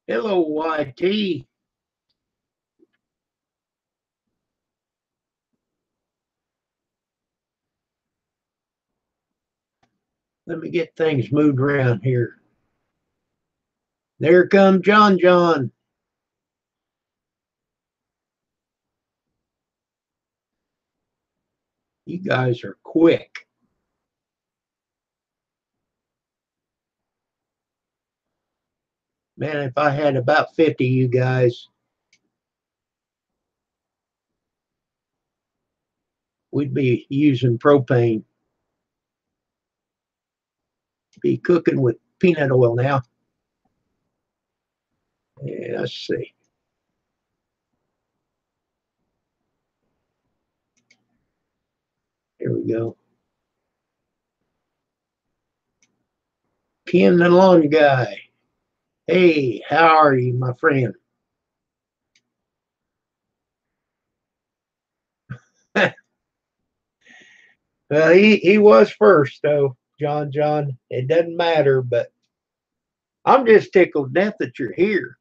Hello, YT. Let me get things moved around here. There come John John. You guys are quick. Man, if I had about 50 you guys, we'd be using propane. Be cooking with peanut oil now. Yeah, let's see. Here we go. Ken the lawn guy. Hey, how are you, my friend? Well, he was first, though, John John. It doesn't matter, but I'm just tickled to death that you're here.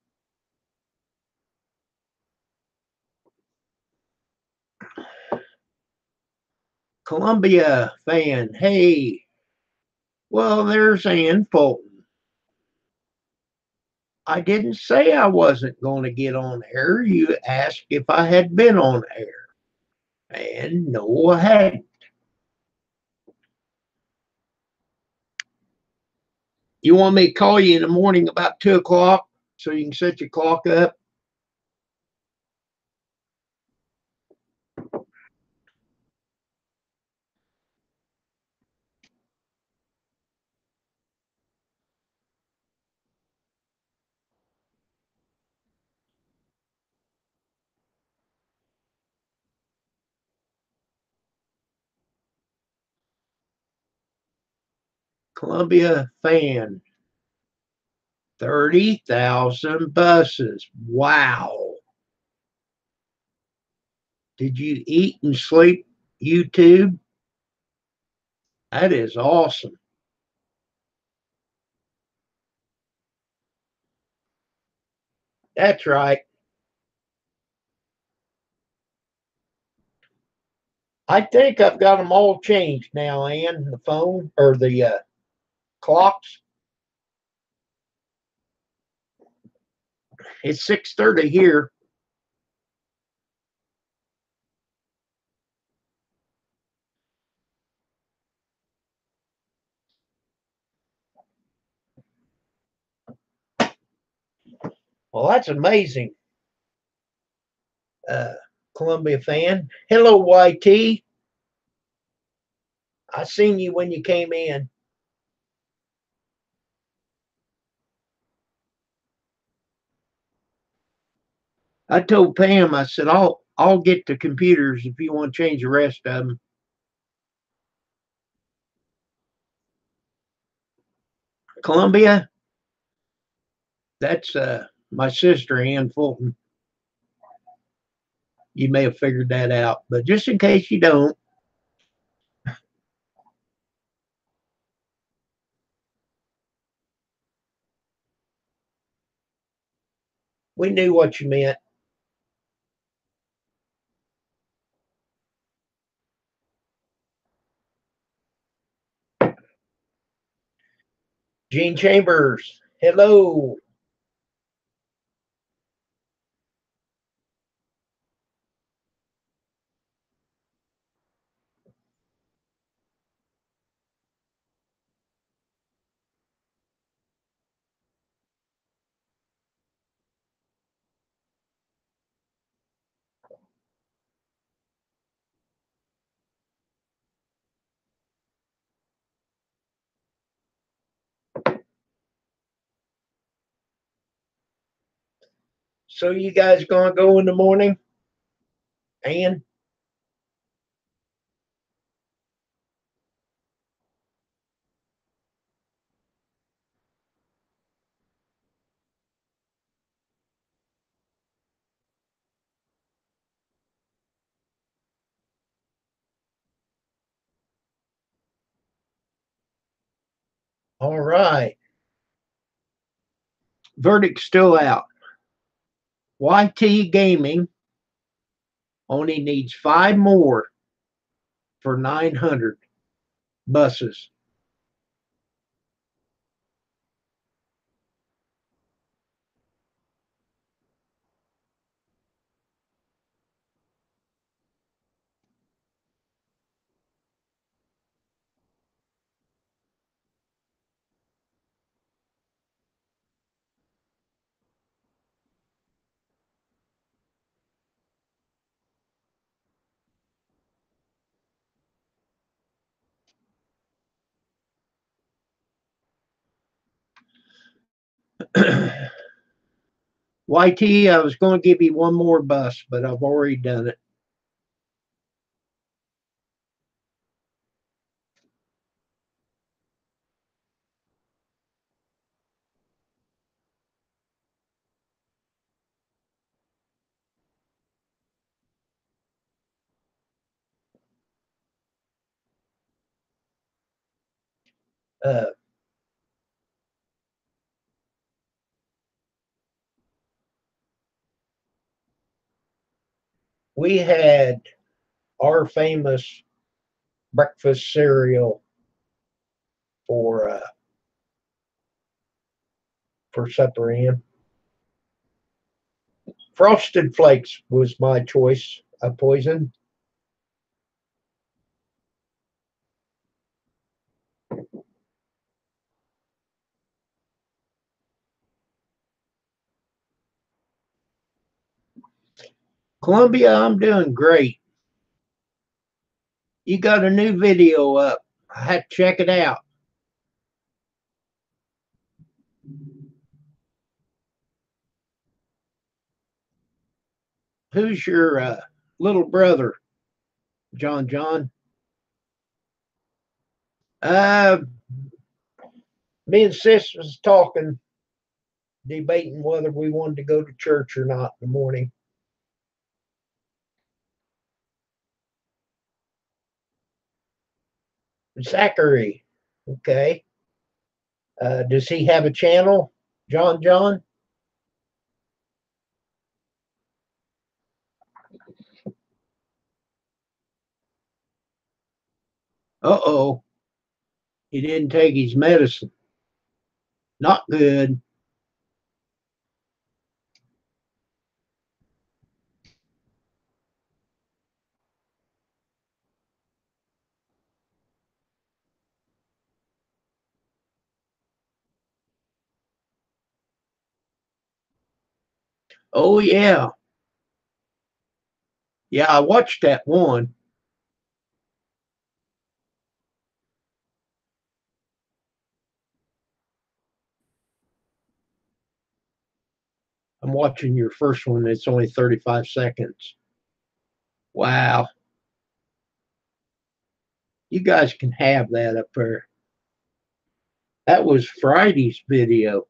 Columbia fan. Hey, well, there's Ann Fulton. I didn't say I wasn't going to get on air. You asked if I had been on air. And no, I hadn't. You want me to call you in the morning about 2 o'clock so you can set your clock up? Columbia fan. 30,000 buses. Wow. Did you eat and sleep, YouTube? That is awesome. That's right. I think I've got them all changed now, Ann, the phone or the clocks. It's 6:30 here. Well, that's amazing, uh, Columbia fan. Hello, YT. I seen you when you came in. I told Pam, I said, I'll get the computers if you want to change the rest of them. Columbia, that's my sister, Ann Fulton. You may have figured that out, but just in case you don't, we knew what you meant. Gene Chambers, hello. So you guys gonna go in the morning, Ann? All right. verdict's still out. YT Gaming only needs 5 more for 900 buses. YT, I was going to give you one more bus, but I've already done it. Uh, we had our famous breakfast cereal for supper in. Frosted Flakes was my choice of poison. Columbia, I'm doing great. You got a new video up. I had to check it out. Who's your little brother, John John? Uh, Me and Sis was talking, debating whether we wanted to go to church or not in the morning. Zachary, okay. Does he have a channel, John John? Uh-oh, he didn't take his medicine. Not good. Oh, yeah. Yeah, I watched that one. I'm watching your first one. It's only 35 seconds. Wow. You guys can have that up there. That was Friday's video.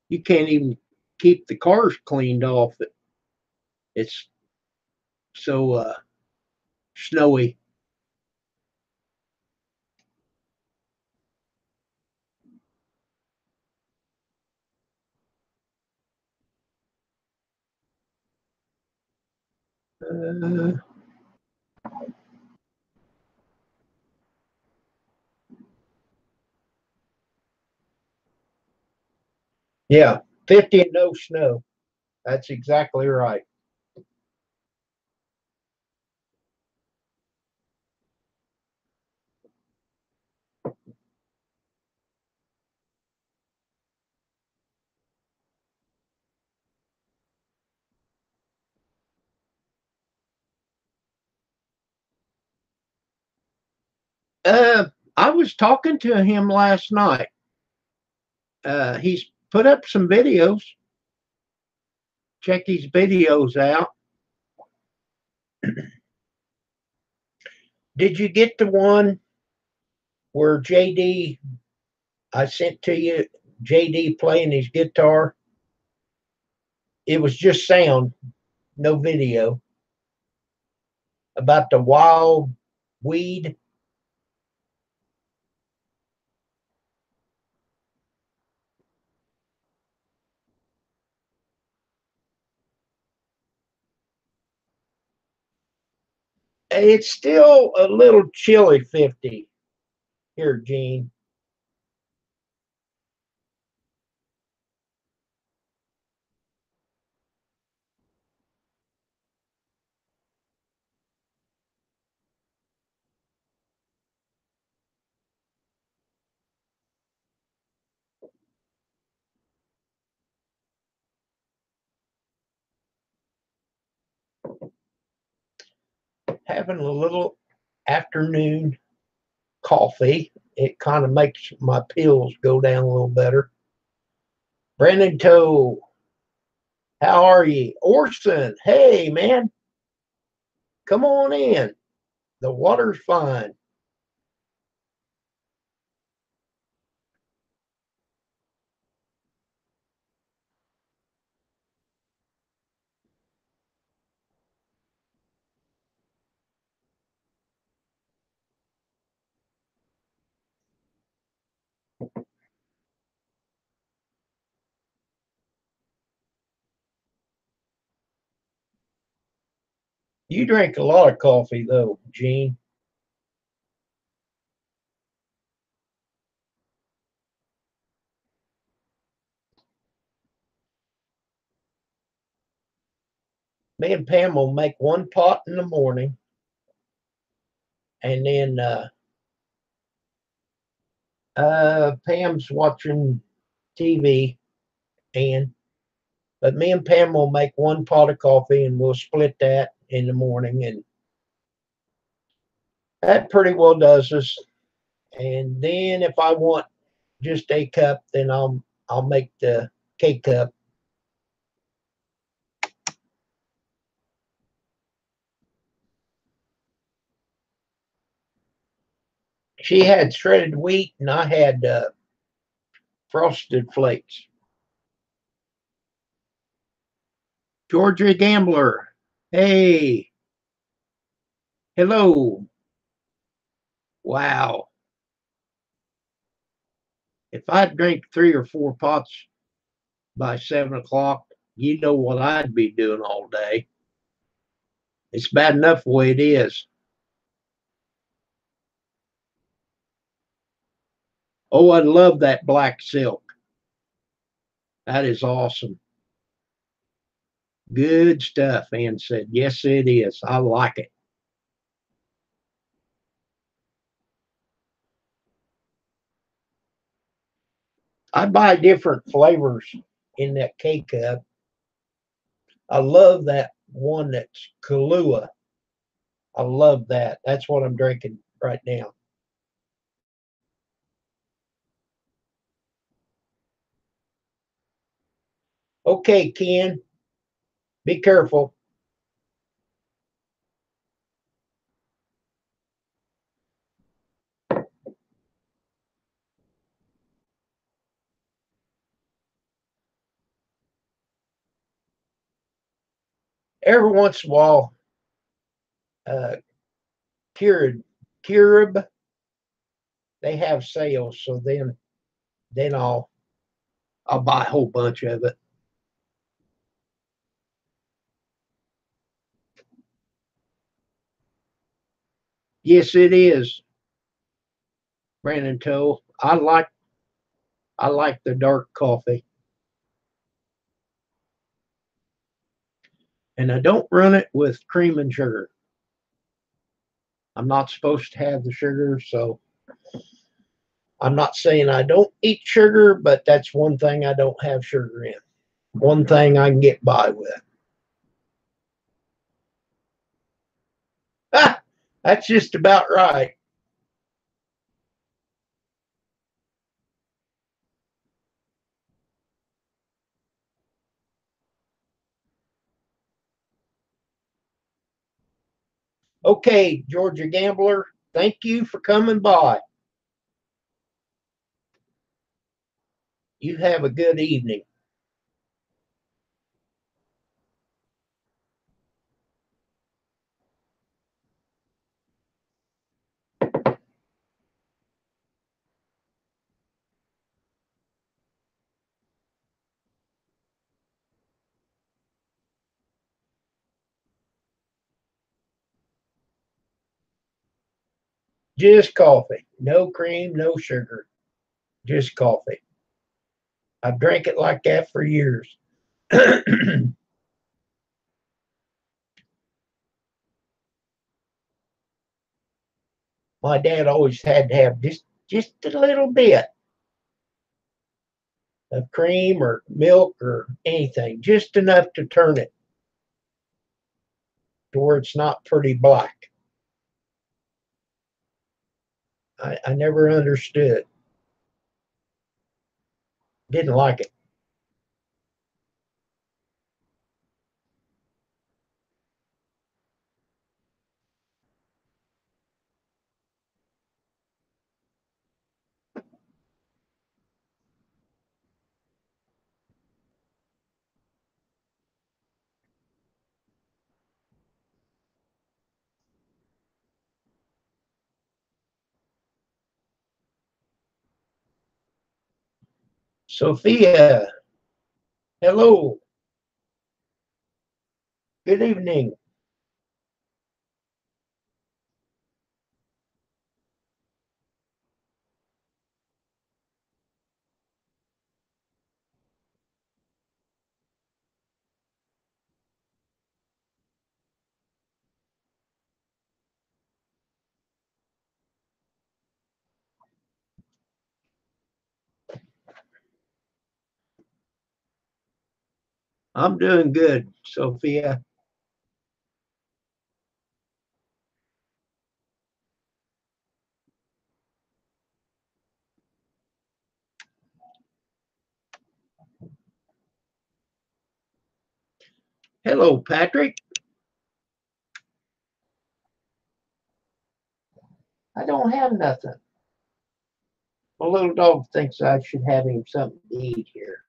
You can't even keep the cars cleaned off. It's so snowy. Uh, yeah, 50 and no snow. That's exactly right. I was talking to him last night. He's put up some videos. Check these videos out. Did you get the one where JD, I sent to you, JD playing his guitar? It was just sound, no video, about the wild weed. It's still a little chilly 50 here, Gene. Having a little afternoon coffee. It kind of makes my pills go down a little better. Brandon Toe, how are you? Orson, hey man, come on in. The water's fine. You drink a lot of coffee though, Gene. Me and Pam will make one pot in the morning, and then Pam's watching TV, and but me and Pam will make one pot of coffee, and we'll split that in the morning, and that pretty well does us. And then if I want just a cup, then I'll make the K cup. She had shredded wheat, and I had frosted flakes. Georgia Gambler, hey, hello, wow. If I drink 3 or 4 pots by 7 o'clock, you know what I'd be doing all day. It's bad enough the way it is. Oh, I love that black silk. That is awesome. Good stuff, Ann said. Yes, it is. I like it. I buy different flavors in that K cup. I love that one that's Kahlua. I love that. That's what I'm drinking right now. Okay, Ken, be careful. Every once in a while, uh, Keurig, Keurig, they have sales, so then I'll buy a whole bunch of it. Yes, it is, Brandon Toe. I like the dark coffee, and I don't run it with cream and sugar. I'm not supposed to have the sugar, so I'm not saying I don't eat sugar, but that's one thing I don't have sugar in. One thing I can get by with. Ah, that's just about right. Okay, Georgia Gambler, thank you for coming by. You have a good evening. Just coffee. No cream, no sugar. Just coffee. I've drank it like that for years. My dad always had to have just a little bit of cream or milk or anything, just enough to turn it to where it's not pretty black. I never understood. Didn't like it. Sophia, hello. Good evening. I'm doing good, Sophia. Hello, Patrick. I don't have nothing. My little dog thinks I should have him something to eat here.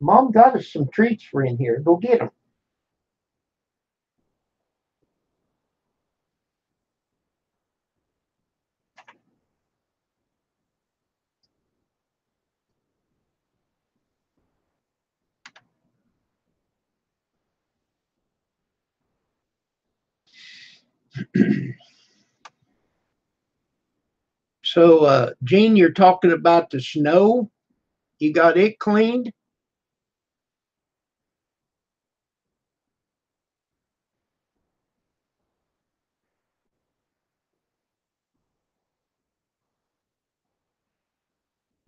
Mom got us some treats for in here. Go get them. So, Gene, you're talking about the snow. You got it cleaned?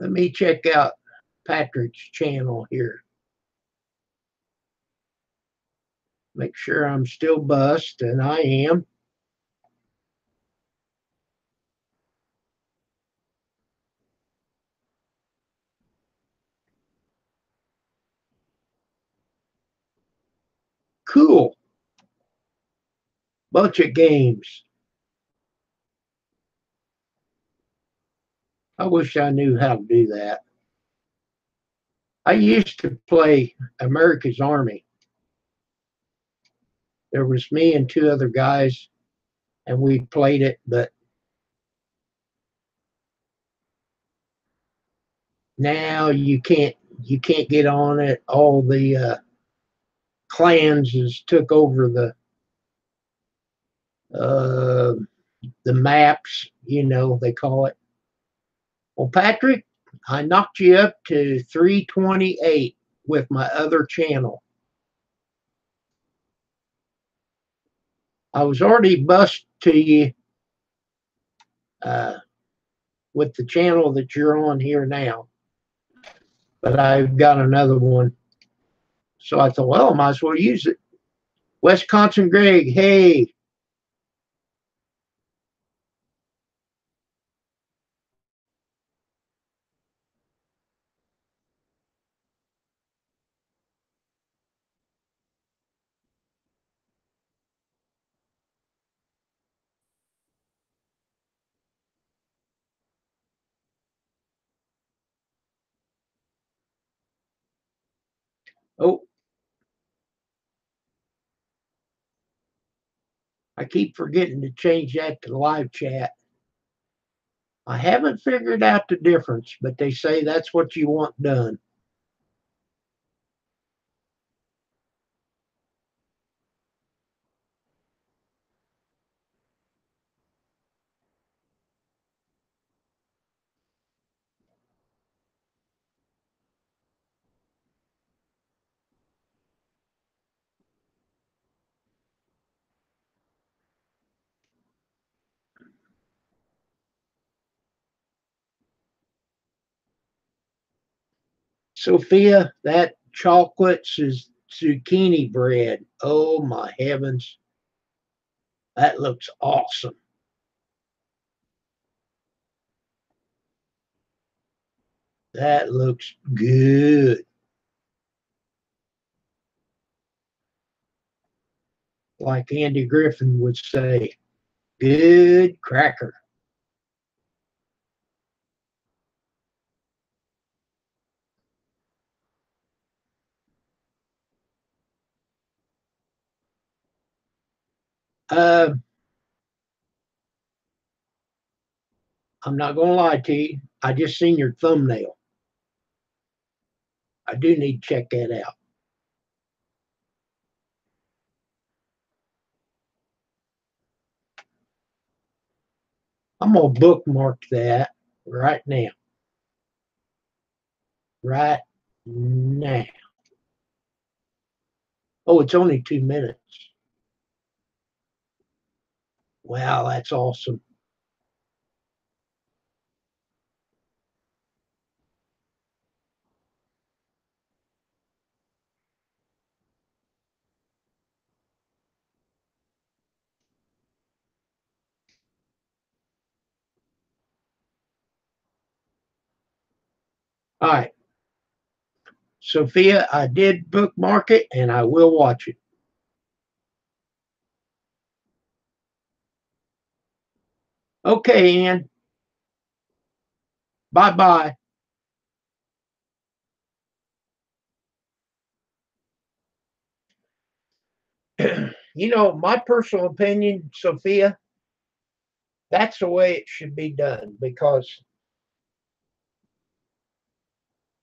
Let me check out Patrick's channel here. Make sure I'm still bust, and I am. Cool. Bunch of games. I wish I knew how to do that. I used to play America's Army. There was me and two other guys, and we played it, but now you can't get on it. All the clans has took over uh, the maps. They call it. Well, Patrick, I knocked you up to 328 with my other channel. I was already bust to you uh, with the channel that you're on here now, but I've got another one. So I thought, well, I might as well use it. Wisconsin Greg, hey. Oh, I keep forgetting to change that to live chat. I haven't figured out the difference, but they say that's what you want done. Sophia, that chocolate zucchini bread. Oh my heavens. That looks awesome. That looks good. Like Andy Griffin would say, good cracker. Uh, I'm not going to lie to you. I just seen your thumbnail. I do need to check that out. I'm going to bookmark that right now. Right now. Oh, it's only 2 minutes. Wow, that's awesome. All right. Sophia, I did bookmark it and I will watch it. Okay, Ann. Bye bye. My personal opinion, Sophia, that's the way it should be done because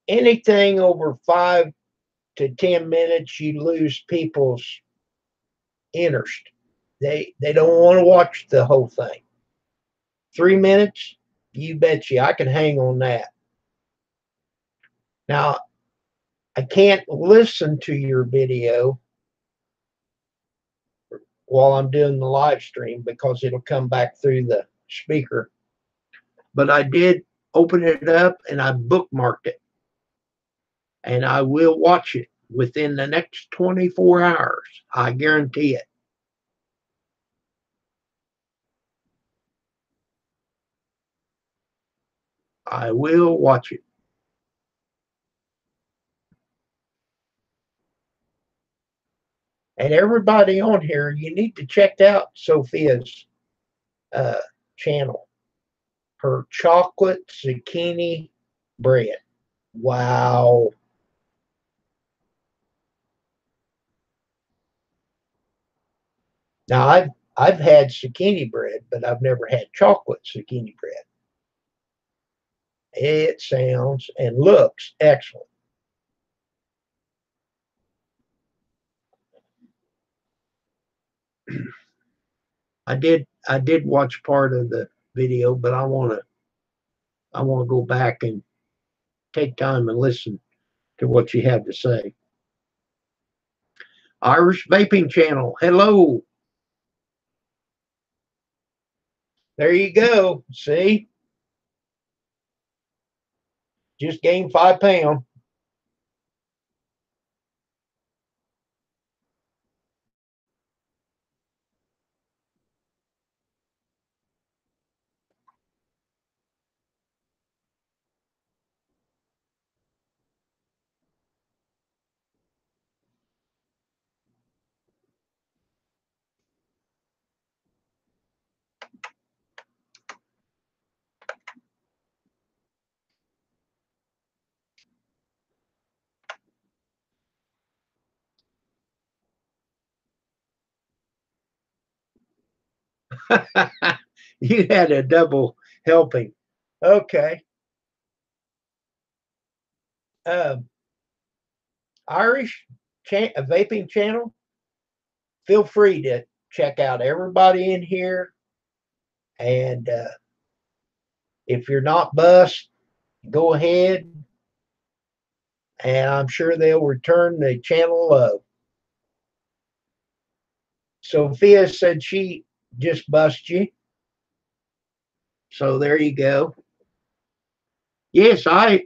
anything over 5 to 10 minutes, you lose people's interest. They don't want to watch the whole thing. 3 minutes, you bet you I can hang on that. Now, I can't listen to your video while I'm doing the live stream because it'll come back through the speaker. But I did open it up and I bookmarked it. And I will watch it within the next 24 hours. I guarantee it. I will watch it. And everybody on here, you need to check out Sophia's uh, channel. Her chocolate zucchini bread. Wow. Now I've had zucchini bread, but I've never had chocolate zucchini bread. It sounds and looks excellent. I did watch part of the video, but I want to go back and take time and listen to what you have to say. Irish Vaping Channel. Hello. There you go. See? Just gained 5 pounds. You had a double helping. Okay. Uh, Irish Vaping Channel. Feel free to check out everybody in here. And if you're not bust, go ahead. And I'm sure they'll return the channel love. Sophia said she just bust you. So there you go. Yes, I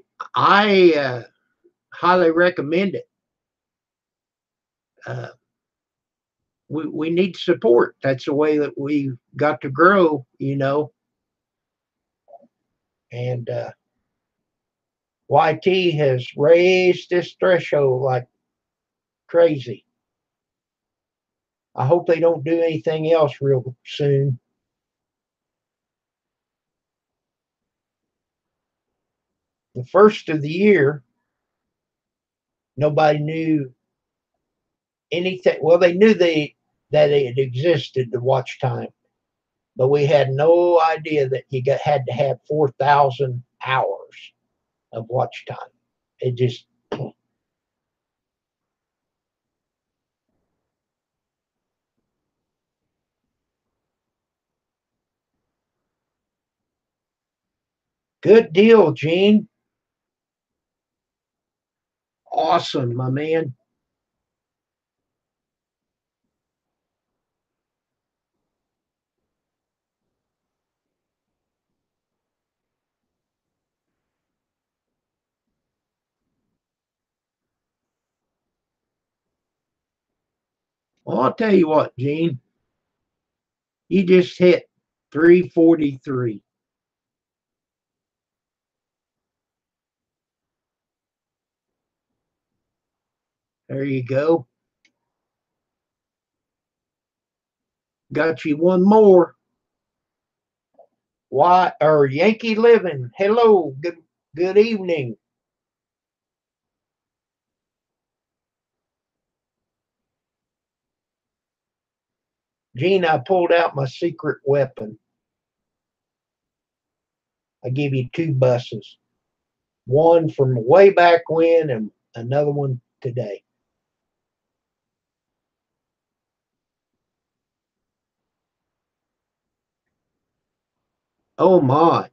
highly recommend it. We need support. That's the way that we got to grow, and YT has raised this threshold like crazy. I hope they don't do anything else real soon. The first of the year, nobody knew anything. Well, they knew that it existed, the watch time, but we had no idea that had to have 4,000 hours of watch time. It just good deal, Gene. Awesome, my man. Well, I'll tell you what, Gene. You just hit 343. There you go. Got you one more. Why or Yankee Living? Hello, good evening. Gene, I pulled out my secret weapon. I give you two buses. One from way back when and another one today. Oh my.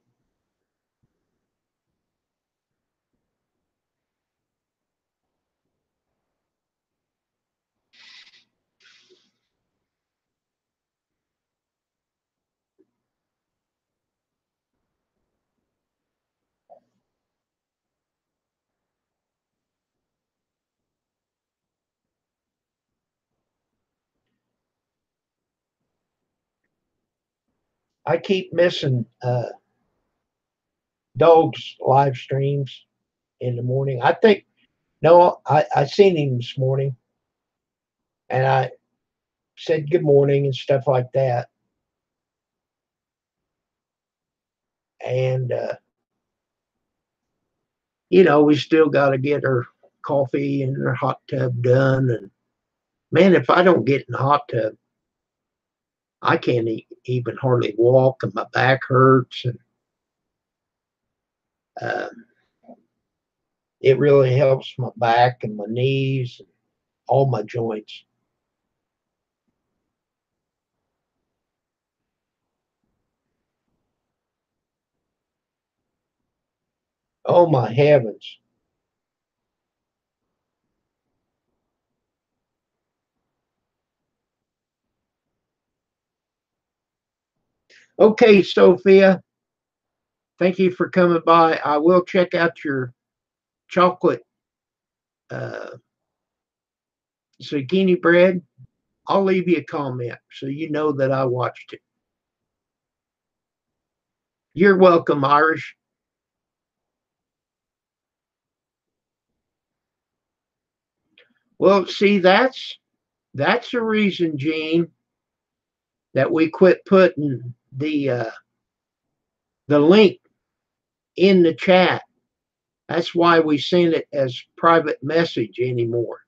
I keep missing Dog's live streams in the morning. I think no, I seen him this morning and I said good morning and stuff like that. And we still got to get her coffee and her hot tub done. And man, if I don't get in the hot tub, I can't even hardly walk, and my back hurts, and um, it really helps my back and my knees and all my joints. Oh my heavens! Okay, Sophia, thank you for coming by. I will check out your chocolate uh, zucchini bread. I'll leave you a comment so you know that I watched it. You're welcome, Irish. Well, see, that's the reason, Gene, that we quit putting the link in the chat. That's why we send it as private message anymore,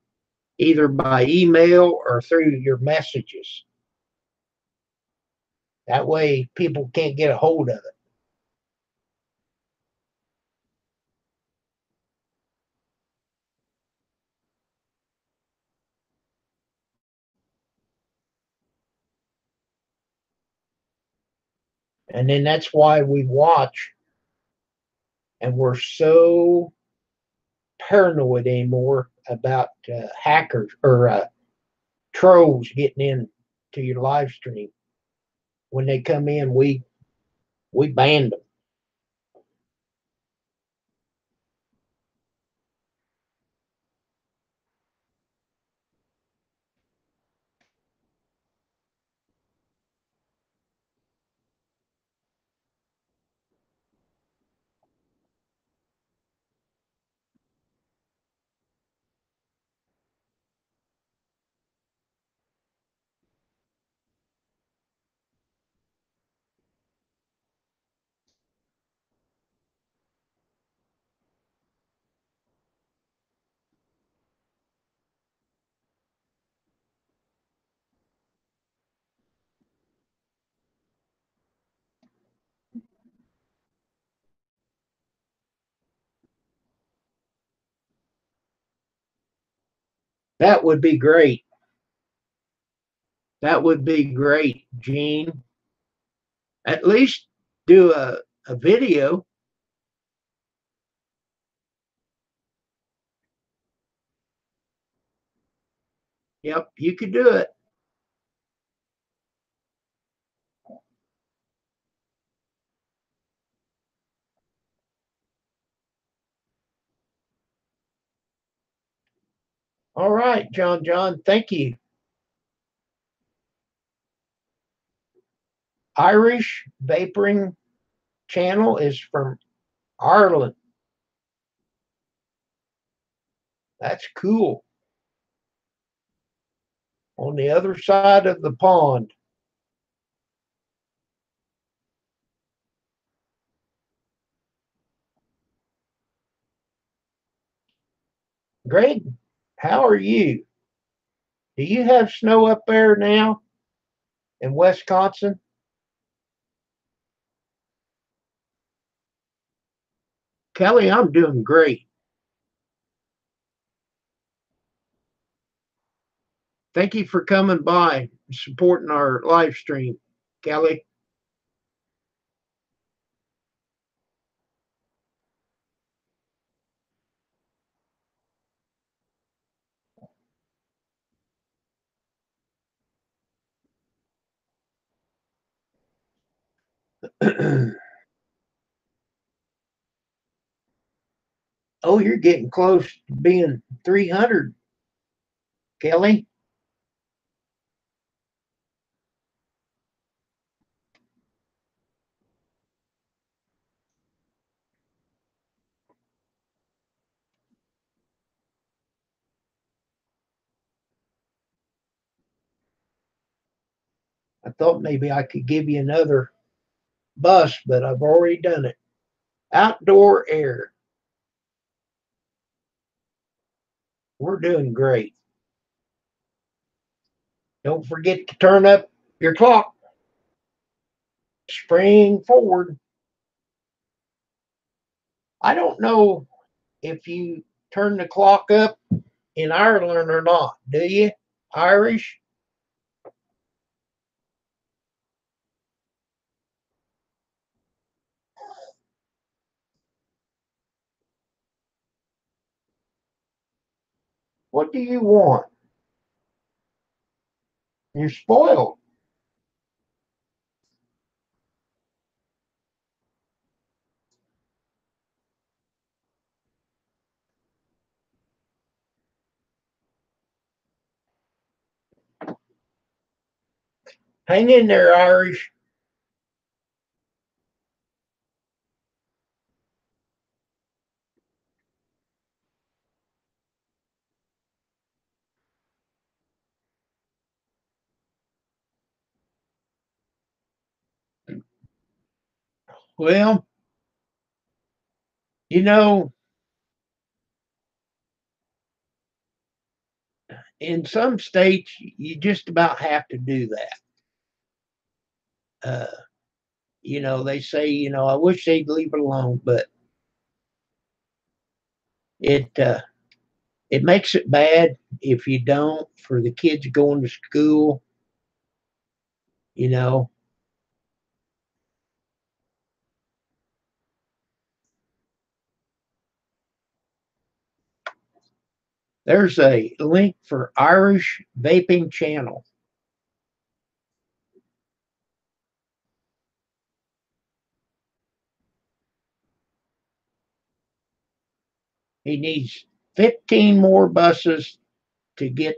either by email or through your messages. That way people can't get a hold of it. And then that's why we watch and we're so paranoid anymore about hackers or trolls getting in to your live stream. When they come in, we ban them. That would be great. That would be great, Gene. At least do a video. Yep, you could do it. All right, John. Thank you. Irish Vaporing Channel is from Ireland. That's cool. On the other side of the pond. Greg, how are you? Do you have snow up there now in Wisconsin? Kelly, I'm doing great. Thank you for coming by, supporting our live stream. Kelly, oh, you're getting close to being 300, Kelly. I thought maybe I could give you another bus, but I've already done it. Outdoor air. We're doing great. Don't forget to turn up your clock. Spring forward. I don't know if you turn the clock up in Ireland or not. Do you? Irish? What do you want? You're spoiled. Hang in there, Irish. Well, you know, in some states, you just about have to do that. Uh, they say, I wish they'd leave it alone, but it it makes it bad if you don't for the kids going to school. You know, there's a link for Irish Vaping Channel. He needs 15 more buses to get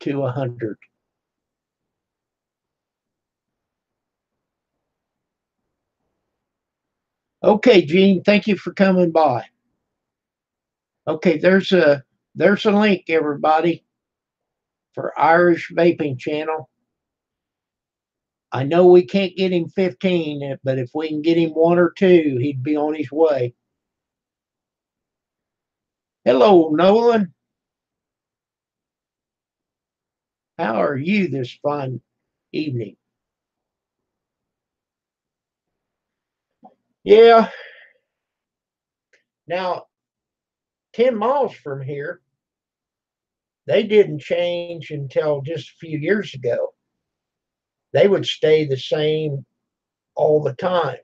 to 100. Okay, Gene, thank you for coming by. Okay, there's a link, everybody, for Irish Vaping Channel. I know we can't get him 15, but if we can get him one or two, he'd be on his way. Hello, Nolan. How are you this fine evening? Yeah. Now, 10 miles from here, They didn't change until just a few years ago. They would stay the same all the time.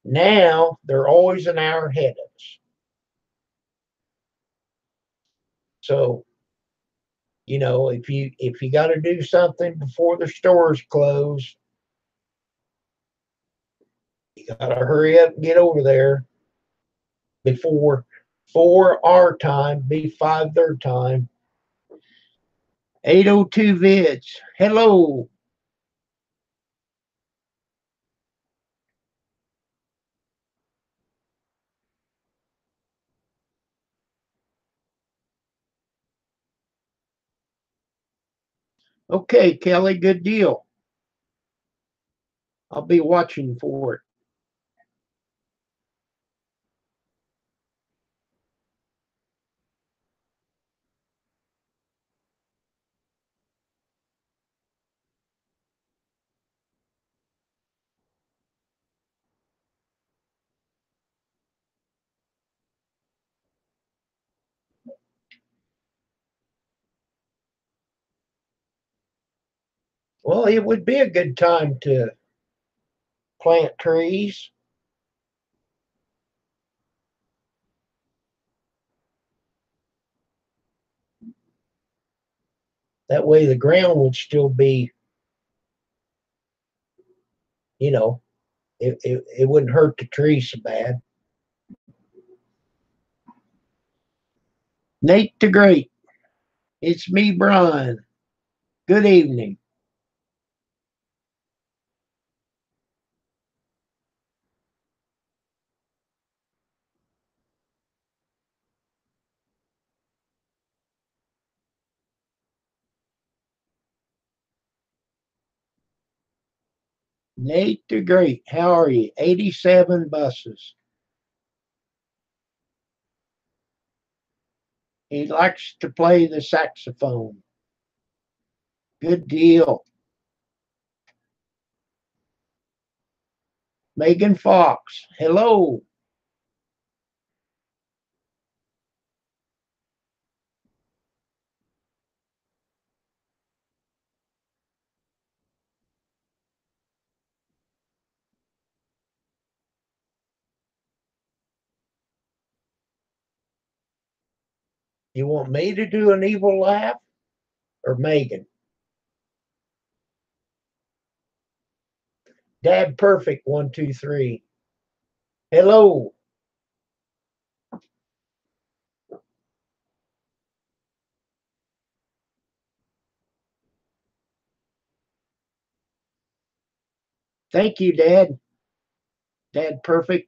Now they're always an hour ahead of us. So, if you got to do something before the stores close, you got to hurry up and get over there before 4 our time, be 5 their time. 802 vids. Hello. Okay, Kelly, good deal. I'll be watching for it. Well, it would be a good time to plant trees. That way the ground would still be, you know, it wouldn't hurt the trees so bad. Nate the Great. It's me, Brian. Good evening. Nate the Great. How are you? 87 buses. He likes to play the saxophone. Good deal. Megan Fox. Hello. You want me to do an evil laugh or Megan? Dad Perfect 123. Hello. Thank you, Dad. Dad Perfect.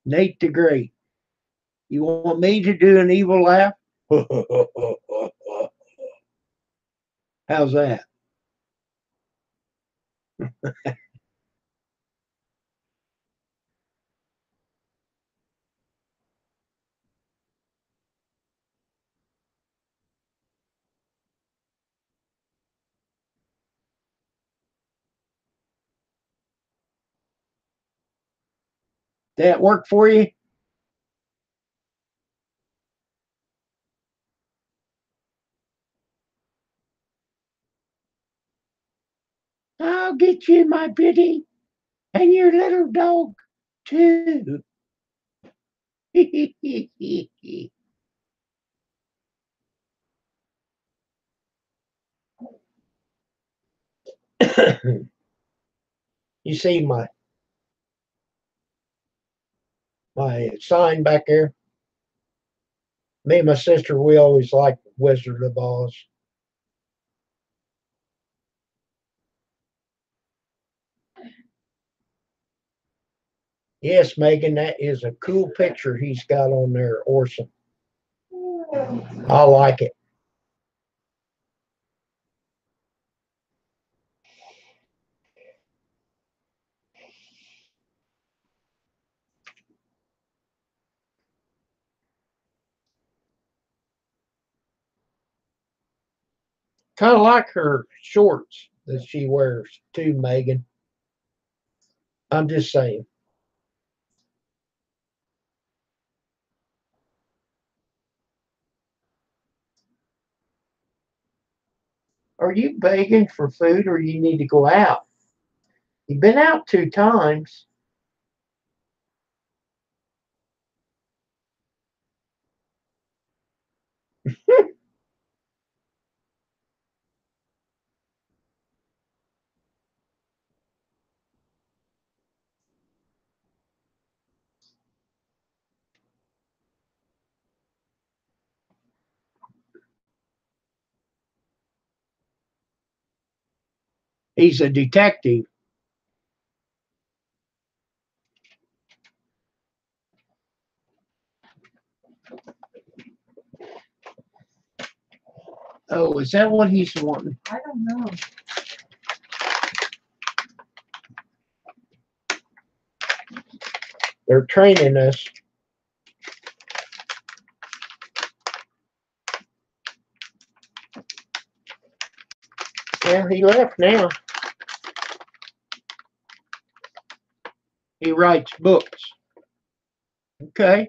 Nate the Great. You want me to do an evil laugh? How's that? That work for you? I'll get you, my pretty, and your little dog, too. You see my sign back there? Me and my sister, we always liked Wizard of Oz. Yes, Megan, that is a cool picture he's got on there, Orson. I like it. Kind of like her shorts that she wears too, Megan. I'm just saying. Are you begging for food or you need to go out? You've been out 2 times. He's a detective. Oh, is that what he's wanting? I don't know. They're training us. Yeah, he left now. He writes books. Okay,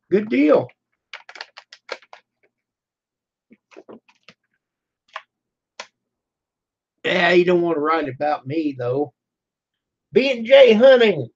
good deal. Yeah, you don't want to write about me though. B&J hunting.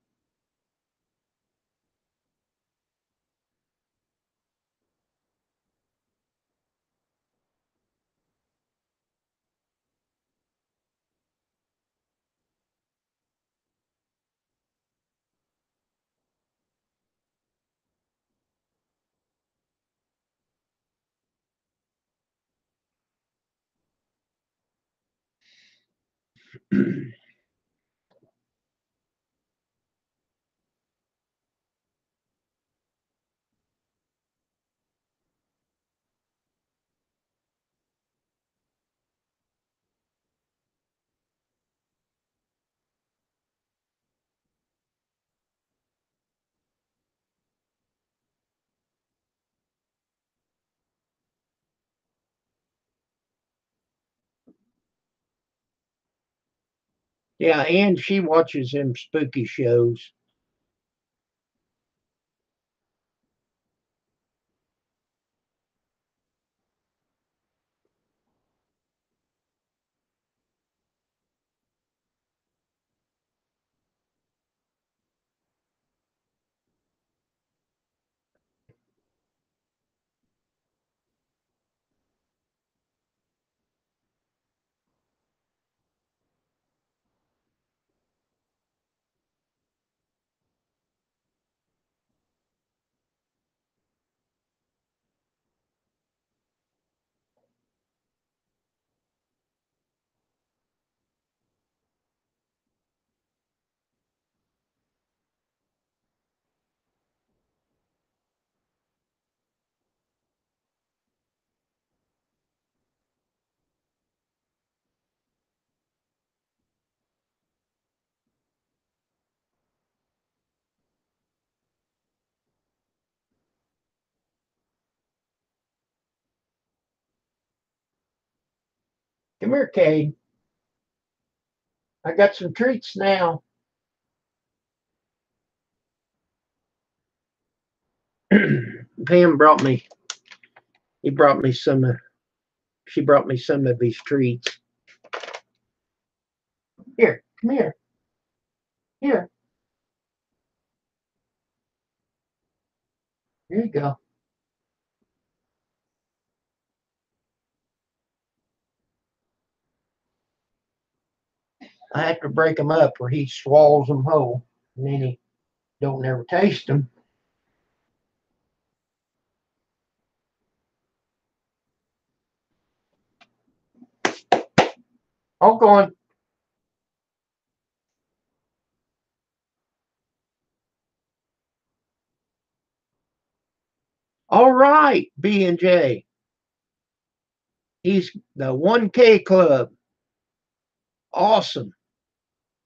Yeah, and she watches them spooky shows. Come here, Cade. I got some treats now. Pam brought me. He brought me some. She brought me some of these treats. Here, come here. Here, here you go. I have to break them up, or he swallows them whole, and then he don't never taste them. All gone. All right, B and J. He's the 1K Club. Awesome.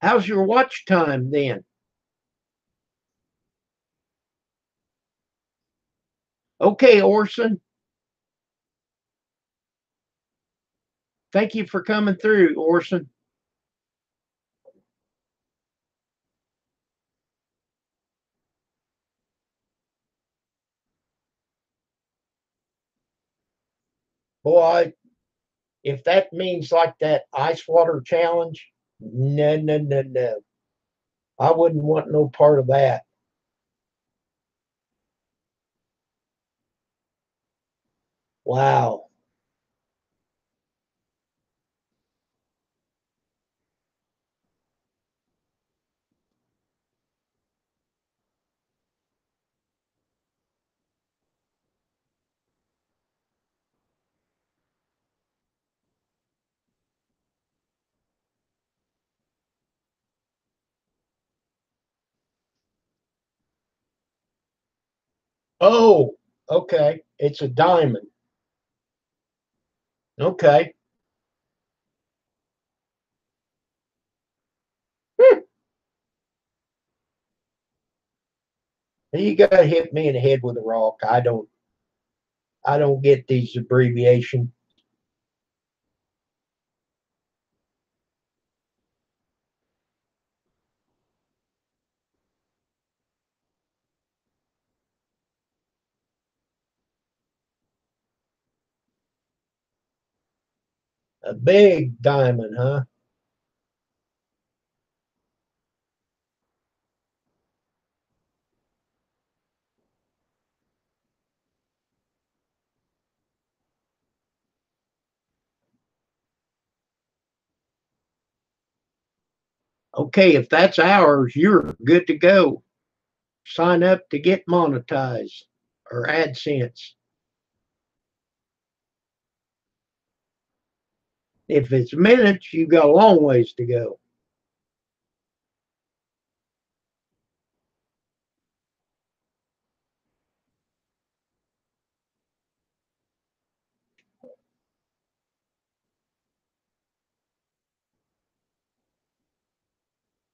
How's your watch time then? Okay, Orson. Thank you for coming through, Orson. Boy, if that means like that ice water challenge, no, no, no, no. I wouldn't want no part of that. Wow. Oh, okay. It's a diamond. Okay. Hmm. You gotta hit me in the head with a rock. I don't get these abbreviations. A big diamond, huh? Okay, if that's ours, you're good to go. Sign up to get monetized or AdSense. If it's minutes, you got a long ways to go.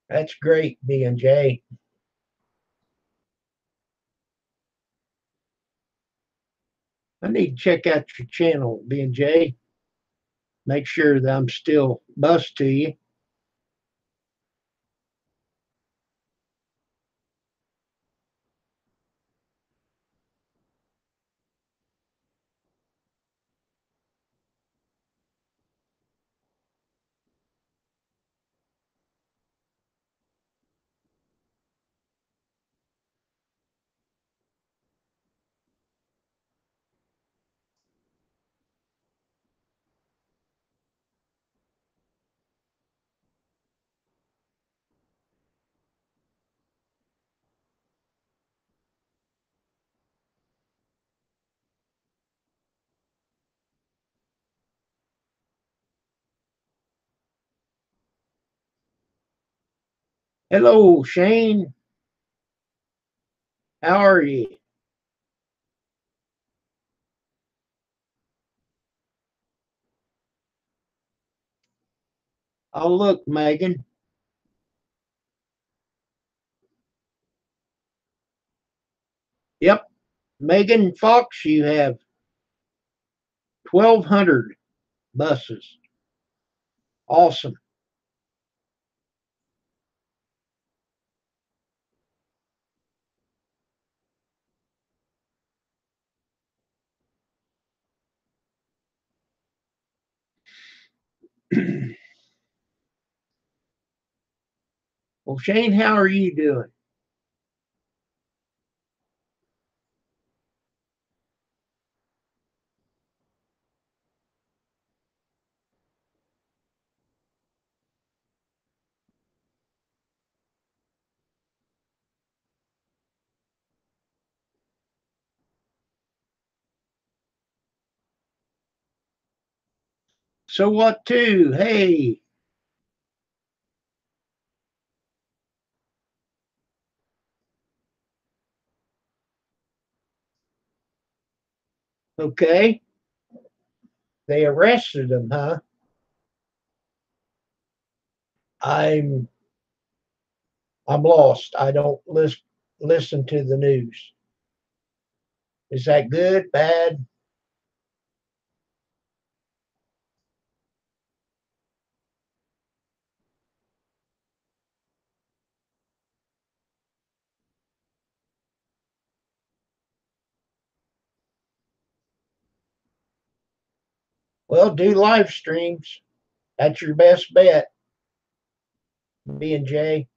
That's great, B&J. I need to check out your channel, B&J. Make sure that I'm still bus to you. Hello, Shane. How are you? Oh, look, Megan. Yep, Megan Fox, you have 1,200 buses. Awesome. Well, Shane, how are you doing? So what too? Hey, Okay. They arrested him, huh? I'm I'm lost. I don't listen to the news. Is that good, bad? Well, do live streams. That's your best bet, B and J.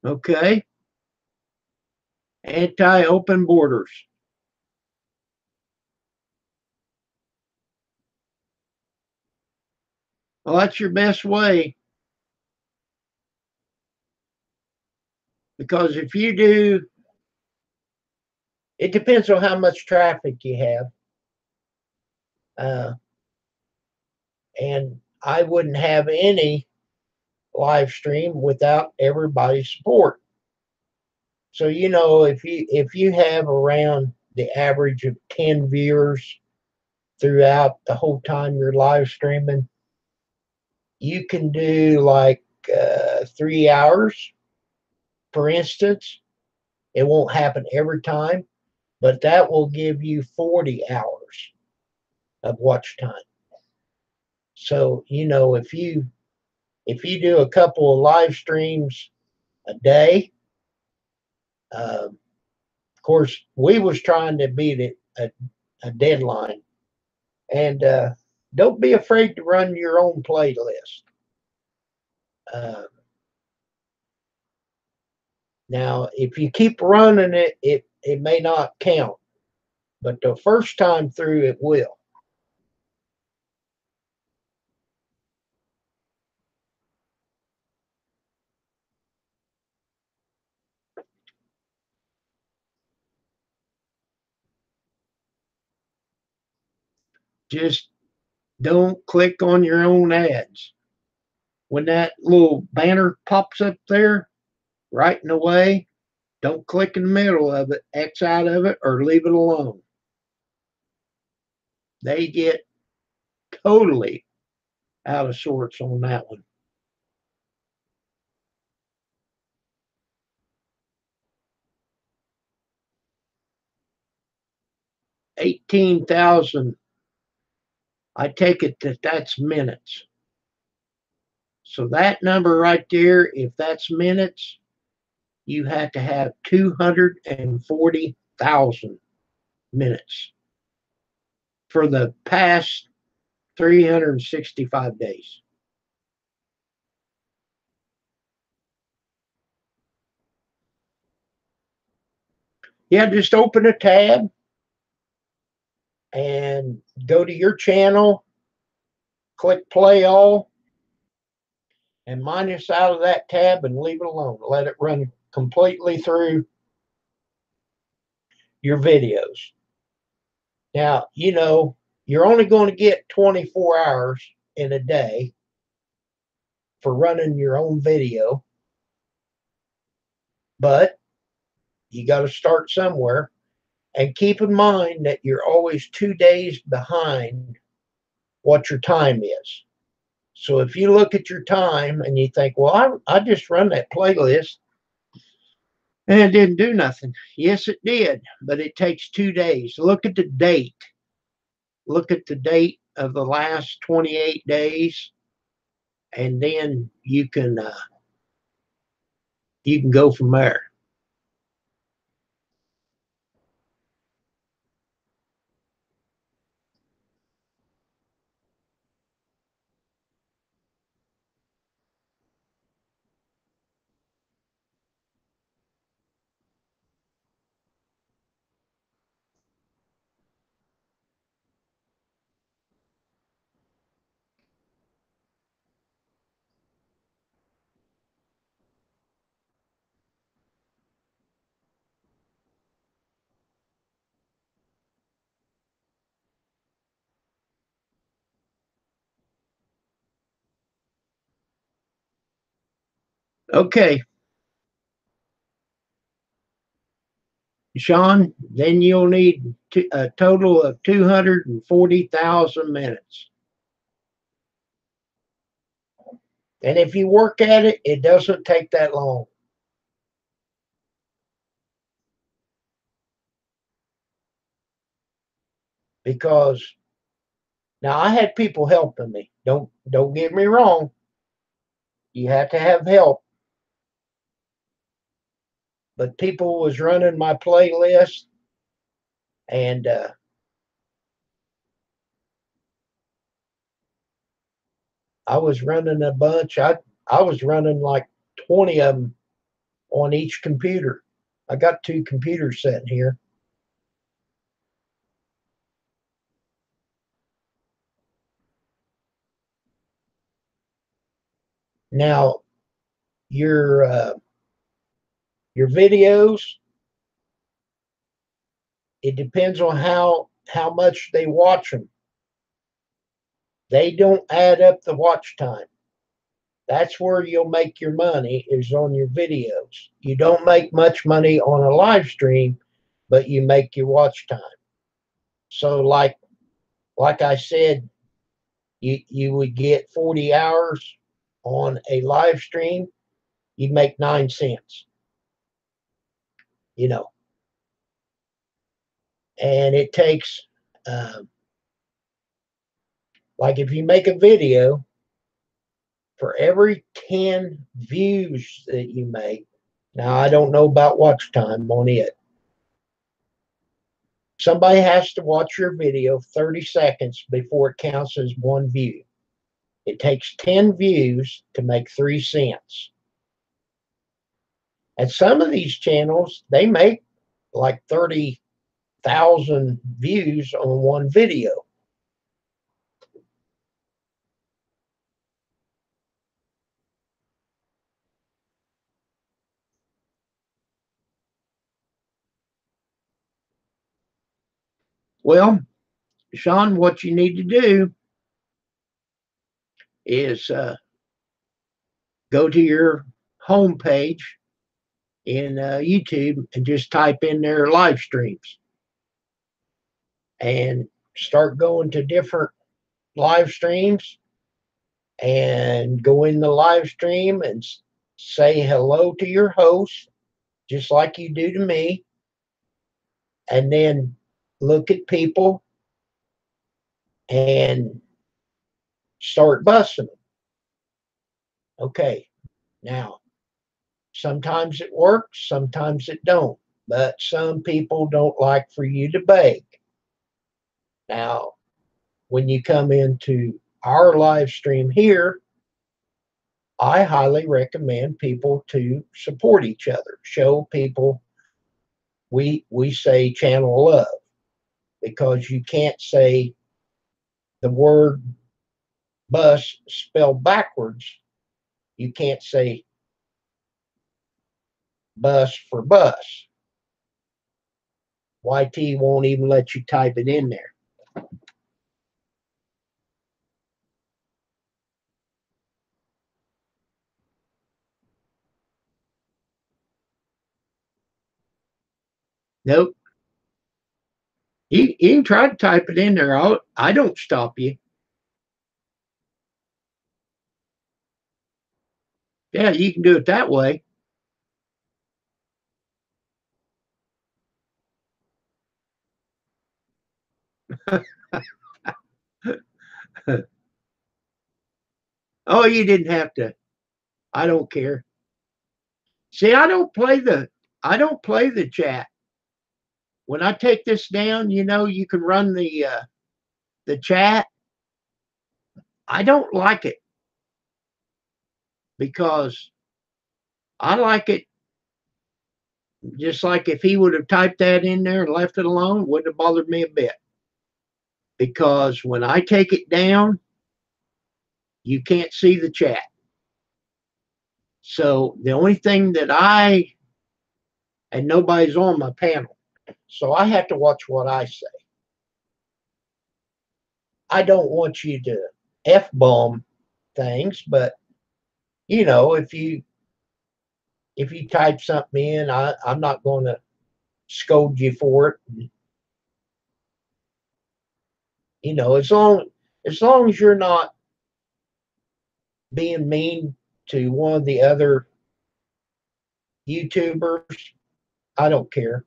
Okay. Anti-open borders. Well, that's your best way because if you do, it depends on how much traffic you have. Uh, and I wouldn't have any live stream without everybody's support. So if you have around the average of 10 viewers throughout the whole time you're live streaming, you can do like 3 hours, for instance. It won't happen every time, but that will give you 40 hours of watch time. So if you do a couple of live streams a day, of course we was trying to beat it a deadline, and don't be afraid to run your own playlist. Uh, Now, if you keep running it, it may not count, but the first time through it will. Just don't click on your own ads. When that little banner pops up there, right in the way, don't click in the middle of it, X out of it, or leave it alone. They get totally out of sorts on that one. 18,000, I take it that's minutes. So that number right there, if that's minutes, you have to have 240,000 minutes for the past 365 days. Yeah, just open a tab and go to your channel, click play all, and minus out of that tab and leave it alone. Let it run completely through your videos. Now, you're only going to get 24 hours in a day for running your own video, but you got to start somewhere. And keep in mind that you're always 2 days behind what your time is. So if you look at your time and you think, well, I just run that playlist and it didn't do nothing. Yes, it did, but it takes 2 days. Look at the date. Look at the date of the last 28 days, and then you can go from there. Okay, Sean, then you'll need a total of 240,000 minutes. And if you work at it, it doesn't take that long. Because now I had people helping me. Don't get me wrong. You have to have help. But people was running my playlist, and I was running a bunch. I was running like 20 of them on each computer. I got two computers sitting here. Now your videos, it depends on how much they watch them. They don't add up the watch time. That's where you'll make your money is on your videos. You don't make much money on a live stream, but you make your watch time. So like I said, you would get 40 hours on a live stream, you'd make 9 cents, you know. And it takes um, like if you make a video, for every 10 views that you make, now I don't know about watch time on it. Somebody has to watch your video 30 seconds before it counts as one view. It takes 10 views to make 3 cents. And some of these channels, they make like 30,000 views on one video. Well, Sean, what you need to do is go to your home page in YouTube and just type in their live streams and start going to different live streams and go in the live stream and say hello to your host, just like you do to me, and then look at people and start bussing them. Okay, now sometimes it works, sometimes it don't, but some people don't like for you to beg. Now, when you come into our live stream here, I highly recommend people to support each other, show people we say channel love, because you can't say the word bus spelled backwards. You can't say bus for bus. YT won't even let you type it in there. Nope. You can try to type it in there. I don't stop you. Yeah, you can do it that way. Oh, you didn't have to. I don't care. See, I don't play the chat. When I take this down, you can run the chat. I don't like it because I like it just like if he would have typed that in there and left it alone, wouldn't have bothered me a bit. Because when I take it down, you can't see the chat. So the only thing that and nobody's on my panel, so I have to watch what I say. I don't want you to F bomb things, but if If you type something in, I'm not going to scold you for it. You know, as long as you're not being mean to one of the other YouTubers, I don't care.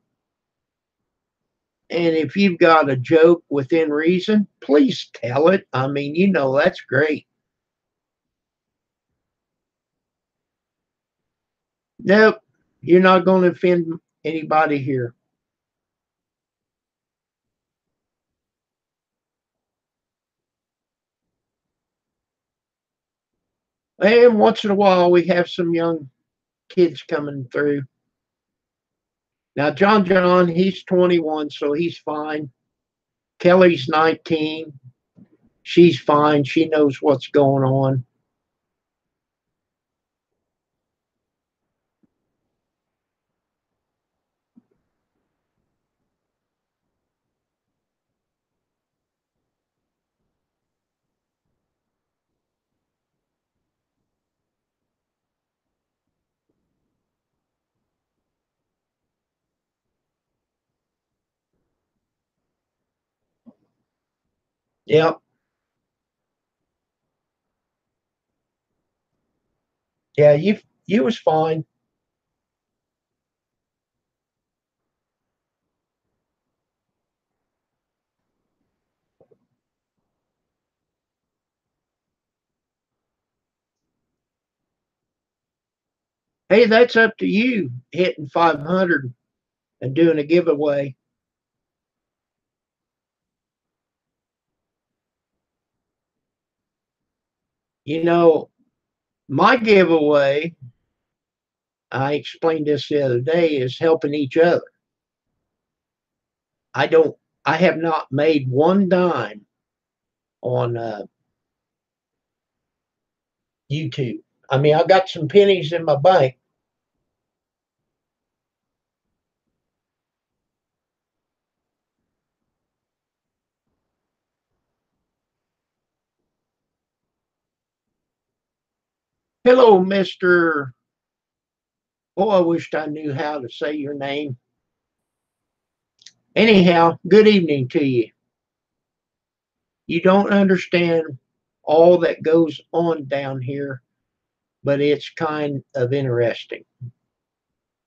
And if you've got a joke within reason, please tell it. I mean, that's great. Nope, you're not going to offend anybody here. And once in a while, we have some young kids coming through. Now, John, he's 21, so he's fine. Kelly's 19. She's fine. She knows what's going on. Yep. Yeah, you was fine. Hey, that's up to you hitting 500 and doing a giveaway. You know, my giveaway, I explained this the other day, is helping each other. I don't, I have not made one dime on YouTube. I mean, I got some pennies in my bank. Hello, Mr. Oh, I wished I knew how to say your name. Anyhow, good evening to you. You don't understand all that goes on down here, but it's kind of interesting.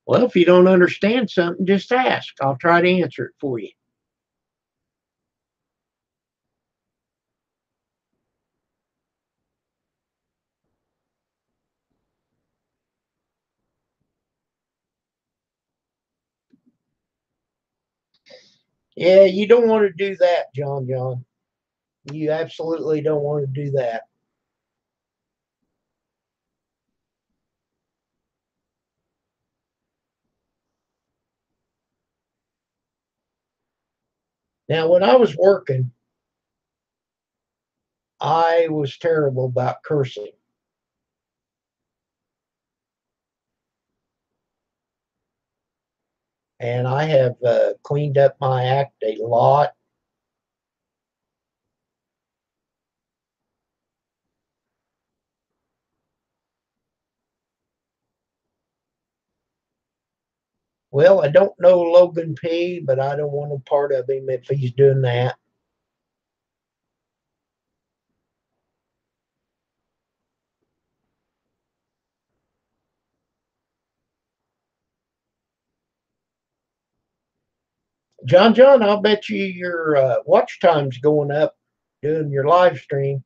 Well, if you don't understand something, just ask. I'll try to answer it for you. Yeah, you don't want to do that, John. You absolutely don't want to do that. Now, when I was working, I was terrible about cursing. And I have cleaned up my act a lot. Well, I don't know Logan P, but I don't want a part of him if he's doing that. John, I'll bet you your watch time's going up doing your live streams.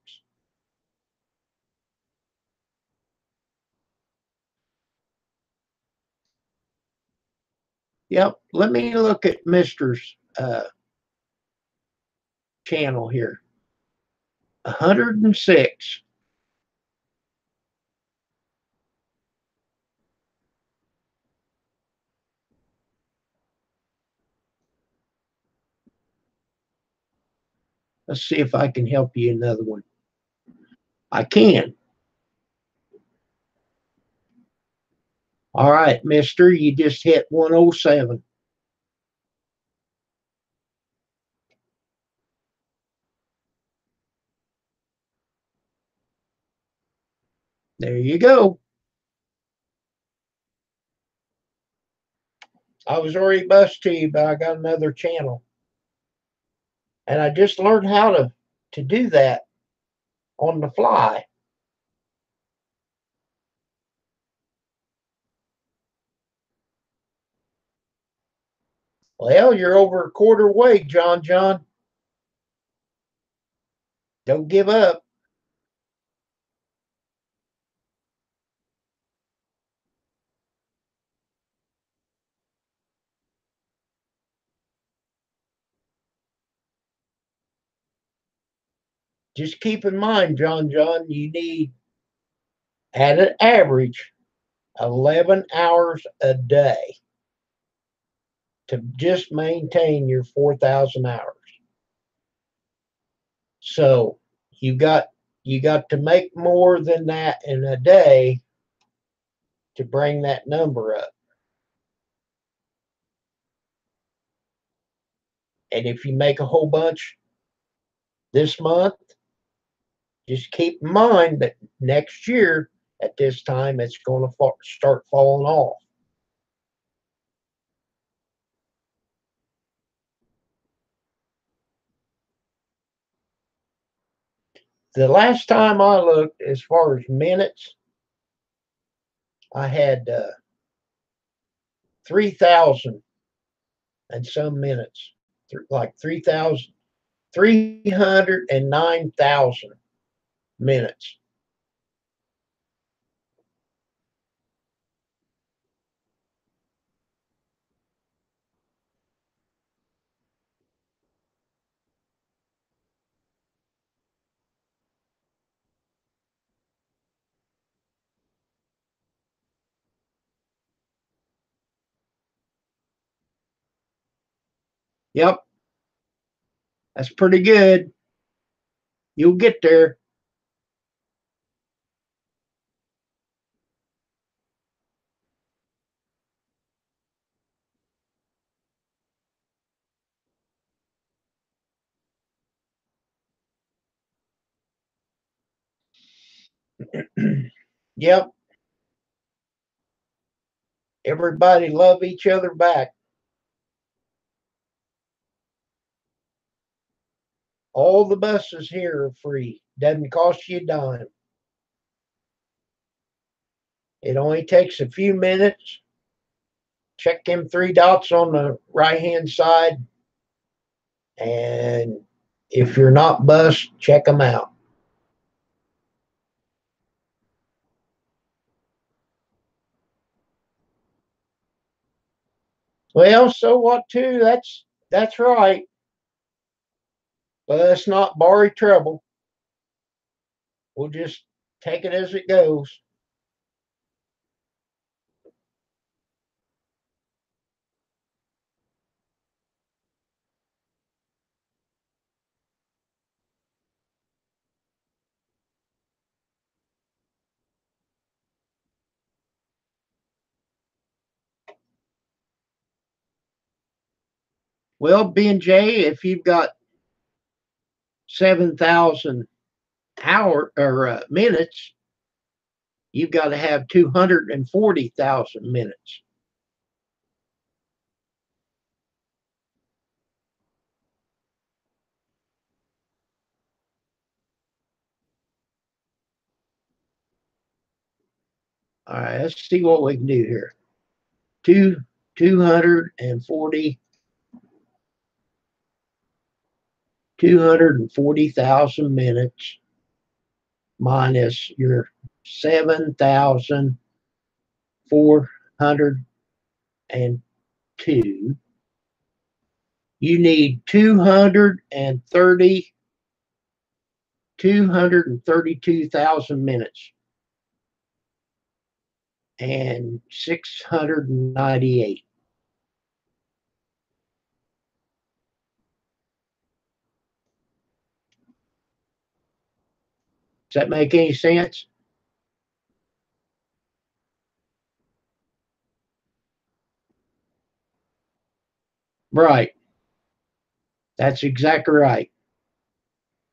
Yep. Let me look at Mister's channel here. 106. Let's see if I can help you another one. I can. All right, Mister, you just hit 107. There you go. I was already bust to you, but I got another channel. And I just learned how to do that on the fly. Well, you're over a quarter way, John John. Don't give up. Just keep in mind, John John, you need, at an average, 11 hours a day to just maintain your 4,000 hours. So you got to make more than that in a day to bring that number up. And if you make a whole bunch this month, just keep in mind that next year at this time it's going to start falling off. The last time I looked, as far as minutes, I had 3,000 and some minutes, like 3,000, 309,000 minutes. Yep, that's pretty good. You'll get there. Yep, everybody love each other back. All the buses here are free. Doesn't cost you a dime. It only takes a few minutes. Check them three dots on the right hand side, and if you're not bused, check them out. Well, so what too? That's right. But let's not borrow trouble. We'll just take it as it goes. Well, B and J, if you've got 7,000 hour or minutes, you've got to have 240,000 minutes. All right, let's see what we can do here. Two 240 240,000 minutes minus your 7,402. You need 232,000 minutes and 698. Does that make any sense? Right. That's exactly right.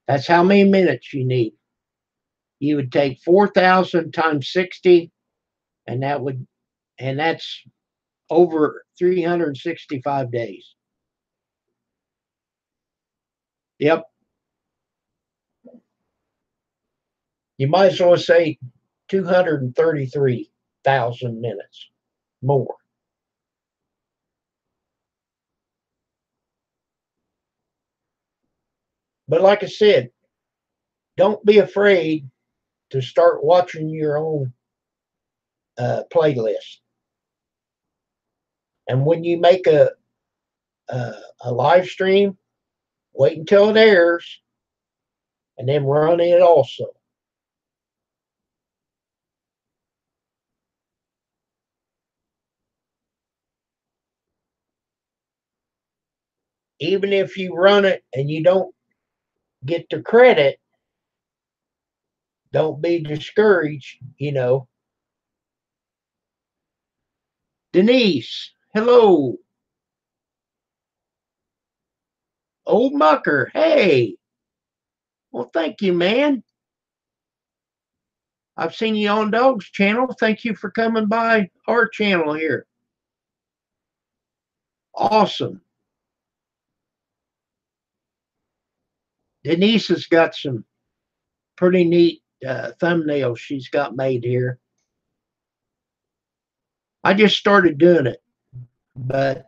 That's how many minutes you need. You would take 4,000 times 60, and that's over 365 days. Yep. You might as well say 233,000 minutes more. But like I said, don't be afraid to start watching your own playlist. And when you make a live stream, wait until it airs and then run it also. Even if you run it and you don't get the credit, don't be discouraged, you know. Denise, hello. Old Mucker, hey. Well, thank you, man. I've seen you on Dog's channel. Thank you for coming by our channel here. Awesome. Denise has got some pretty neat thumbnails she's got made here. I just started doing it, but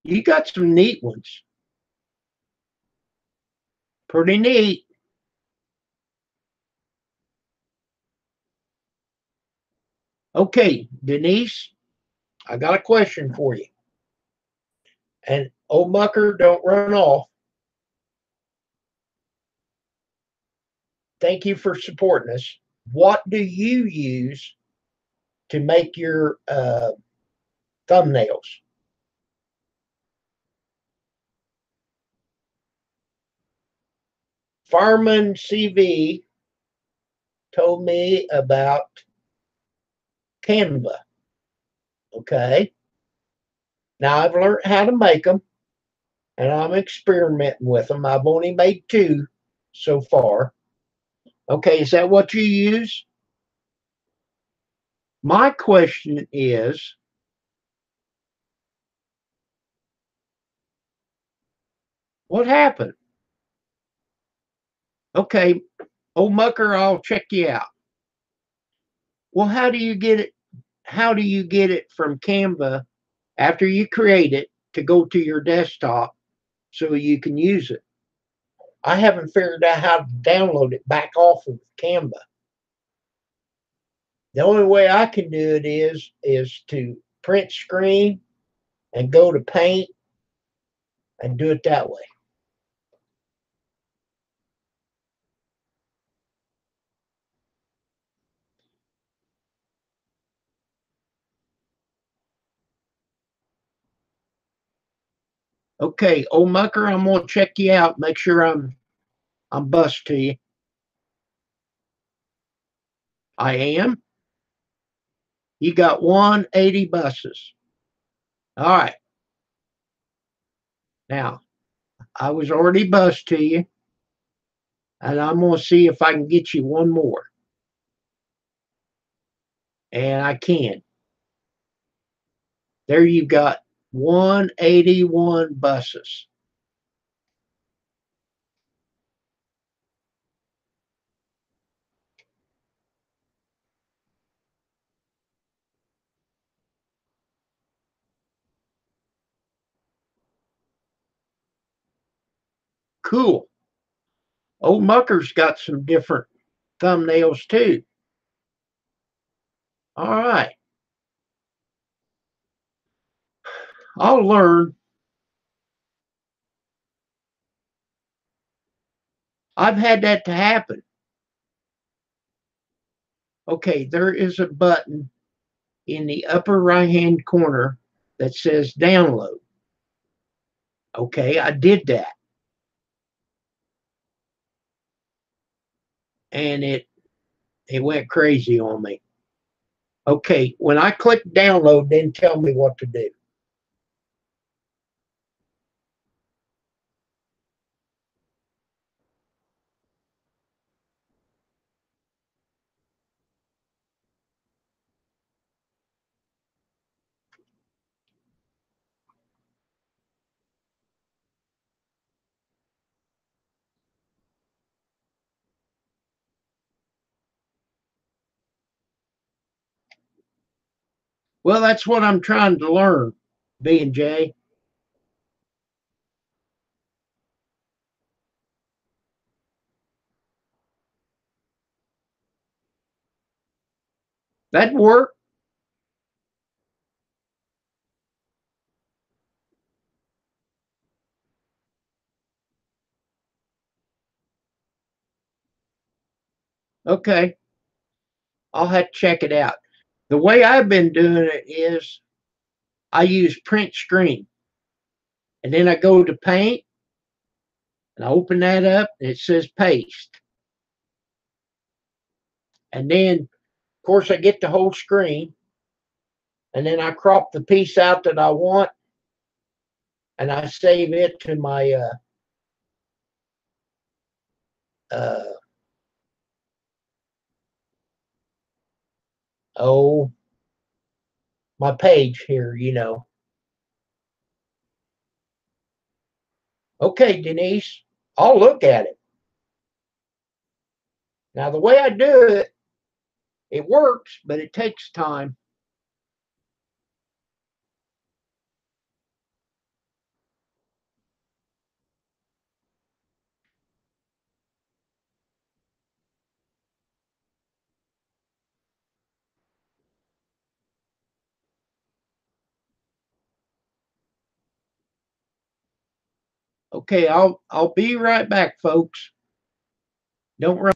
you got some neat ones. Pretty neat. Okay, Denise, I got a question for you. And old Mucker, don't run off. Thank you for supporting us. What do you use to make your thumbnails? Fireman CV told me about Canva. Okay. Now I've learned how to make them and I'm experimenting with them. I've only made two so far. Okay. Is that what you use? My question is, what happened? Okay. Old Mucker, I'll check you out. Well, how do you get it? How do you get it from Canva after you create it to go to your desktop so you can use it? I haven't figured out how to download it back off of Canva. The only way I can do it is to print screen and go to paint and do it that way. Okay, old Mucker, I'm gonna check you out. Make sure I'm bust to you. I am. You got 180 buses. All right. Now I was already bust to you, and I'm gonna see if I can get you one more. And I can. There you got 181 buses. Cool. Old Mucker's got some different thumbnails too. All right. I'll learn. I've had that to happen. Okay, there is a button in the upper right hand corner that says download. Okay, I did that. And it went crazy on me. Okay, when I click download, then tell me what to do. Well, that's what I'm trying to learn, B&J. That'd work. Okay. I'll have to check it out. The way I've been doing it is I use print screen, and then I go to paint and I open that up and it says paste. And then, of course, I get the whole screen, and then I crop the piece out that I want, and I save it to my uh, oh my page here. Okay, Denise, I'll look at it. Now the way I do it, it works, but it takes time. Okay, I'll be right back, folks. Don't run.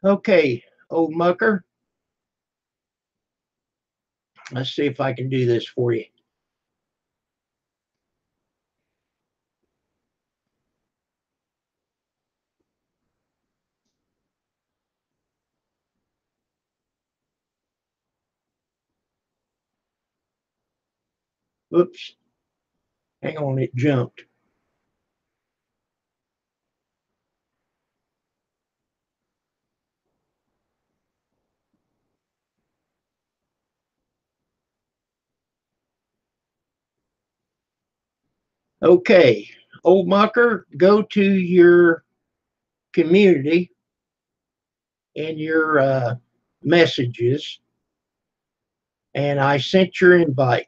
Okay, old mucker. Let's see if I can do this for you. Oops. Hang on, it jumped. Okay, old mucker, go to your community in your messages, and I sent your invite.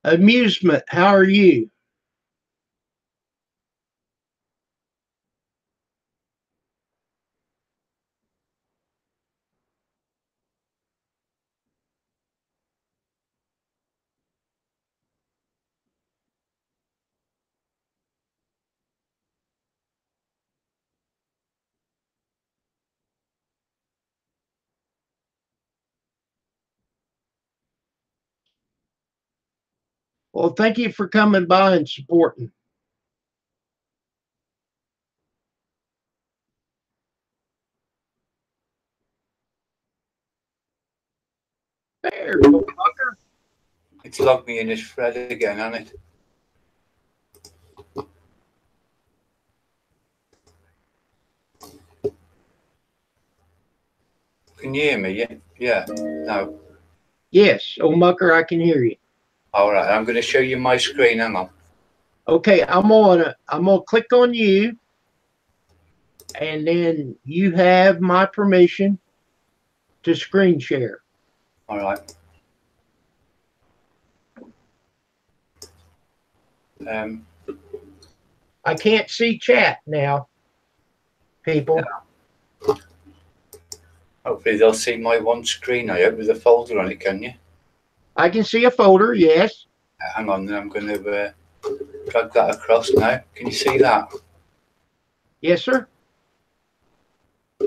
Amusement, how are you? Well, thank you for coming by and supporting. There, old mucker. It's logged me in as Fred again, hasn't it? Can you hear me? Yeah. Yeah. No. Yes, old mucker, I can hear you. All right. I'm going to show you my screen. Hang on. Okay, I'm gonna click on you, and then you have my permission to screen share. All right. I can't see chat now, people. Hopefully they'll see my one screen. I hope with a folder on it. Can you? I can see a folder, yes. Hang on. Then I'm going to drag that across now. Can you see that? Yes, sir.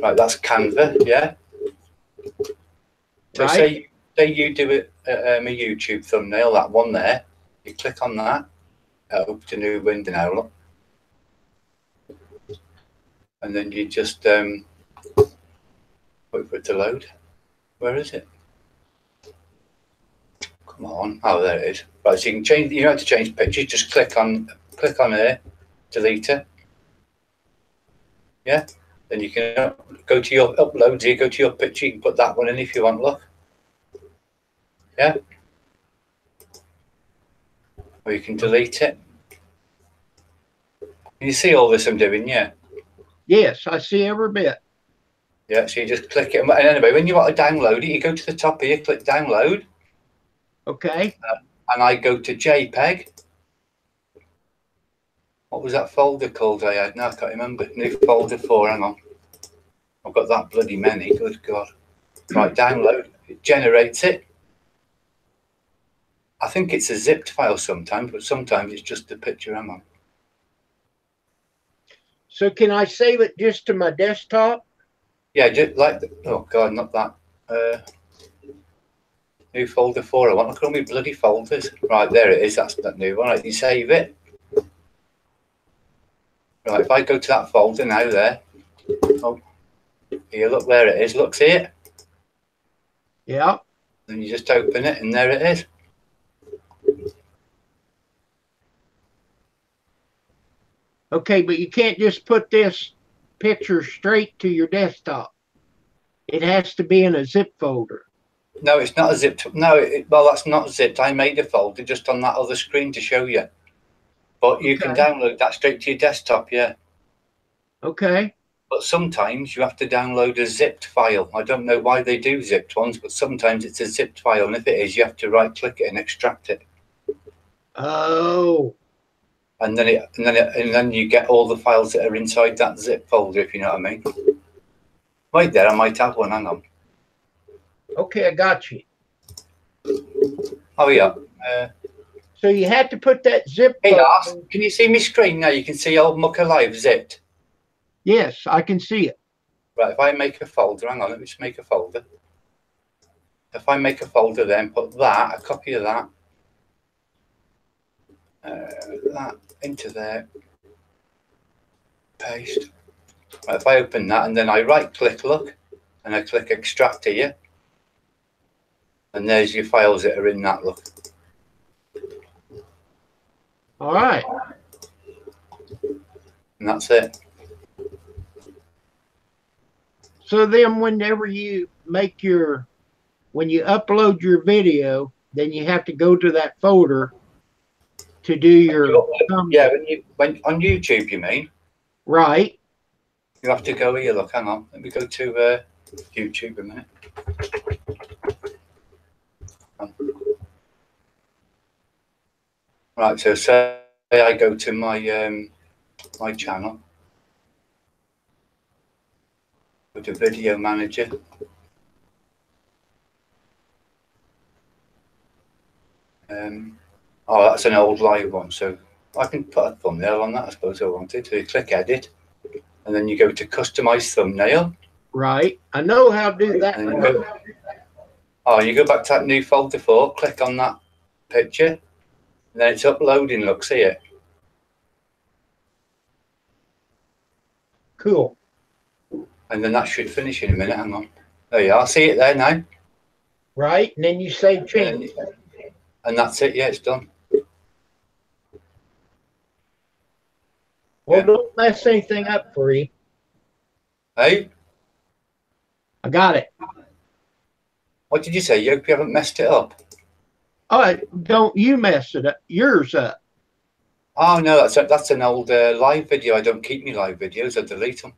Right. That's Canva. Yeah. So Right. say you do it a YouTube thumbnail. That one there. You click on that. Open a new window now. Look. And then you just wait for it to load. Where is it? Come on. Oh, there it is. Right, so you can change. You don't have to change pictures. Just click on here, delete it. Yeah. Then you can go to your uploads here. Go to your picture. You can put that one in if you want. Look. Yeah. Or you can delete it. Can you see all this I'm doing? Yeah. Yes, I see every bit. Yeah. So you just click it. And anyway, when you want to download it, you go to the top here. Click download. Okay. And I go to JPEG. What was that folder called I had? No, I can't remember. New folder 4. Hang on. I've got that bloody many. Good God. Right, download. It generates it. I think it's a zipped file sometimes, but sometimes it's just a picture. Hang on. So can I save it just to my desktop? Yeah, just like, oh God, not that. New folder 4. I want to look at all my bloody folders. Right, there it is. That's that new one. Right, you save it. Right, if I go to that folder now there. Oh, here, look, there it is. Look, see it? Yeah. Then you just open it and there it is. Okay, but you can't just put this picture straight to your desktop. It has to be in a zip folder. No, it's not a zipped. No, well, that's not zipped. I made a folder just on that other screen to show you. But you can download that straight to your desktop, yeah. Okay. But sometimes you have to download a zipped file. I don't know why they do zipped ones, but sometimes it's a zipped file. And if it is, you have to right-click it and extract it. Oh. And then you get all the files that are inside that zip folder, if you know what I mean. Right there, I might have one. Hang on. Okay, I got you. Oh yeah. So you had to put that zip Hey, folder. Lars, can you see my screen now? You can see old Muck Alive zipped. Yes, I can see it. Right, if I make a folder, hang on, let me just make a folder. If I make a folder, then put that, a copy of that into there, paste. Right, if I open that and then I right-click, look, and I click extract here, and there's your files that are in that, look. All right. And that's it. So then whenever you when you upload your video, then you have to go to that folder to do your yeah, when on YouTube, you mean? Right. You have to go here, look, hang on. Let me go to YouTube a minute. Right, so say I go to my my channel. Go to Video Manager. Oh, that's an old live one, so I can put a thumbnail on that, I suppose I wanted. So you click Edit, and then you go to Customize Thumbnail. Right. I know how to do that. You go back to that new folder 4, click on that picture, and then it's uploading, look, see it? Cool. And then that should finish in a minute, hang on. There you are, see it there now? Right, and then you save change. And that's it, yeah, it's done. Well, don't mess anything up for you. Hey? I got it. What did you say? You hope you haven't messed it up? Oh, don't you mess it up. Yours up. Oh no, that's an old live video. I don't keep my live videos. I delete them.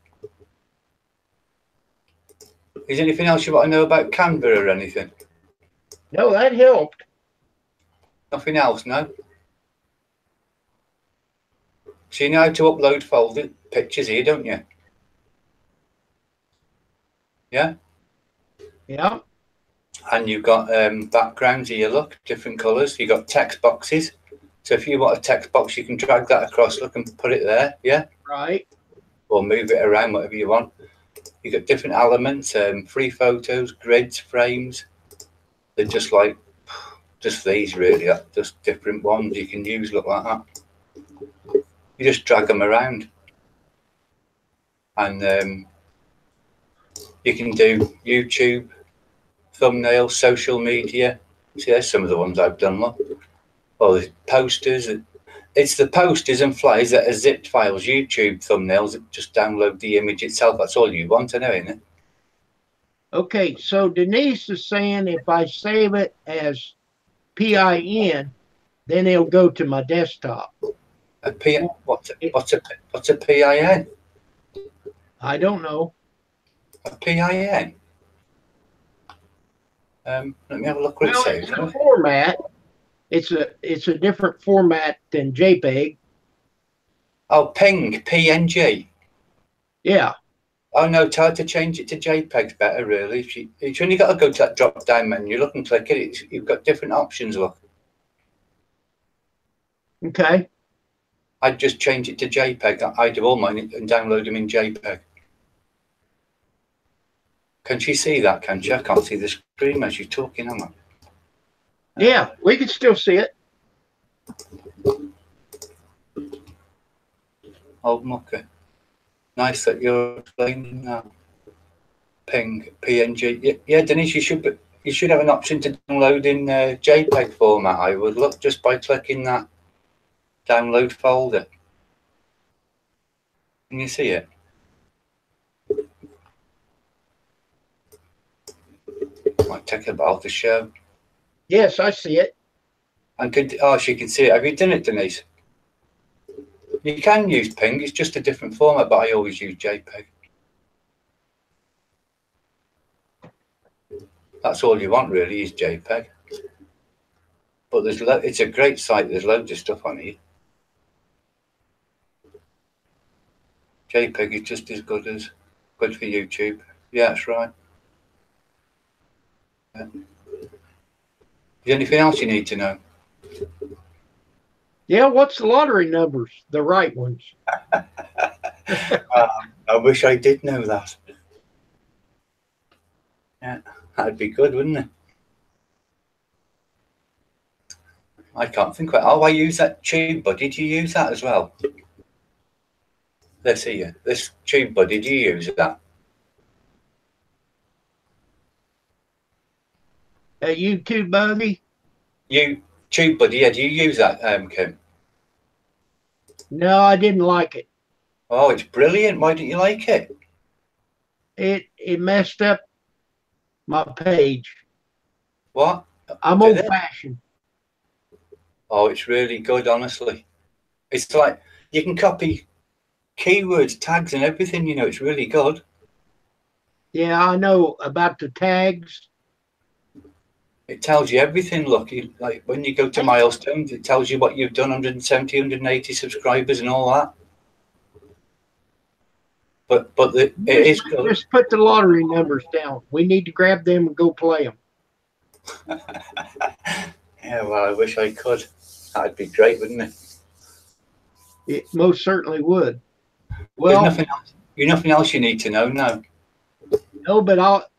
Is there anything else you want to know about Canva or anything? No, that helped. Nothing else, no? So you know how to upload folded pictures here, don't you? Yeah? Yeah. And you've got backgrounds here, look, different colours. You've got text boxes. So if you want a text box, you can drag that across, look, and put it there, yeah? Right. Or move it around, whatever you want. You've got different elements, free photos, grids, frames. They're just like, just these really, just different ones you can use, look like that. You just drag them around. And you can do YouTube, thumbnails, social media. See, there's some of the ones I've done, look. Well, there's posters. It's the posters and flyers that are zipped files. YouTube thumbnails, just download the image itself. That's all you want to know, isn't it? Okay, so Denise is saying if I save it as PIN, then it'll go to my desktop. What's a PIN? I don't know. A PIN? Let me have a look what it says. It's a format. It's a different format than JPEG. Oh, ping, PNG. Yeah. Oh no, try to change it to JPEG's better, really. You've only got to go to that drop-down menu, look and click it. You've got different options, look. Okay. I'd just change it to JPEG. I do all mine and download them in JPEG. Can she see that, can she? I can't see the screen as you're talking, am I? Yeah, we can still see it. Old mucker. Nice that you're explaining that. Ping, PNG. Yeah, Denise, you should have an option to download in JPEG format. I would look just by clicking that download folder. Can you see it? Might take a while to show. Yes, I see it. And she can see it. Have you done it, Denise? You can use Ping. It's just a different format, but I always use JPEG. That's all you want, really, is JPEG. But it's a great site. There's loads of stuff on here. JPEG is just as good for YouTube. Yeah, that's right. Yeah. Is there anything else you need to know? Yeah, what's the lottery numbers? The right ones. I wish I did know that. Yeah, that'd be good, wouldn't it? I can't think of it. Oh, I use that Tube Buddy. Do you use that as well? Let's see. This Tube Buddy, do you use that? YouTube Buddy? Tube Buddy, yeah. Do you use that, Kim? No, I didn't like it. Oh, it's brilliant. Why didn't you like it? It messed up my page. What? I'm old-fashioned. Oh, it's really good, honestly. It's like you can copy keywords, tags, and everything. You know, it's really good. Yeah, I know about the tags. It tells you everything. Look, like when you go to milestones, it tells you what you've done, 170, 180 subscribers and all that. But it is good. Just put the lottery numbers down. We need to grab them and go play them. Yeah, well, I wish I could. That'd be great, wouldn't it? It most certainly would. Well, there's nothing else you need to know now. No, but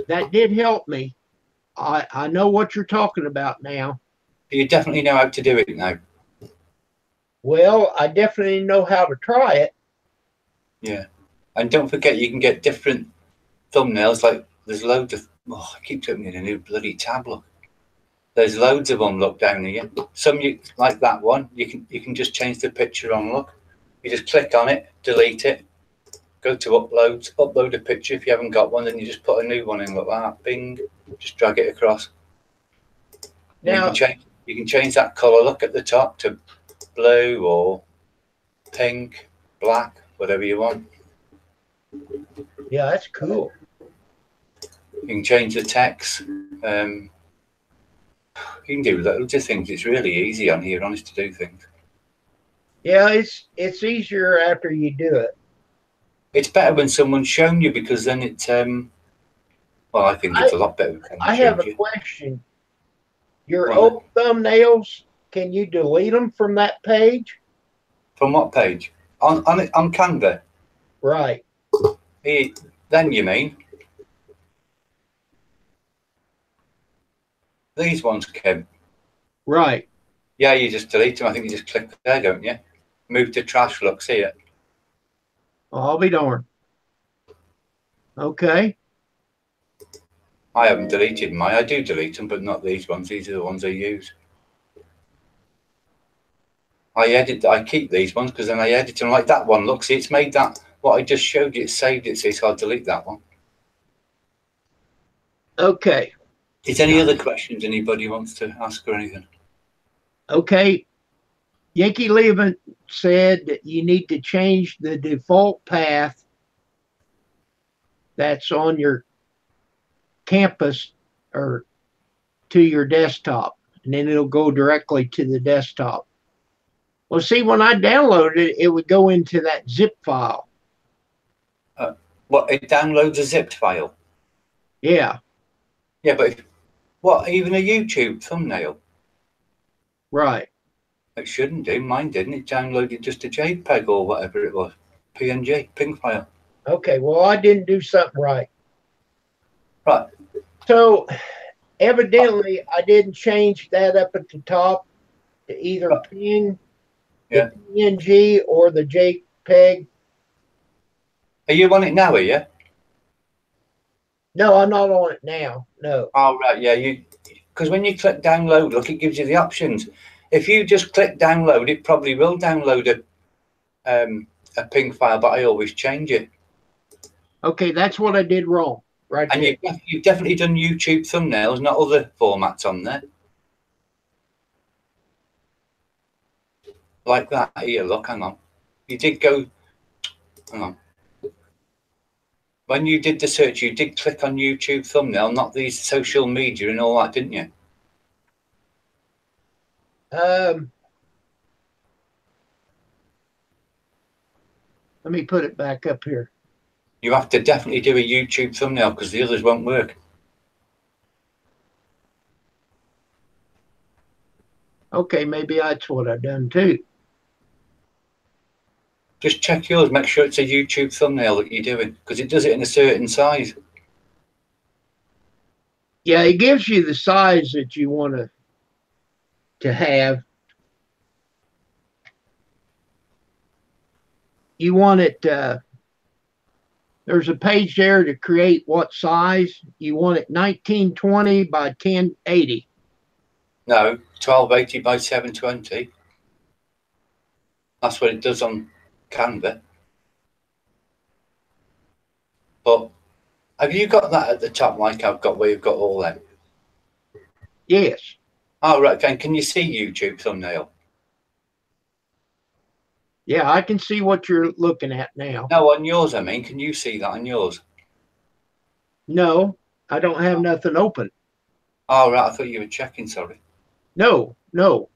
that did help me. I know what you're talking about now. You definitely know how to do it now. Well, I definitely know how to try it. Yeah. And don't forget, you can get different thumbnails. Like, there's loads of... Oh, I keep opening a new bloody tab, look. There's loads of them, look, down here. Some, like that one, you can just change the picture on, look. You just click on it, delete it, go to upload, upload a picture. If you haven't got one, then you just put a new one in like that. Bing, just drag it across. Now You can change that color. Look at the top to blue or pink, black, whatever you want. yeah, that's cool. You can change the text. You can do loads of things. It's really easy on here, honest, to do things. Yeah, it's easier after you do it. It's better when someone's shown you, because then it's well, I think it's a lot better when I someone have shows a you. question. Your Go on then. old thumbnails, can you delete them from that page? From what page? On Canva. Right. Then you mean these ones, Kim? Right. Yeah, you just delete them. I think you just click there, don't you? Move to trash. Look, see it. I'll be darned. Okay. I haven't deleted mine. I do delete them, but not these ones. These are the ones I use. I keep these ones because then I edit them, like that one. Look, see, it's made that, what I just showed you, it's saved it, so I'll delete that one. Okay. Is any other questions anybody wants to ask or anything? Okay. Yankee Levin said that you need to change the default path that's on your campus or to your desktop, and then it'll go directly to the desktop. Well, see, when I downloaded it, it would go into that zip file. What, it downloads a zipped file? Yeah. Yeah, but what, even a YouTube thumbnail? Right. It shouldn't do. Mine didn't. It downloaded just a JPEG or whatever it was. PNG, ping file. Okay. Well, I didn't do something right. Right. So evidently, I didn't change that up at the top to either ping the PNG or the JPEG. Are you on it now, are you? No, I'm not on it now. No. Oh, right, yeah. Because when you click download, look, it gives you the options. If you just click download, it probably will download a ping file, but I always change it. Okay, that's what I did wrong. Right. And you've definitely done YouTube thumbnails, not other formats on there. Like that here, look, hang on. You did go, hang on. When you did the search, you did click on YouTube thumbnail, not these social media and all that, didn't you? Let me put it back up here. You have to definitely do a YouTube thumbnail because the others won't work. Okay, maybe that's what I've done too. Just check yours, make sure it's a YouTube thumbnail that you're doing, because it does it in a certain size. Yeah, it gives you the size that you want to have. You want it, there's a page there to create what size. You want it 1920 by 1080. No, 1280 by 720. That's what it does on Canva. But have you got that at the top like I've got, where you've got all them? Yes. Oh, right. Can you see YouTube thumbnail? Yeah, I can see what you're looking at now. No, on yours, I mean. Can you see that on yours? No, I don't have nothing open. Oh, right. I thought you were checking, sorry. No. Oh,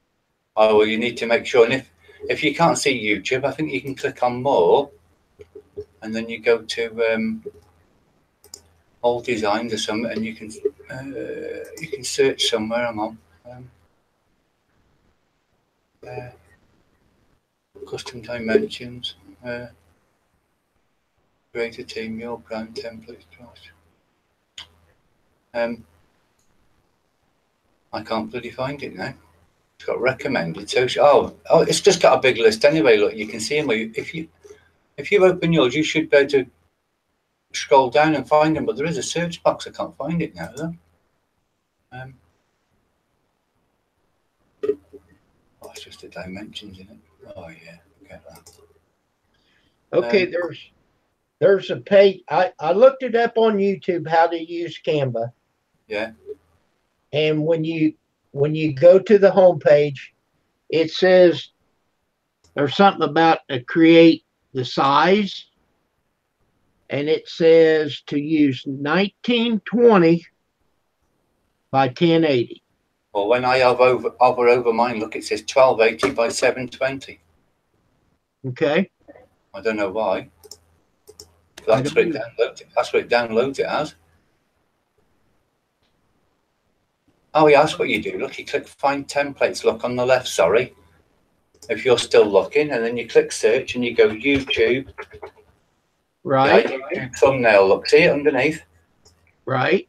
well, you need to make sure. And if you can't see YouTube, I think you can click on more, and then you go to all designs or something, and you can search somewhere. Hang on. Custom dimensions. Create a team, your brand templates. I can't bloody find it now. It's got recommended social. Oh, it's just got a big list anyway. Look, you can see them. If you open yours, you should be able to scroll down and find them. But there is a search box. I can't find it now though. Oh, it's just the dimensions in it. Oh yeah, get that. Okay, There's a page. I looked it up on YouTube how to use Canva, Yeah. and when you go to the home page, it says there's something about to create the size, and it says to use 1920 by 1080. Well, when I hover over mine, look, it says 1280 by 720. Okay. I don't know why. I That's don't what it know. downloads. That's what it downloads it as. Oh, yeah, that's what you do. Look, you click Find Templates. Look on the left. Sorry, if you're still looking, and then you click Search, and you go YouTube. Right. Yeah, YouTube thumbnail. Look, see it underneath, Right.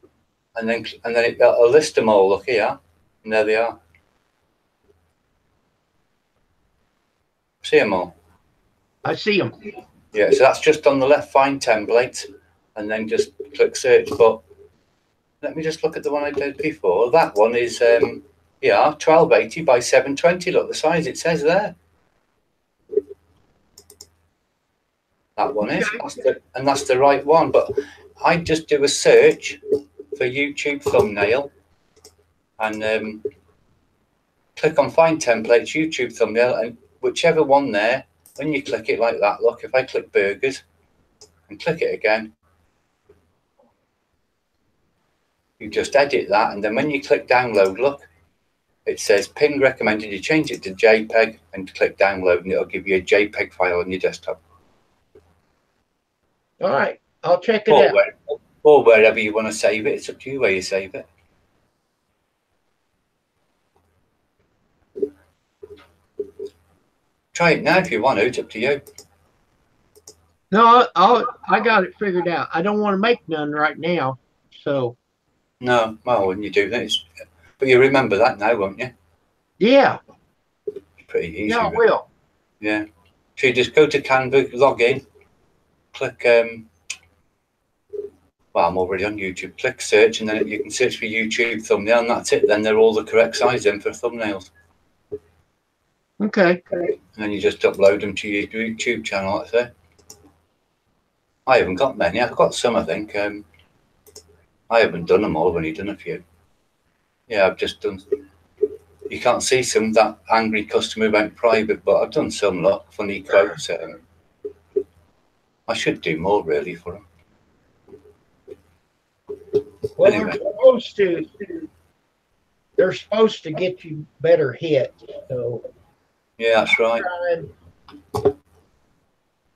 and then it'll list them all. Look here, and there they are. See them all. I see them. Yeah, so that's just on the left. Find Templates, and then just click Search. But let me just look at the one I did before. That one is yeah, 1280 by 720. Look, the size it says there. That one is, and that's the right one. But I just do a search for YouTube thumbnail and click on Find Templates, YouTube thumbnail, and whichever one there, when you click it like that, look, if I click burgers and click it again, you just edit that, and then when you click download, look, it says ping recommended. You change it to JPEG and click download, and it'll give you a JPEG file on your desktop. All right. I'll check it out. Or wherever you want to save it. It's up to you where you save it. Try it now if you want to. It's up to you. No, I got it figured out. I don't want to make none right now. So. No, well, when you do this, but you remember that now, won't you? Yeah. It's pretty easy. Yeah, I will. Yeah. So you just go to Canva, log in, click. Well, I'm already on YouTube. Click search, and then you can search for YouTube thumbnail, and that's it. Then they're all the correct size then for thumbnails. Okay. And then you just upload them to your YouTube channel. That's it. I haven't got many. I've got some, I think. I haven't done them all. I've only done a few. Yeah, I've just done. You can't see some. That angry customer went private, but I've done some. Look, funny quotes. I should do more really for them. Well, Anyway. they're supposed to get you better hits. So yeah, that's right.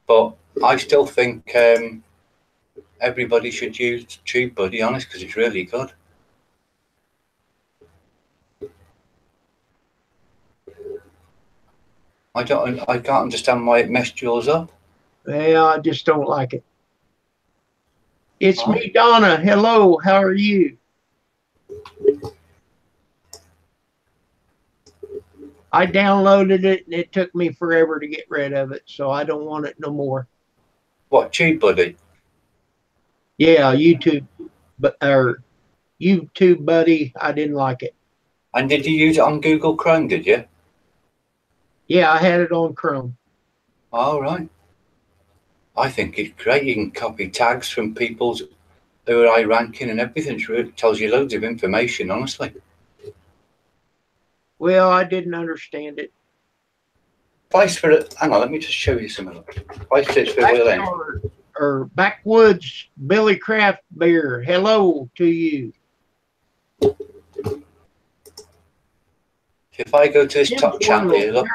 But I still think everybody should use TubeBuddy, honest, because it's really good. I can't understand why it messed yours up. Yeah, I just don't like it. It's me, Donna. Hello, how are you? I downloaded it and it took me forever to get rid of it, so I don't want it no more. What, TubeBuddy? Yeah, YouTube, or YouTube Buddy. I didn't like it. And did you use it on Google Chrome? Did you? Yeah, I had it on Chrome. All right. I think it's great. You can copy tags from people who are high ranking and everything. It tells you loads of information, honestly. Well, I didn't understand it. Vice for it. Hang on, let me just show you some of them. Vice for the or Backwoods Billy Craft Beer. Hello to you. If I go to this top channel here, look.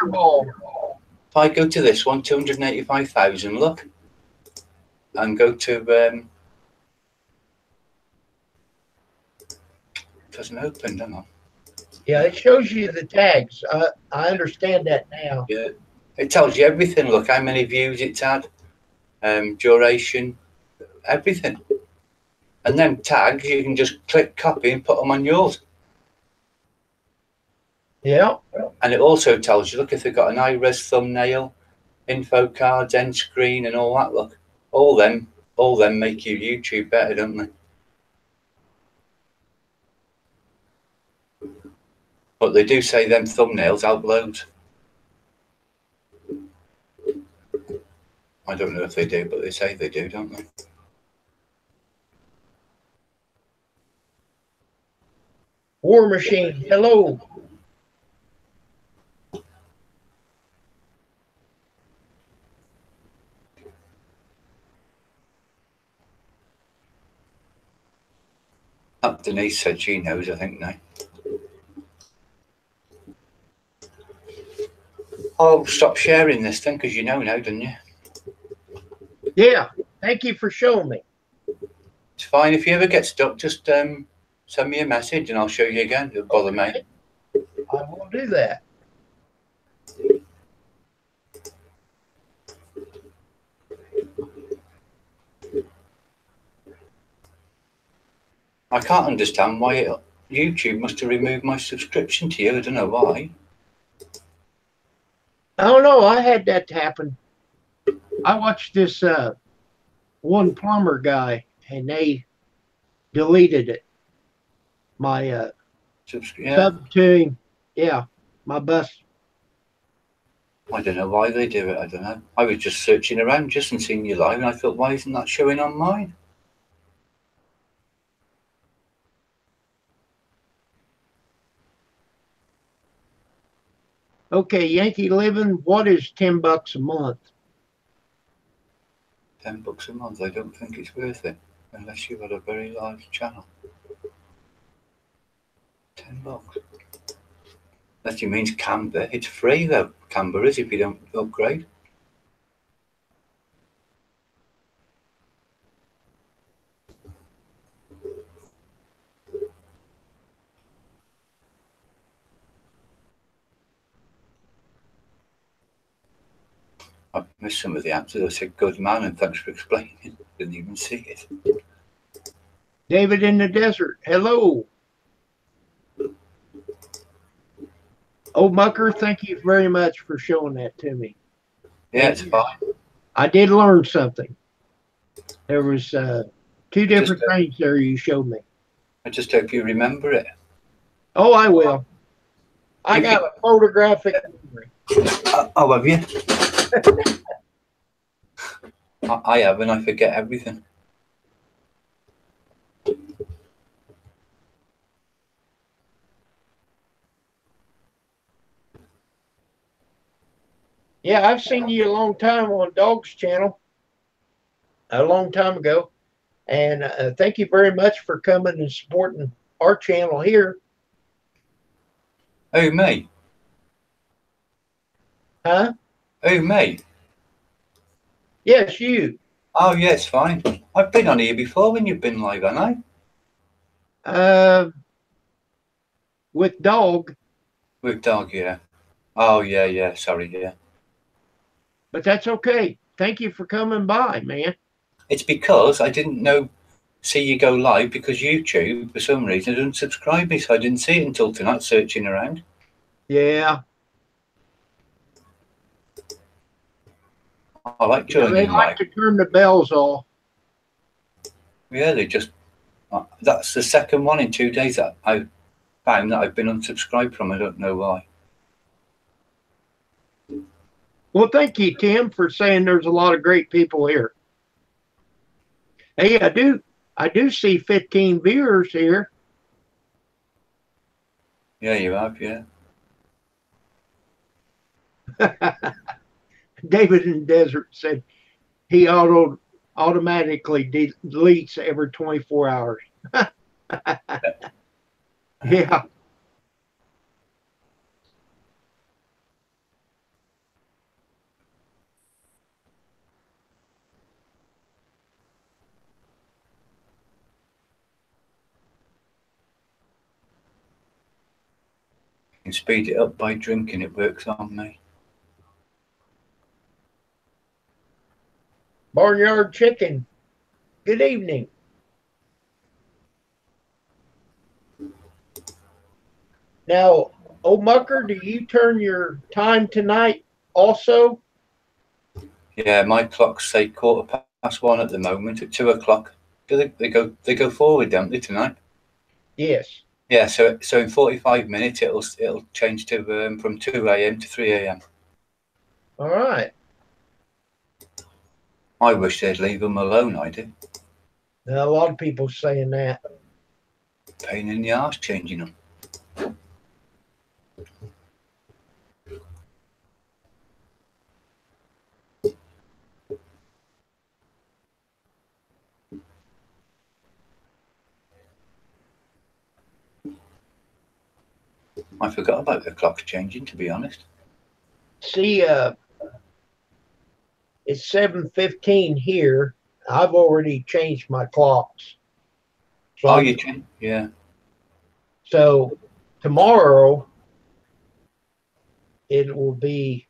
If I go to this one, 285,000, look. And go to it doesn't open, hang on. Yeah, it shows you the tags. I understand that now. Yeah, it tells you everything. Look how many views it's had, duration, everything. And then tags, you can just click copy and put them on yours. Yeah. And it also tells you, look, if they've got an high-res thumbnail, info cards, end screen, and all that. Look, all them make you YouTube better, don't they? But they do say them thumbnails help loads. I don't know if they do, but they say they do, don't they? War Machine, hello. Denise said she knows, I think, now. I'll stop sharing this thing because you know now, don't you? Yeah, thank you for showing me. It's fine. If you ever get stuck, just send me a message and I'll show you again. It'll bother me. I will do that. I can't understand why YouTube must have removed my subscription to you. I don't know why. I don't know. I had that happen. I watched this one plumber guy, and they deleted it. My sub to him. Yeah, my bus. I don't know why they do it. I don't know. I was just searching around just and seeing you live, and I thought, why isn't that showing on mine? Okay, Yankee Living, what is $10 a month? $10 a month. I don't think it's worth it unless you've got a very large channel. $10. Unless you means Canva. It's free though. Canva is if you don't upgrade. I missed some of the answers. I said, good man, and thanks for explaining. Didn't even see it. David in the Desert, hello. Oh, Mucker, thank you very much for showing that to me. Yeah, it's fine. I did learn something. There was two different things there you showed me. I just hope you remember it. Oh, I will. I got a photographic memory. Oh, have you? I have, and I forget everything. Yeah, I've seen you a long time on Dog's channel, a long time ago. And thank you very much for coming and supporting our channel here. Oh, me? Huh? Oh, me? Yes, you. Oh, yeah, it's fine. I've been on here before when you've been live, haven't I? With Dog. With Dog, yeah. Oh, yeah, sorry, yeah. But that's okay. Thank you for coming by, man. It's because I didn't see you go live because YouTube, for some reason, didn't subscribe me, so I didn't see it until tonight, searching around. Yeah. I like joining they like live. to turn the bells off. Yeah, they just... that's the second one in 2 days that I found that I've been unsubscribed from. I don't know why. Well, thank you, Tim, for saying there's a lot of great people here. Hey, I do see 15 viewers here. Yeah, you have, yeah. David in the Desert said he automatically deletes every 24 hours. Yeah. You can speed it up by drinking. It works on me. Barnyard Chicken, good evening. Now, Mucker, do you turn your time tonight also? Yeah, my clocks say 1:15 at the moment. At 2 o'clock, they go forward, don't they, tonight? Yes. Yeah, so in 45 minutes it'll change to from 2 a.m. to 3 a.m. All right. I wish they'd leave them alone, I do. Now, a lot of people saying that. Pain in the arse changing them. I forgot about the clocks changing, to be honest. See, it's 7:15 here. I've already changed my clocks. So Oh, you can? Yeah. So tomorrow it will be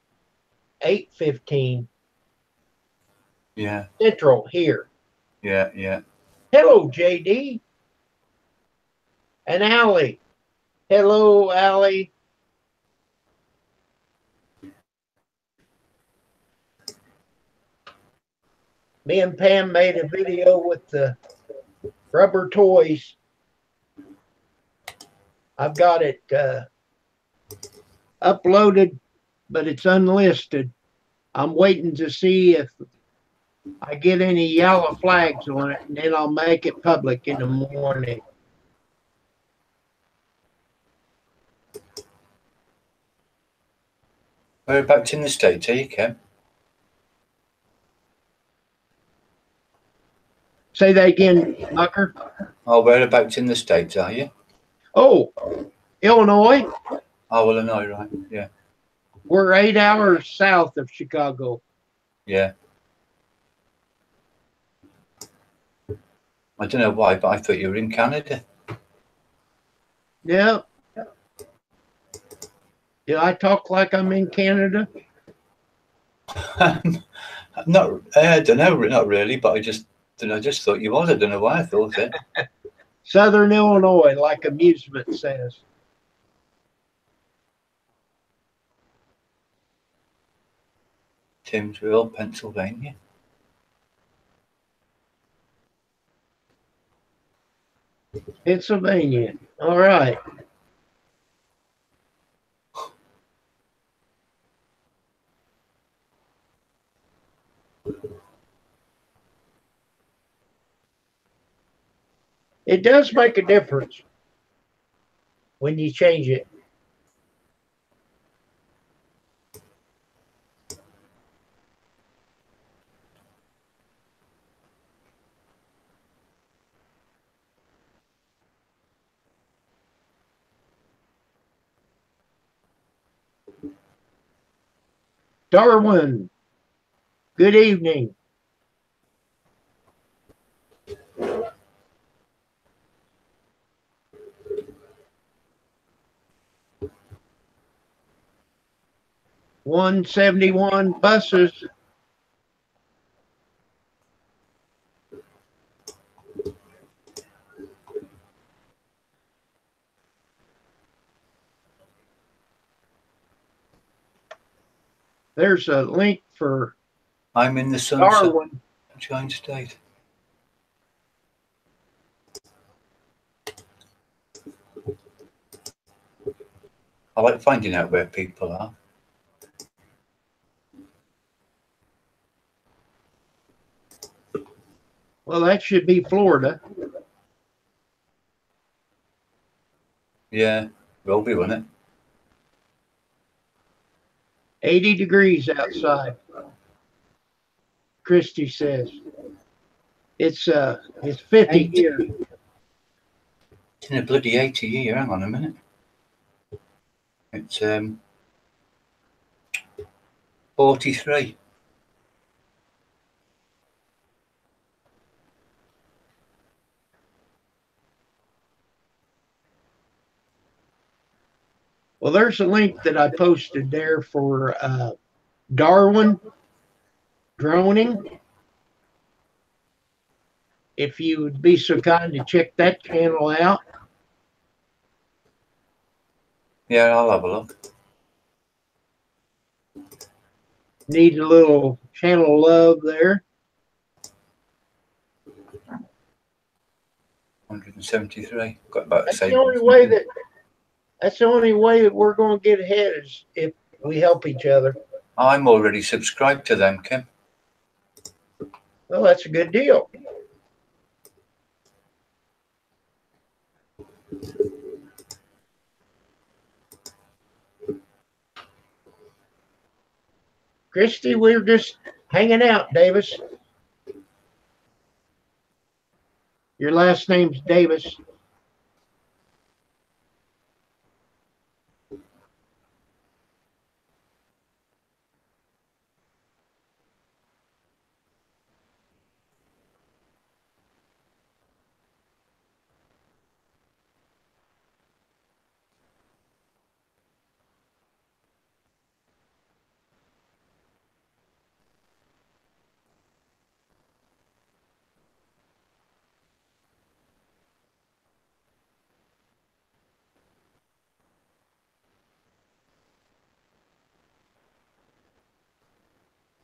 8:15 Yeah. Central here. Yeah. Yeah. Hello, JD and Allie. Hello, Allie. Me and Pam made a video with the rubber toys. I've got it uploaded, but it's unlisted. I'm waiting to see if I get any yellow flags on it, and then I'll make it public in the morning. Whereabouts in the States are you, Kev? Say that again, Mucker. Oh, whereabouts in the States are you? Oh, Illinois. Oh, Illinois, right. Yeah. We're 8 hours south of Chicago. Yeah. I don't know why, but I thought you were in Canada. Yeah. Did I talk like I'm in Canada? Not, I don't know, not really, but I just thought you was. I don't know why I thought it. Southern Illinois, like amusement says. Timsville, Pennsylvania. Pennsylvania. All right. It does make a difference when you change it. Darwin, good evening. $171 buses. There's a link for I'm in the Darwin. Sunshine State. I like finding out where people are. Well, that should be Florida. Yeah, will be, won't it? 80 degrees outside. Christy says. It's 50 here. It's in a bloody 80 year. Hang on a minute. It's 43. Well, there's a link that I posted there for Darwin droning. If you would be so kind to check that channel out. Yeah, I'll have a look. Need a little channel love there. 173. Got about the That's same. the only way that we're going to get ahead is if we help each other. I'm already subscribed to them, Kim. Well, that's a good deal. Christy, we're just hanging out, Davis. Your last name's Davis.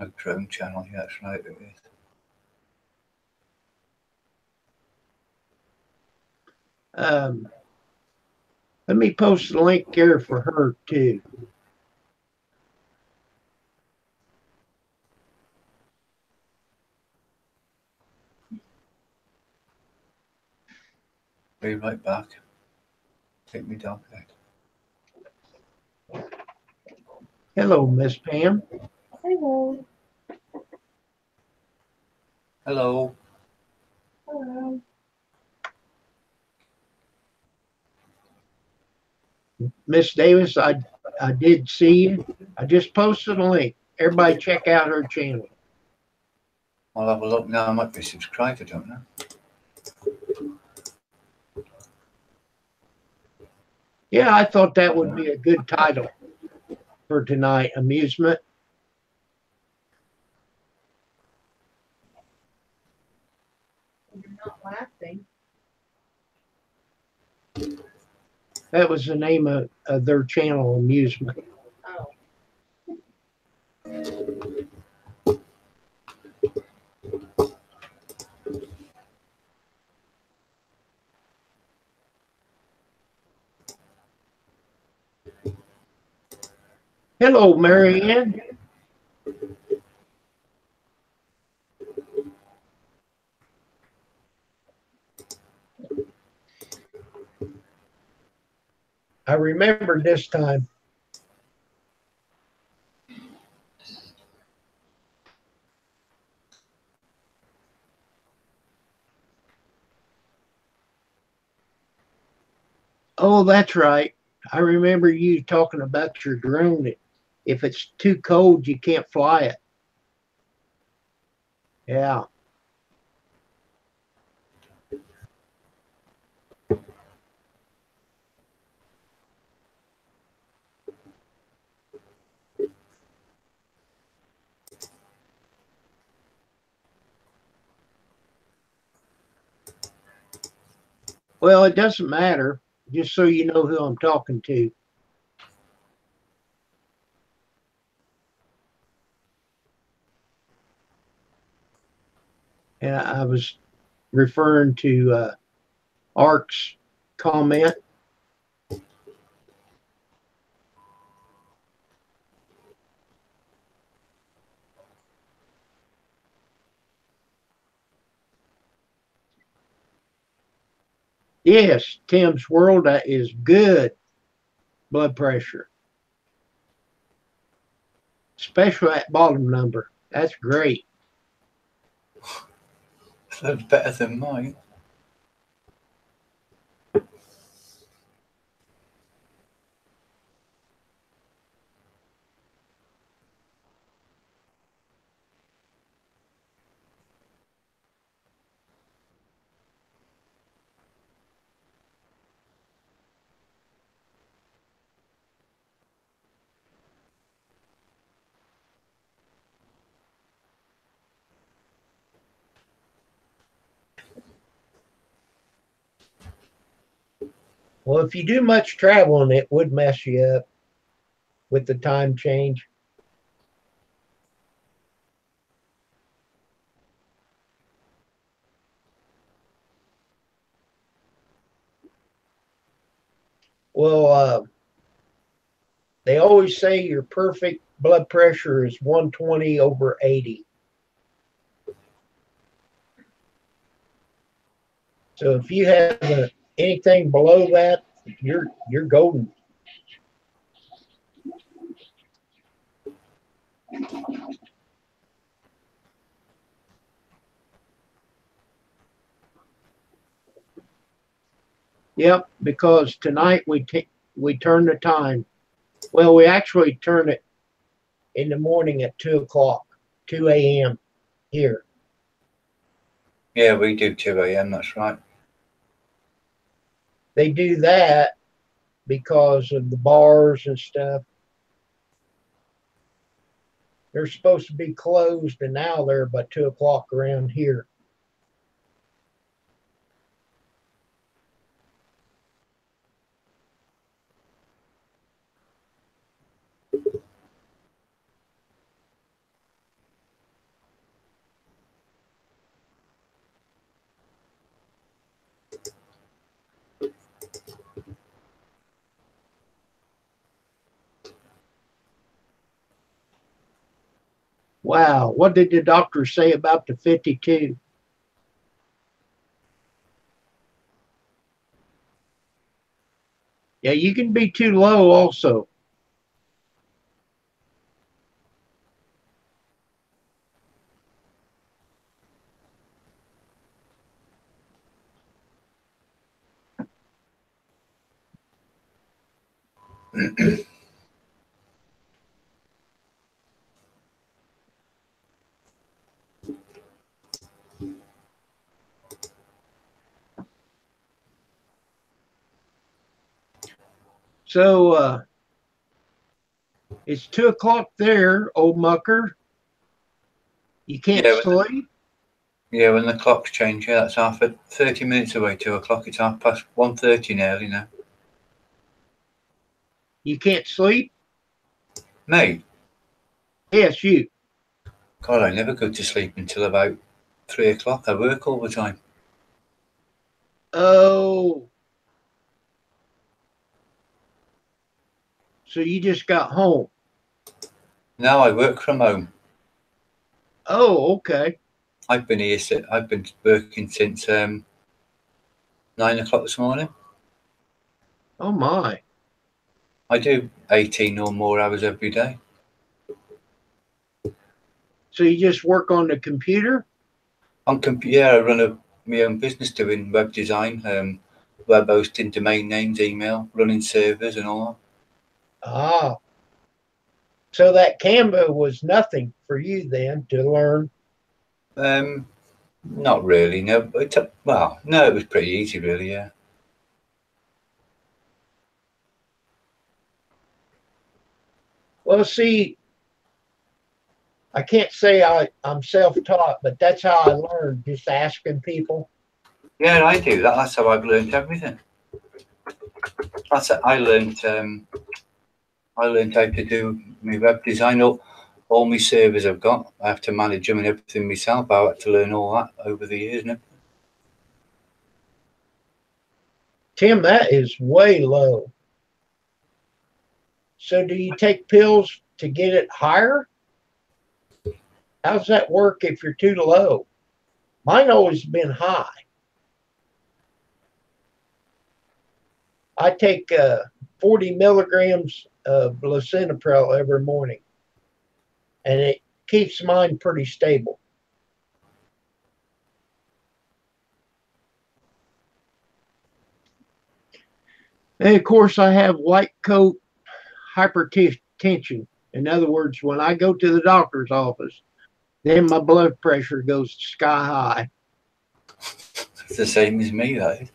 A drone channel, yeah, that's right, it is. Let me post the link here for her too. Be right back. Take me dog out. Hello, Miss Pam. Hello. Hello. Hello. Miss Davis, I did see you. I just posted a link. Everybody check out her channel. I'll have a look now. I might be subscribed, I don't know. Yeah, I thought that would be a good title for tonight. Amusement. You're not laughing. That was the name of their channel, Amusement. Oh. Hello, Marianne. I remember this time. Oh, that's right. I remember you talking about your drone. If it's too cold, you can't fly it. Yeah. Well, it doesn't matter, just so you know who I'm talking to. And I was referring to Ark's comment. Yes, Tim's World is good blood pressure, especially that bottom number. That's great. That's better than mine. Well, if you do much traveling, it would mess you up with the time change. Well, they always say your perfect blood pressure is 120/80. So if you have anything below that, you're golden. Yep, because tonight we turn the time. Well, we actually turn it in the morning at 2 o'clock, 2 a.m. here. Yeah, we do 2 a.m. That's right. They do that because of the bars and stuff. They're supposed to be closed, and now they're about 2 o'clock around here. Wow, what did the doctor say about the 52? Yeah, you can be too low also. So it's 2 o'clock there, old mucker. You can't Yeah, sleep? yeah. When the clocks change, yeah, that's 30 minutes away. 2 o'clock. It's 1:30 nearly now. You can't sleep? Mate, Yes, you. God, I never go to sleep until about 3 o'clock. I work all the time. Oh, so you just got home. Now I work from home. Oh, okay. I've been here. I've been working since 9 o'clock this morning. Oh my. I do 18 or more hours every day. So you just work on the computer? Yeah, I run my own business doing web design, web hosting, domain names, email, running servers, and all Ah. So that Canva was nothing for you then to learn. that. Not really. No, well, no, it was pretty easy, really. Yeah. Well, see, I can't say I'm self-taught, but that's how I learned, just asking people. Yeah, I do that. That's how I've learned everything. That's it. I learned. I learned how to do my web design. All my servers I've got, I have to manage them and everything myself. I had to learn all that over the years. No? Tim, that is way low. So do you take pills to get it higher? How's that work if you're too low? Mine always been high. I take 40 milligrams of lisinopril every morning, and it keeps mine pretty stable. And of course, I have white coat hypertension. In other words, when I go to the doctor's office, then my blood pressure goes sky high. It's the same as me, that is.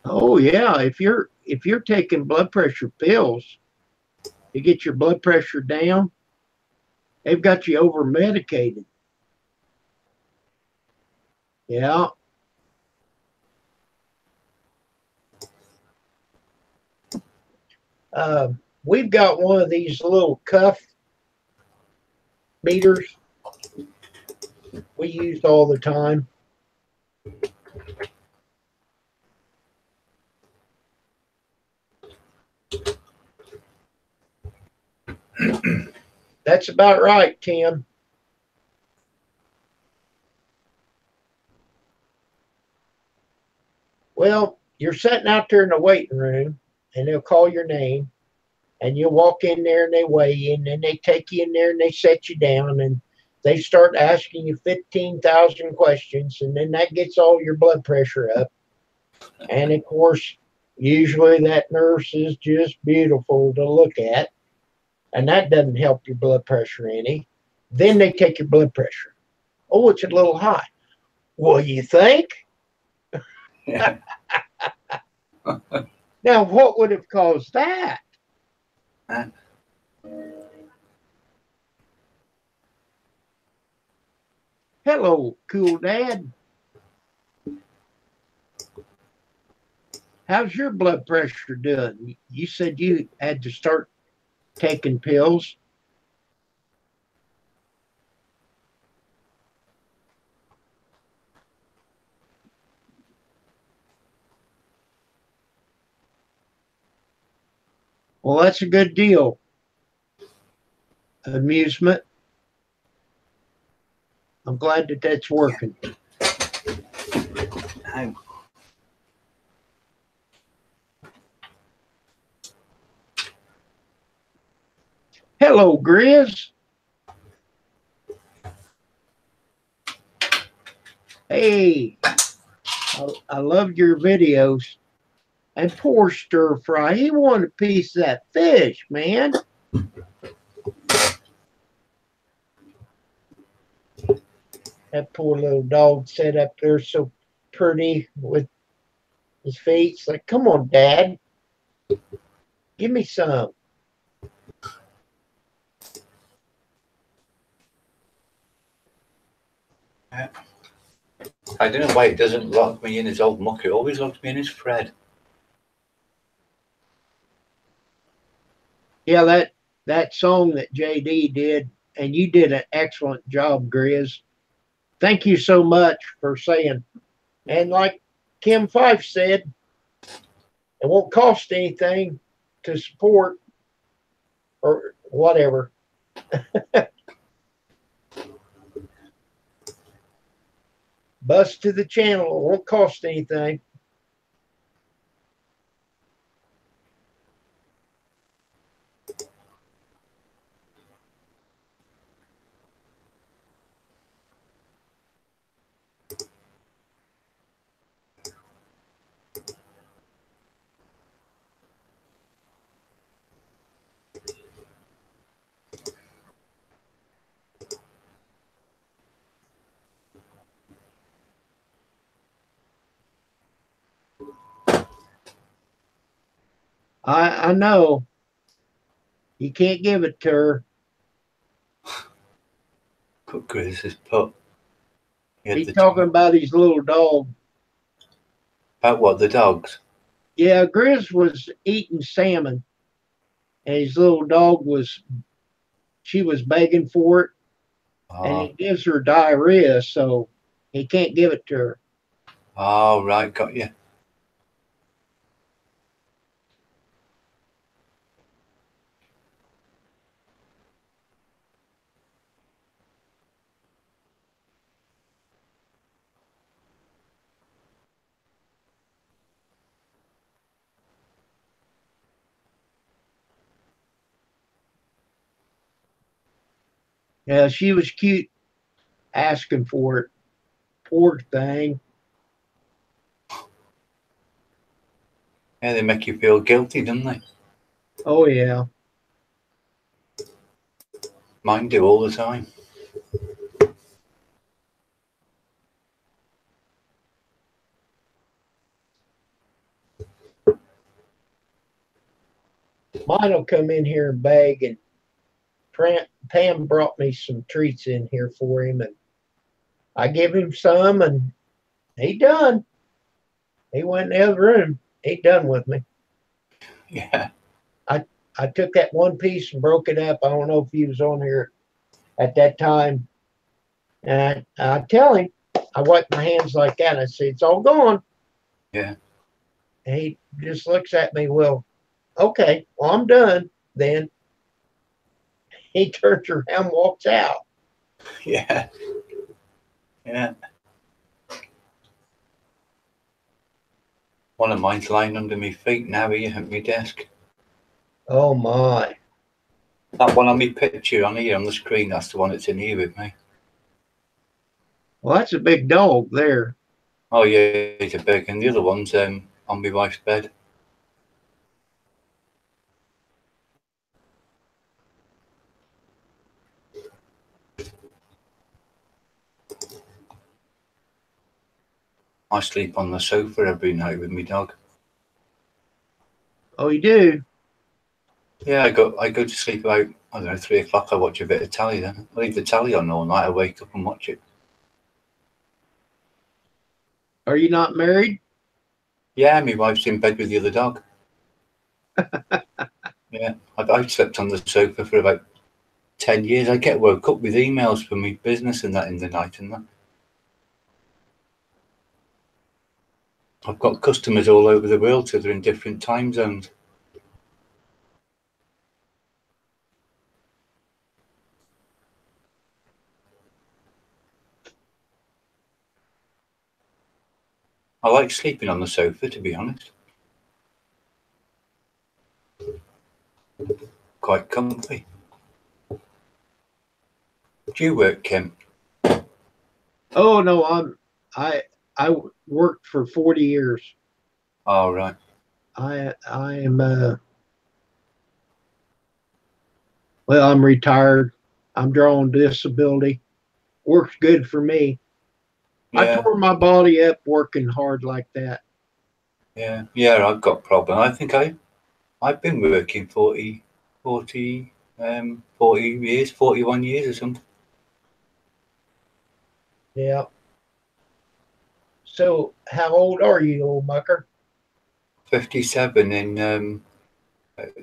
Oh yeah, if you're taking blood pressure pills to get your blood pressure down, they've got you over medicated. Yeah. We've got one of these little cuff meters we use all the time. That's about right, Tim. Well, you're sitting out there in the waiting room, and they'll call your name, and you walk in there, and they weigh you, and then they take you in there, and they set you down, and they start asking you 15,000 questions, and then that gets all your blood pressure up. And of course, usually that nurse is just beautiful to look at, and that doesn't help your blood pressure any. Then they take your blood pressure. Oh, it's a little high. Well, you think? Yeah. Now, what would have caused that? Hello, cool dad. How's your blood pressure doing? You said you had to start taking pills. Well, that's a good deal. Amusement. I'm glad that that's working. Hello, Grizz. Hey, I love your videos. And poor Stir Fry, he wanted a piece of that fish, man. That poor little dog sat up there so pretty with his feet. It's like, come on, Dad. Give me some. I don't know why it doesn't lock me in his old muck. It always locks me in his Fred. Yeah, that song that JD did, and you did an excellent job, Grizz. Thank you so much for saying. And like Kim Fyffe said, it won't cost anything to support or whatever. Bus to the channel, it won't cost anything. I know. You can't give it to her. Put Grizz's put. He's talking about his little dog. About what, the dogs? Yeah, Grizz was eating salmon, and his little dog she was begging for it, and it gives her diarrhea, so he can't give it to her. Oh, right, got you. Yeah, she was cute asking for it. Poor thing. Yeah, they make you feel guilty, don't they? Oh, yeah. Mine do all the time. Mine will come in here and beg, and Pam brought me some treats in here for him, and I give him some, and he done. He went in the other room. He done with me. Yeah. I took that one piece and broke it up. I don't know if he was on here at that time. And I tell him, I wipe my hands like that. I say, it's all gone. Yeah. And he just looks at me, well, okay, well, I'm done then. He turns around and walks out. Yeah. Yeah. One of mine's lying under my feet now here at my desk. Oh my. That one on my picture on here on the screen, that's the one that's in here with me. Well, that's a big dog there. Oh yeah, he's a big, and the other one's on my wife's bed. I sleep on the sofa every night with my dog. Oh, you do? Yeah, I go to sleep about, I don't know, 3 o'clock. I watch a bit of telly then. I leave the telly on all night. I wake up and watch it. Are you not married? Yeah, my wife's in bed with the other dog. Yeah, I've slept on the sofa for about 10 years. I get woke up with emails from my business and that in the night and that. I've got customers all over the world, so they're in different time zones. I like sleeping on the sofa, to be honest. Quite comfy. Do you work, Kim? Oh no, I worked for 40 years. Oh, right. I am well, I'm retired. I'm drawing disability. Works good for me. I Yeah, tore my body up working hard like that. yeah, yeah. I've got problem. I think I've been working 40 years, 41 years or something. Yeah. So how old are you, old mucker? 57 in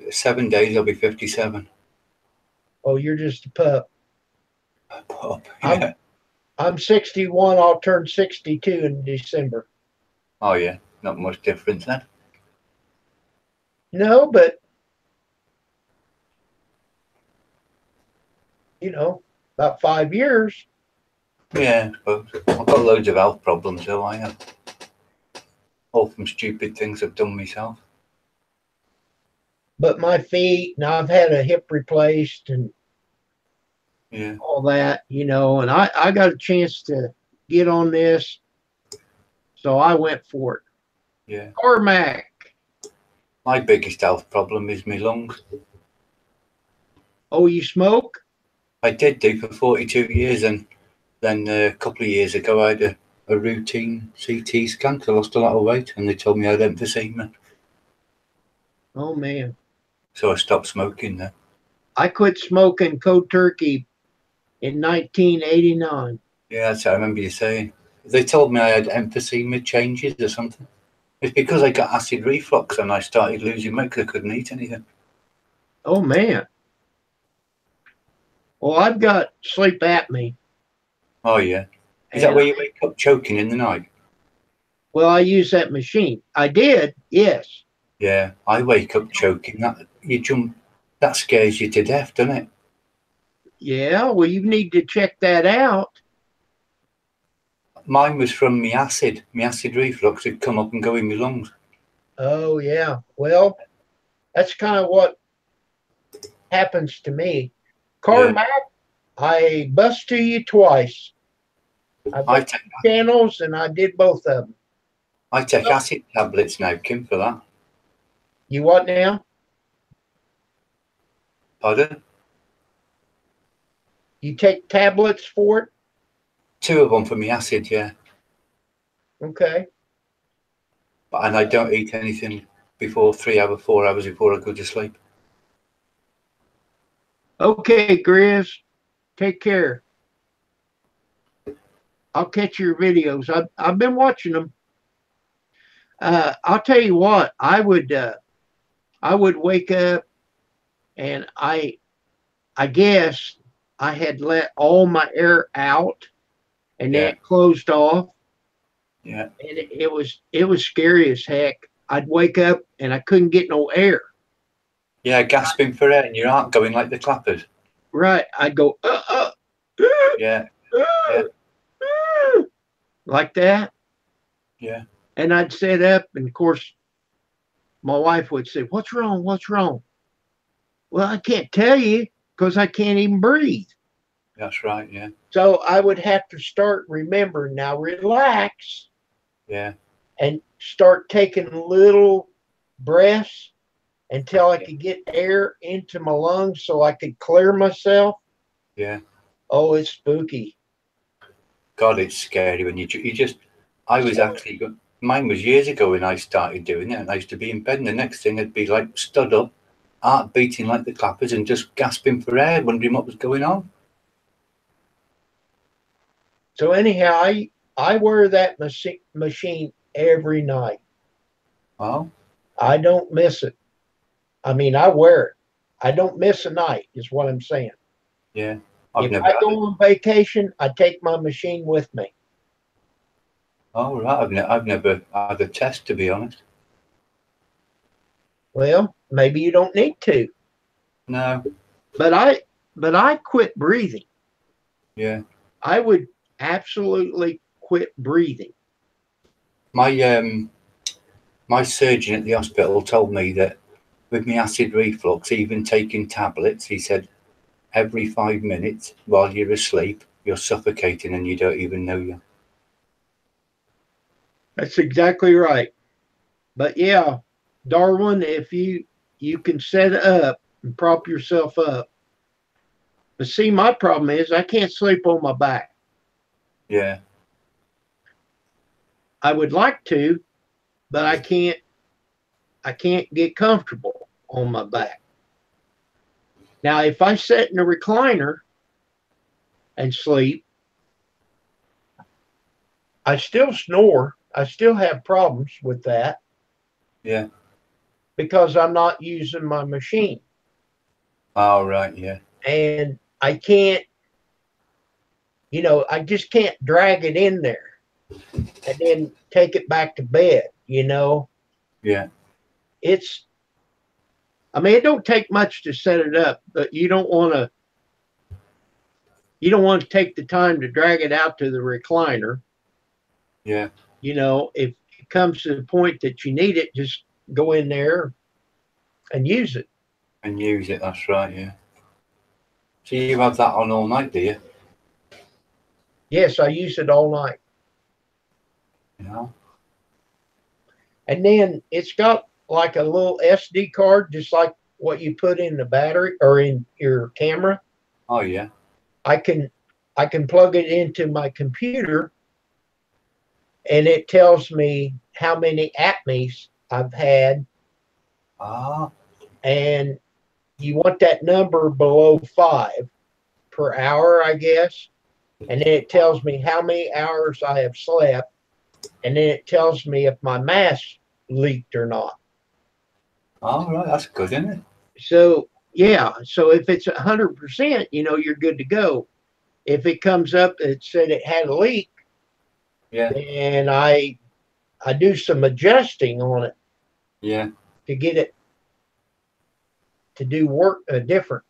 7 days. I'll be 57. Oh, you're just a pup. Pop. Yeah. I'm 61. I'll turn 62 in December. Oh yeah, not much difference then. No, but you know, about 5 years. Yeah, I suppose. I've got loads of health problems, so I have. All from stupid things I've done myself. But my feet, and I've had a hip replaced and Yeah, all that, and I got a chance to get on this, so I went for it. yeah. Carmack. My biggest health problem is my lungs. Oh, you smoke? I did do for 42 years, and then a couple of years ago I had a routine CT scan because I lost a lot of weight, and they told me I had emphysema. Oh man. So I stopped smoking then. I quit smoking cold turkey in 1989. Yeah, that's what I remember you saying. They told me I had emphysema changes or something. It's because I got acid reflux and I started losing weight because I couldn't eat anything. Oh man. Well, I've got sleep apnea. Oh yeah. Is that where you wake up choking in the night? Well, I use that machine. I did, yes. Yeah, I wake up choking. That scares you to death, doesn't it? Yeah, well, you need to check that out. Mine was from my acid. My acid reflux had come up and go in my lungs. Oh yeah. Well, that's kind of what happens to me. Carmack, I bust to you twice. I've I got take channels and I did both of them. acid tablets now, Kim, for that. You what now? Pardon? You take tablets for it? 2 of them for my acid, yeah. Okay. And I don't eat anything before 4 hours before I go to sleep. Okay, Grizz. Take care. I'll catch your videos. I've been watching them. I'll tell you what, I would wake up and I guess I had let all my air out and then it closed off. Yeah. And it was scary as heck. I'd wake up and I couldn't get no air. Yeah, gasping for air and your heart going like the clappers. right, I'd go, Yeah, uh, yeah, like that. yeah. And I'd sit up, and of course, my wife would say, "What's wrong? What's wrong?" Well, I can't tell you because I can't even breathe. That's right. Yeah, So I would have to start remembering now, relax, yeah, and start taking little breaths until I yeah, could get air into my lungs so I could clear myself. yeah. Oh, it's spooky. God, it's scary when you just. I was actually mine was years ago when I started doing it, and I used to be in bed, and the next thing I'd be like stood up, heart beating like the clappers, and just gasping for air, wondering what was going on. So anyhow, I wear that machine every night. Well, I don't miss it. I mean, I wear it. I don't miss a night, is what I'm saying. yeah, I've If never I had go it. on vacation, I take my machine with me. Oh right, I've never had a test, to be honest. Well, maybe you don't need to, No, but I quit breathing. yeah. I would absolutely quit breathing. My my surgeon at the hospital told me that with my acid reflux, even taking tablets, he said every 5 minutes while you're asleep, you're suffocating and you don't even know you. That's exactly right. But yeah, Darwin, if you can set up and prop yourself up. But see, my problem is I can't sleep on my back. Yeah, I would like to, but I can't get comfortable on my back. Now, if I sit in a recliner and sleep, I still snore. I still have problems with that yeah. because I'm not using my machine. Oh, right, yeah, And I can't, I just can't drag it in there and then take it back to bed. yeah, It's, I mean, it don't take much to set it up, but you don't want to take the time to drag it out to the recliner. yeah. If it comes to the point that you need it, just go in there and use it. And use it, that's right, yeah. So you have that on all night, do you? Yes, I use it all night. You know? And then it's got like a little SD card, just like what you put in the battery or in your camera. Oh, yeah. I can I can plug it into my computer and it tells me how many apneas I've had, Ah, and you want that number below 5 per hour, I guess. And then it tells me how many hours I have slept, and then it tells me if my mask leaked or not. all right, that's good, isn't it? So yeah, so if it's 100%, you're good to go. If it comes up that said it had a leak, Yeah, then I do some adjusting on it yeah, to get it to do work different.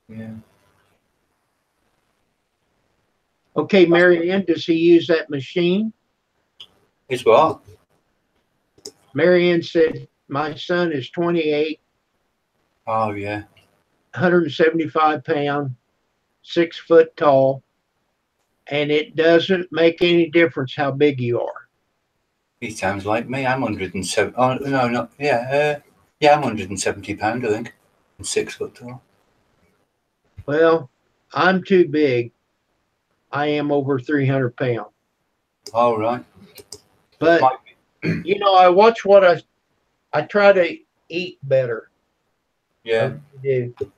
yeah. Okay, Marianne, does he use that machine? It's what? Marianne said, my son is 28, Oh, yeah. 175 pound, 6 foot tall, and it doesn't make any difference how big you are. He sounds like me. I'm 107. Oh, no, no. Yeah, yeah, I'm 170 pound, I think. And 6 foot tall. Well, I'm too big. I am over 300 pounds. All right. But, My, I watch what I try to eat better. I yeah. really do.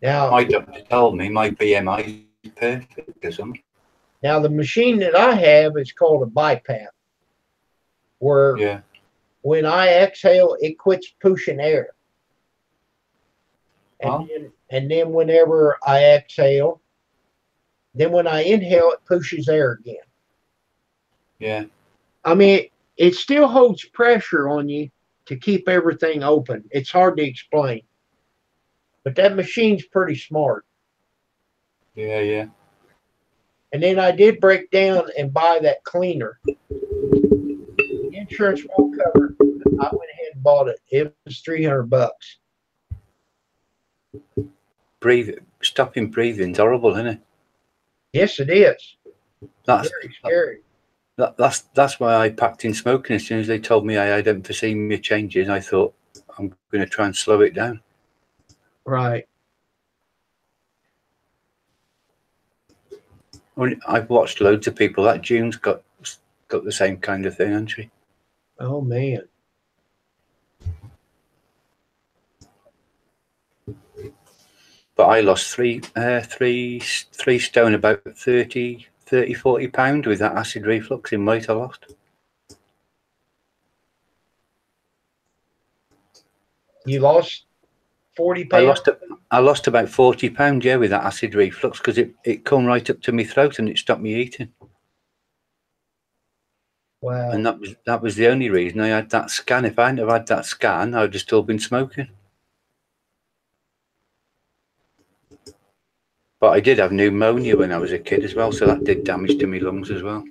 Now, My doctor told me my BMI is perfect or something. now the machine that I have is called a BiPAP, where Yeah. when I exhale, it quits pushing air. And Oh, then whenever I exhale, then when I inhale, it pushes air again. yeah. I mean, it still holds pressure on you to keep everything open. It's hard to explain. But that machine's pretty smart. Yeah, yeah. And then I did break down and buy that cleaner. The insurance won't cover it. I went ahead and bought it. It was $300. Stopping breathing's horrible, isn't it? Yes, it is. That's Very scary. that's why I packed in smoking as soon as they told me I had emphysema changes. I thought I'm going to try and slow it down. Right. I've watched loads of people. That June's got the same kind of thing, hasn't she? Oh man. But I lost three stone, about 30, 40 pound with that acid reflux in weight I lost. You lost 40 pounds? I lost about 40 pounds, yeah, with that acid reflux because it come right up to my throat and it stopped me eating. Wow. And that was the only reason I had that scan. If I hadn't have had that scan, I'd have still been smoking. But I did have pneumonia when I was a kid as well, so that did damage to my lungs as well.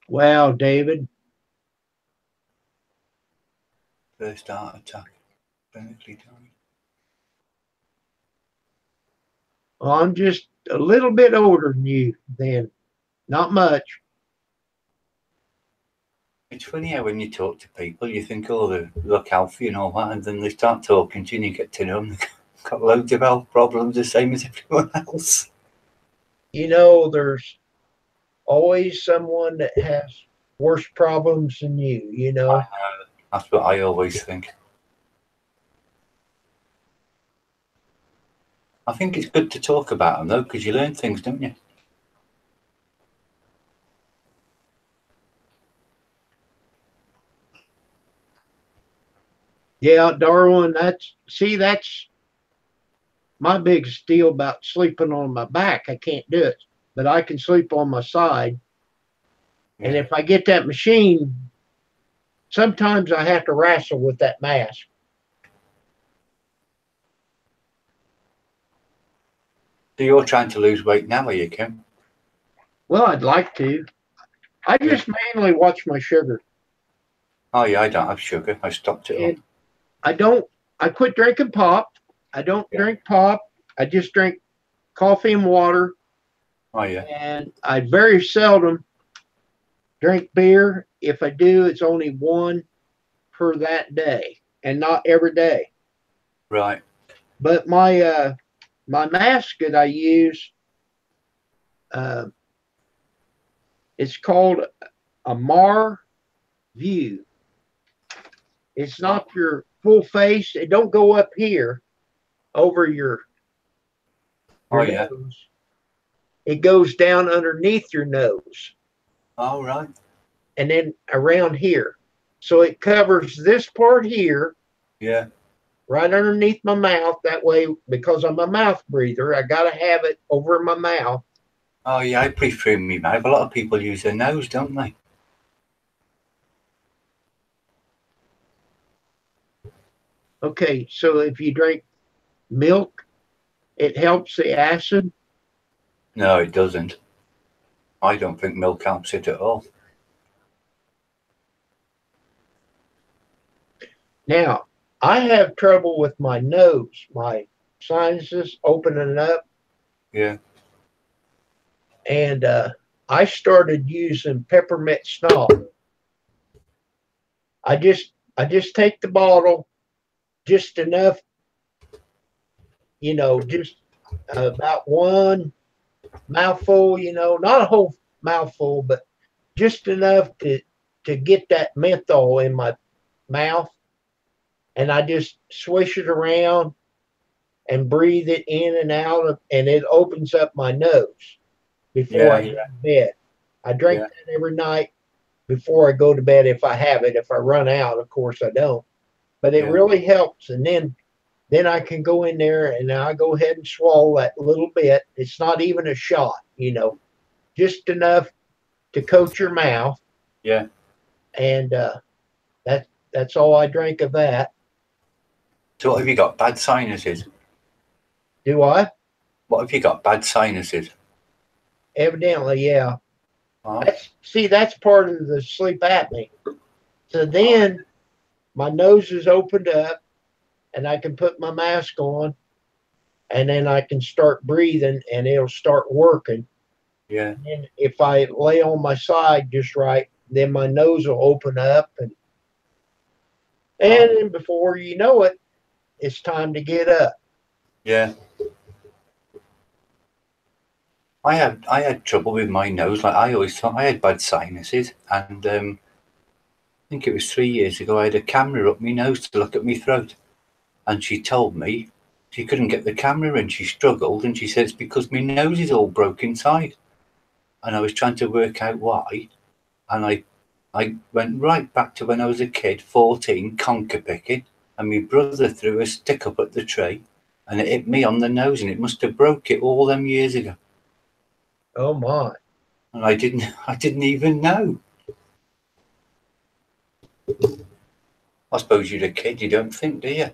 Wow, David. First heart attack. Clinically died. Well, I'm just a little bit older than you then. Not much. It's funny how when you talk to people, you think, oh, they look healthy and all that, and then they start talking to you and you get to know them. They've got loads of health problems, the same as everyone else. You know, there's always someone that has worse problems than you know. That's what I always think. I think it's good to talk about them, though, because you learn things, don't you? Yeah, Darwin, that's my biggest deal about sleeping on my back. I can't do it, but I can sleep on my side. Yeah. And if I get that machine, sometimes I have to wrestle with that mask. So you're trying to lose weight now, are you, Kim? Well, I'd like to. I just mainly watch my sugar. Oh, yeah, I don't have sugar. I stopped it all. I quit drinking pop. I don't drink pop. I just drink coffee and water. Oh, yeah. And I very seldom drink beer. If I do, it's only one per that day and not every day. Right. But my mask that I use, it's called a Mar View. It's not your full face. It don't go up here over your nose. It goes down underneath your nose. Oh, right. And then around here. So it covers this part here. Yeah. Right underneath my mouth. That way, because I'm a mouth breather, I got to have it over my mouth. Oh, yeah, I prefer me mouth. A lot of people use their nose, don't they? Okay, so if you drink milk, it helps the acid? No, it doesn't. I don't think milk helps it at all. Now, I have trouble with my nose, my sinuses opening up. Yeah. And I started using peppermint snuff. I just take the bottle, just enough, just about one mouthful, not a whole mouthful, but just enough to get that menthol in my mouth. And I just swish it around and breathe it in and out, and it opens up my nose before I go to bed. I drink that every night before I go to bed if I have it. If I run out, of course I don't. But it really helps. And then I can go in there and I go ahead and swallow that little bit. It's not even a shot, just enough to coat your mouth, Yeah. and that's all I drink of that. So what have you got? Bad sinuses? Do I? What have you got? Bad sinuses? Evidently, yeah. Oh, That's part of the sleep apnea. So then my nose is opened up, and I can put my mask on, and then I can start breathing, and it'll start working. yeah. And if I lay on my side just right, then my nose will open up, and then before you know it, it's time to get up. Yeah. I had trouble with my nose. Like I always thought I had bad sinuses, and I think it was 3 years ago. I had a camera up my nose to look at my throat, and she told me she couldn't get the camera in. She struggled, and she said it's because my nose is all broke inside. And I was trying to work out why, and I went right back to when I was a kid, 14, conker picking, and my brother threw a stick up at the tree, and it hit me on the nose, and it must have broke it all them years ago. Oh my. And I didn't even know. I suppose you're a kid, you don't think, do you?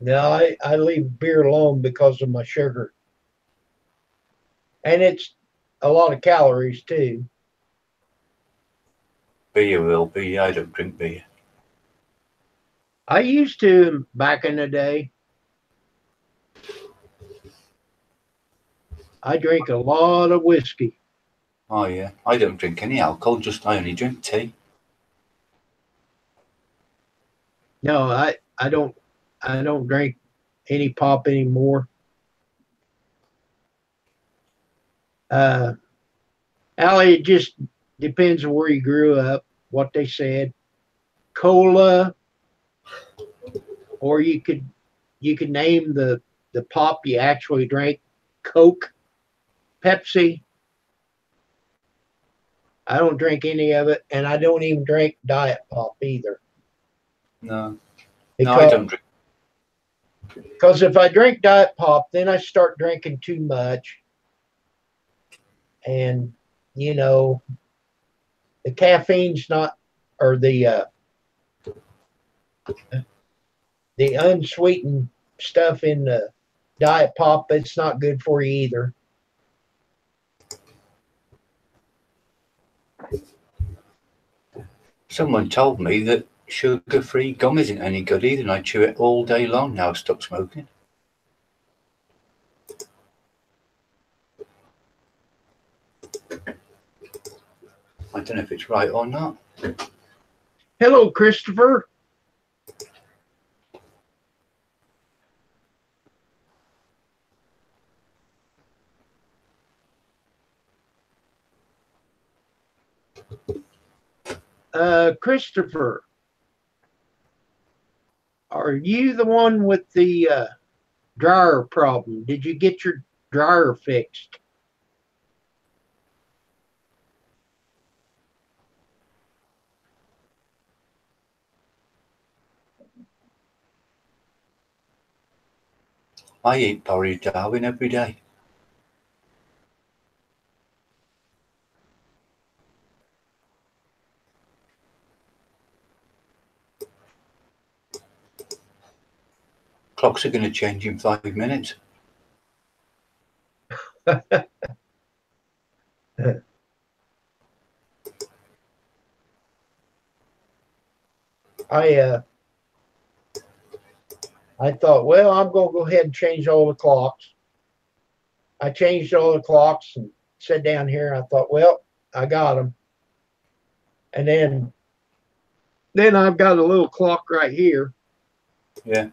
No, I leave beer alone because of my sugar. And it's a lot of calories too. Beer will be. I don't drink beer. I used to back in the day. I drink a lot of whiskey. Oh yeah, I don't drink any alcohol. I only drink tea. No, I don't drink any pop anymore. Allie, it just depends on where you grew up, what they said. Cola, or you could name the pop you actually drank. Coke, Pepsi. I don't drink any of it, and I don't even drink diet pop either. No, no, I Because don't drink. because if I drink diet pop, then I start drinking too much, and you know the caffeine's not, or the unsweetened stuff in the diet pop. It's not good for you either. Someone told me that sugar-free gum isn't any good either, and I chew it all day long now. I've stopped smoking. I don't know if it's right or not. Hello, Christopher. Christopher, are you the one with the dryer problem? Did you get your dryer fixed? I eat porridge, Darwin, every day. Clocks are going to change in 5 minutes. I thought, well, I'm going to go ahead and change all the clocks. I changed all the clocks and sat down here. I thought, well, I got them. And then I've got a little clock right here. Yeah.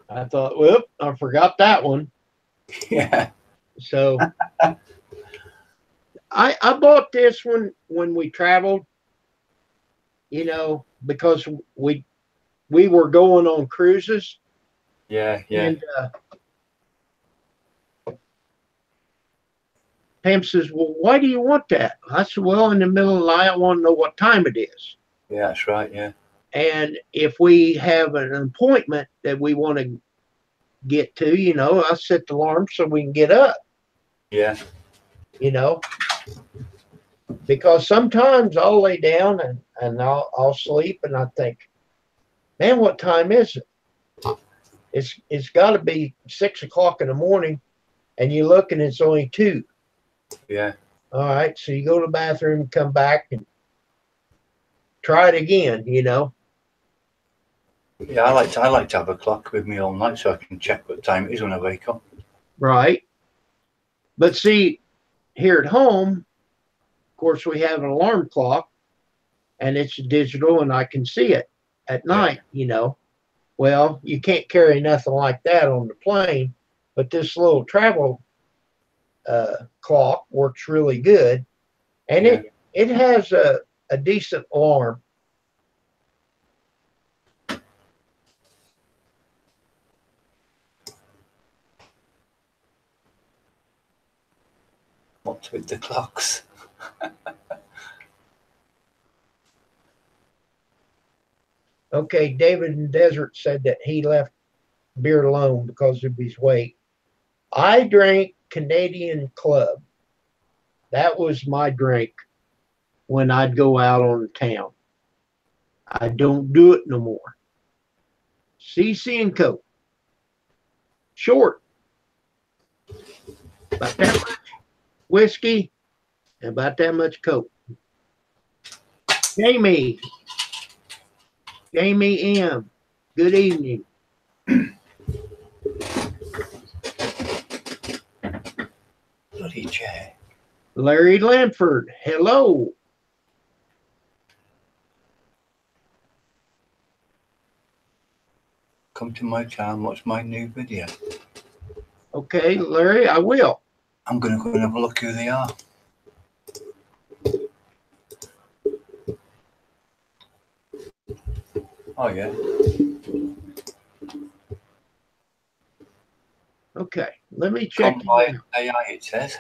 I thought, well, I forgot that one. Yeah. So I bought this one when we traveled, because we were going on cruises. Yeah. And Pam says, well, why do you want that? I said, well, in the middle of the night, I want to know what time it is. Yeah, that's right. Yeah. And if we have an appointment that we want to get to. I set the alarm so we can get up. Yeah. Because sometimes I'll lay down and I'll sleep and I think, man, what time is it? It's got to be 6 o'clock in the morning, and you look and it's only 2. Yeah. All right, so you go to the bathroom, come back, and try it again. Yeah, I like to have a clock with me all night so I can check what time it is when I wake up. Right. But see, here at home, of course, we have an alarm clock, and it's digital, and I can see it at night. Well, you can't carry nothing like that on the plane, but this little travel clock works really good, and Yeah. it has a decent alarm. What's with the clocks? Okay, David in Desert said that he left beer alone because of his weight. I drank Canadian Club. That was my drink when I'd go out on the town. I don't do it no more. CC and Coke. Short. About that much whiskey and about that much Coke. Jamie. Jamie M. Good evening. Bloody chair. Larry Lanford. Hello. Come to my channel and watch my new video. Okay, Larry, I will. I'm going to go and have a look who they are. Oh, yeah. Okay, let me check. Combine AI, it says.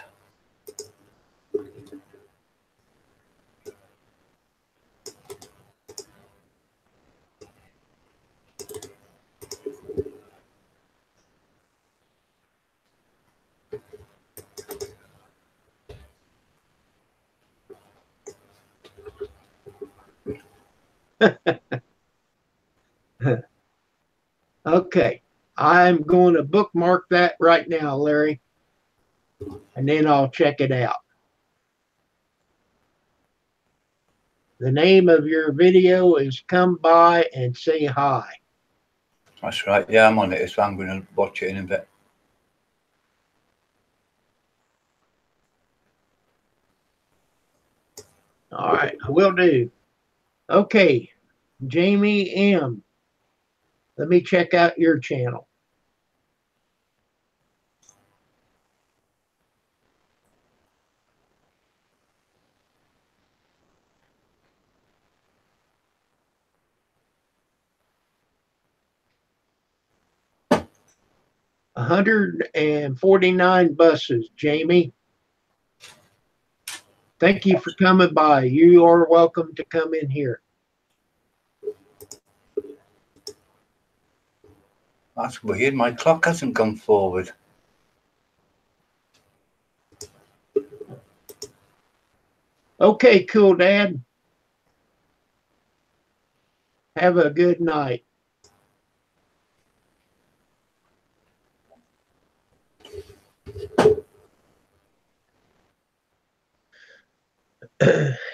Okay, I'm going to bookmark that right now, Larry, and then I'll check it out. The name of your video is Come By and Say Hi. That's right. Yeah, I'm on it, so I'm going to watch it in a bit. All right, I will do. Okay, Jamie M. Let me check out your channel. $149 buses, Jamie. Thank you for coming by. You are welcome to come in here. That's weird. My clock hasn't gone forward. Okay, cool, Dad. Have a good night.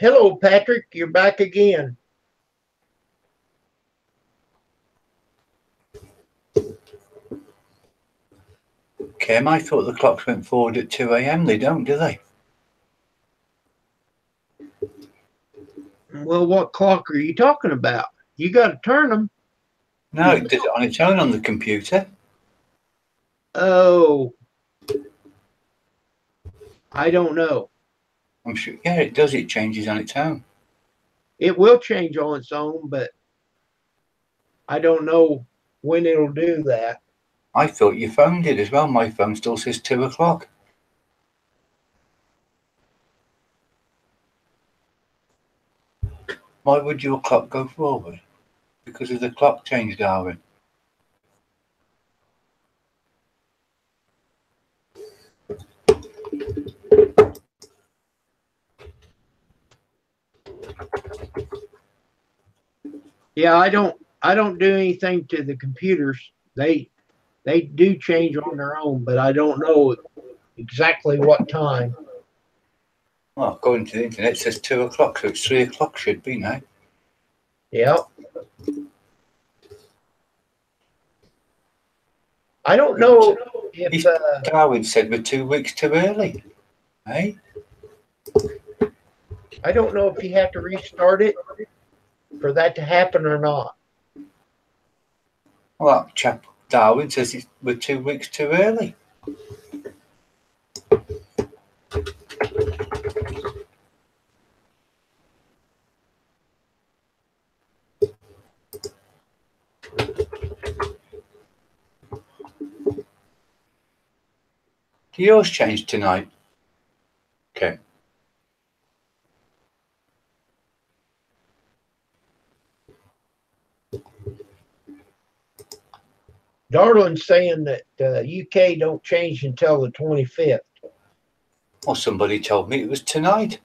Hello, Patrick. You're back again. Kim, I thought the clocks went forward at 2 a.m. They don't, do they? Well, what clock are you talking about? You got to turn them. No, it did it on its own on the computer. Oh, I don't know. I'm sure. Yeah, it does. It changes on its own. It will change on its own, but I don't know when it'll do that. I thought your phone did as well. My phone still says 2 o'clock. Why would your clock go forward? Because of the clock change, Darwin. Yeah, I don't do anything to the computers. They do change on their own, but I don't know exactly what time. Well, going to the internet, it says 2 o'clock, so it's 3 o'clock should be now. Yeah. I don't know if Darwin said we're 2 weeks too early. Eh? I don't know if you have to restart it for that to happen or not. Well, that chap Darwin says we're 2 weeks too early. Do yours change tonight? Okay. Darlin's saying that UK don't change until the 25th. Well, somebody told me it was tonight.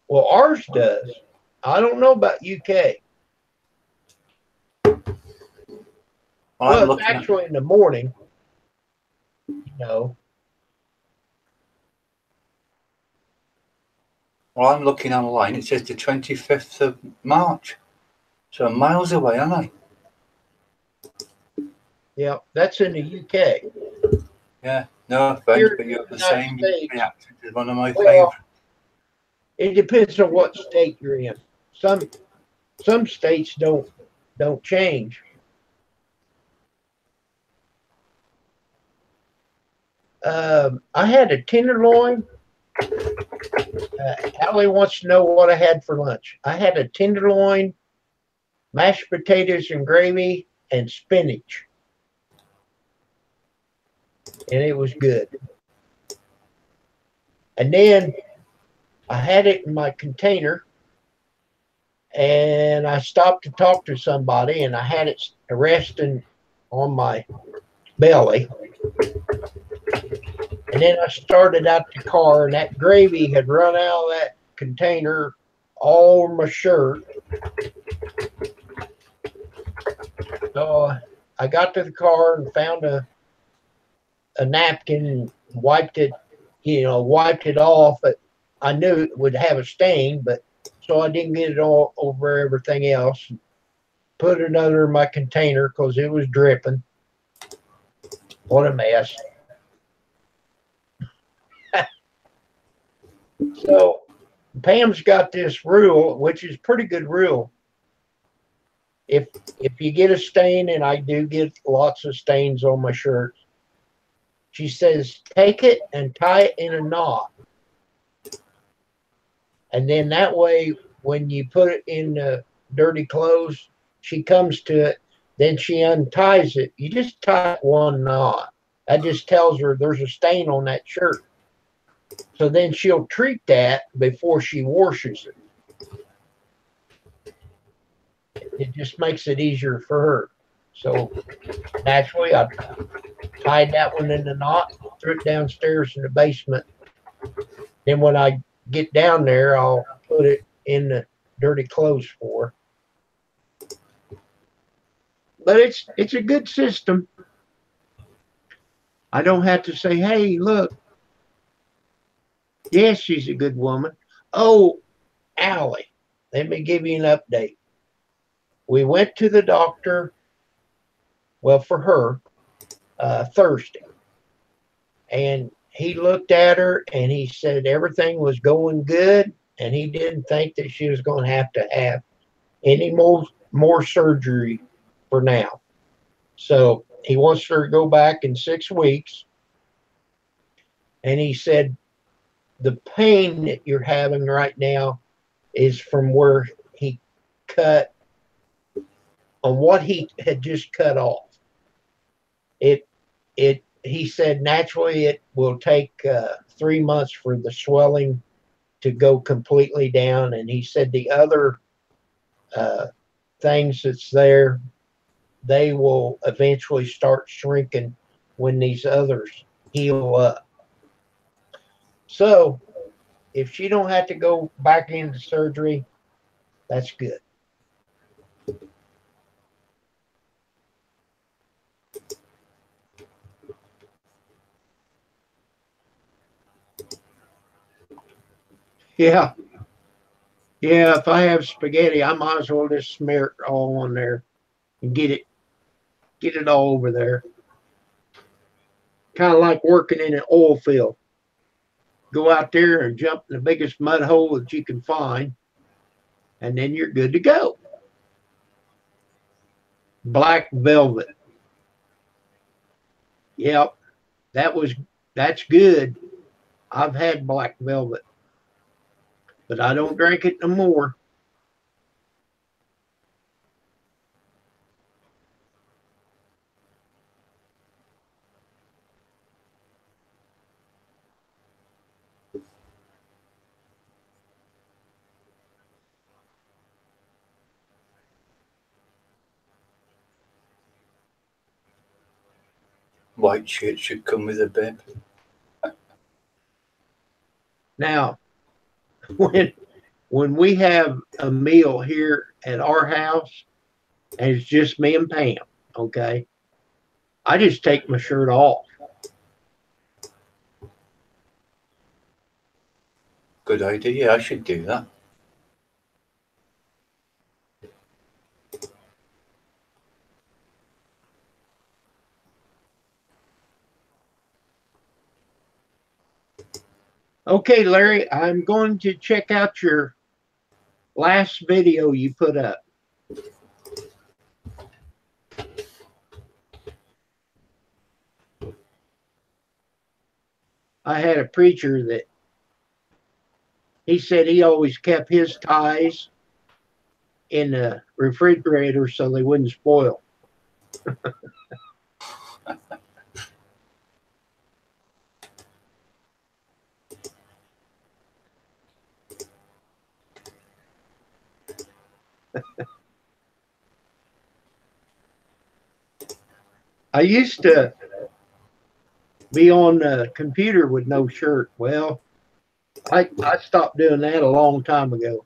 Well, ours does. I don't know about UK. Well, it's actually in the morning. Well, I'm looking online. It says the 25th of March. So I'm miles away, aren't I? Yeah, that's in the UK. Yeah, no offense, Here but you have in the the United same States, reaction as one of my well, favourites. it depends on what state you're in. Some states don't change. I had a tenderloin. Allie wants to know what I had for lunch. I had a tenderloin, mashed potatoes and gravy, and spinach. And it was good. And then I had it in my container, and I stopped to talk to somebody, and I had it resting on my belly. And then I started out the car, and that gravy had run out of that container all over my shirt. So I got to the car and found a napkin and wiped it off. But I knew it would have a stain, but so I didn't get it all over everything else. Put it under my container because it was dripping. What a mess. So Pam's got this rule, which is pretty good rule. If you get a stain, and I do get lots of stains on my shirt, she says, take it and tie it in a knot. And then that way, when you put it in the dirty clothes, she comes to it, then she unties it. You just tie one knot. That just tells her there's a stain on that shirt. So then she'll treat that before she washes it. It just makes it easier for her. So naturally, I tied that one in the knot, threw it downstairs in the basement. Then when I get down there, I'll put it in the dirty clothes for her. But it's a good system. I don't have to say, hey, look, yes, she's a good woman. Oh, Allie, let me give you an update. We went to the doctor, well, for her, Thursday. And he looked at her and he said everything was going good. And he didn't think that she was going to have any more surgery for now. So he wants her to go back in 6 weeks. And he said, the pain that you're having right now is from where he cut on what he had just cut off. He said naturally it will take 3 months for the swelling to go completely down. And he said the other things that's there, they will eventually start shrinking when these others heal up. So if she don't have to go back into surgery, that's good. Yeah. Yeah, if I have spaghetti, I might as well just smear it all on there and get it all over there. Kind of like working in an oil field. Go out there and jump in the biggest mud hole that you can find, and then you're good to go. Black velvet. Yep, that's good. I've had black velvet, but I don't drink it no more. White shirt should come with a bib. Now, when we have a meal here at our house, and it's just me and Pam, okay, I just take my shirt off. Good idea. Yeah, I should do that. Okay, Larry, I'm going to check out your last video you put up. I had a preacher that he said he always kept his ties in the refrigerator so they wouldn't spoil. I used to be on the computer with no shirt. Well, I stopped doing that a long time ago.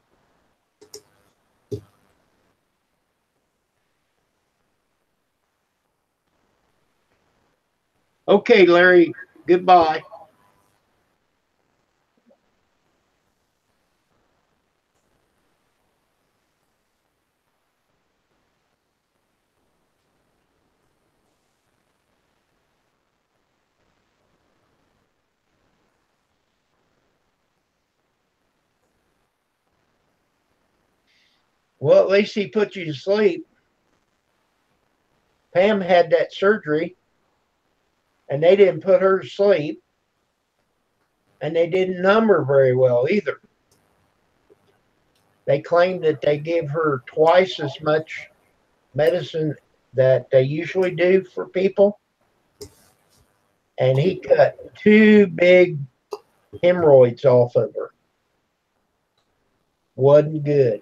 Okay, Larry, goodbye. Well, at least he put you to sleep. Pam had that surgery, and they didn't put her to sleep, and they didn't numb her very well either. They claimed that they gave her twice as much medicine that they usually do for people, and he cut two big hemorrhoids off of her. Wasn't good.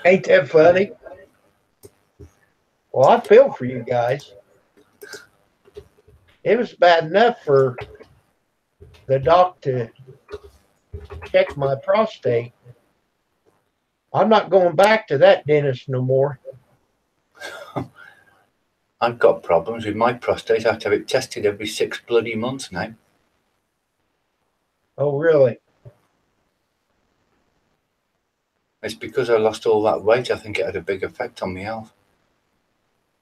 Ain't that funny? Well, I feel for you guys. It was bad enough for the doc to check my prostate. I'm not going back to that dentist no more. I've got problems with my prostate. I have to have it tested every 6 bloody months now. Oh, really? It's because I lost all that weight. I think it had a big effect on my health.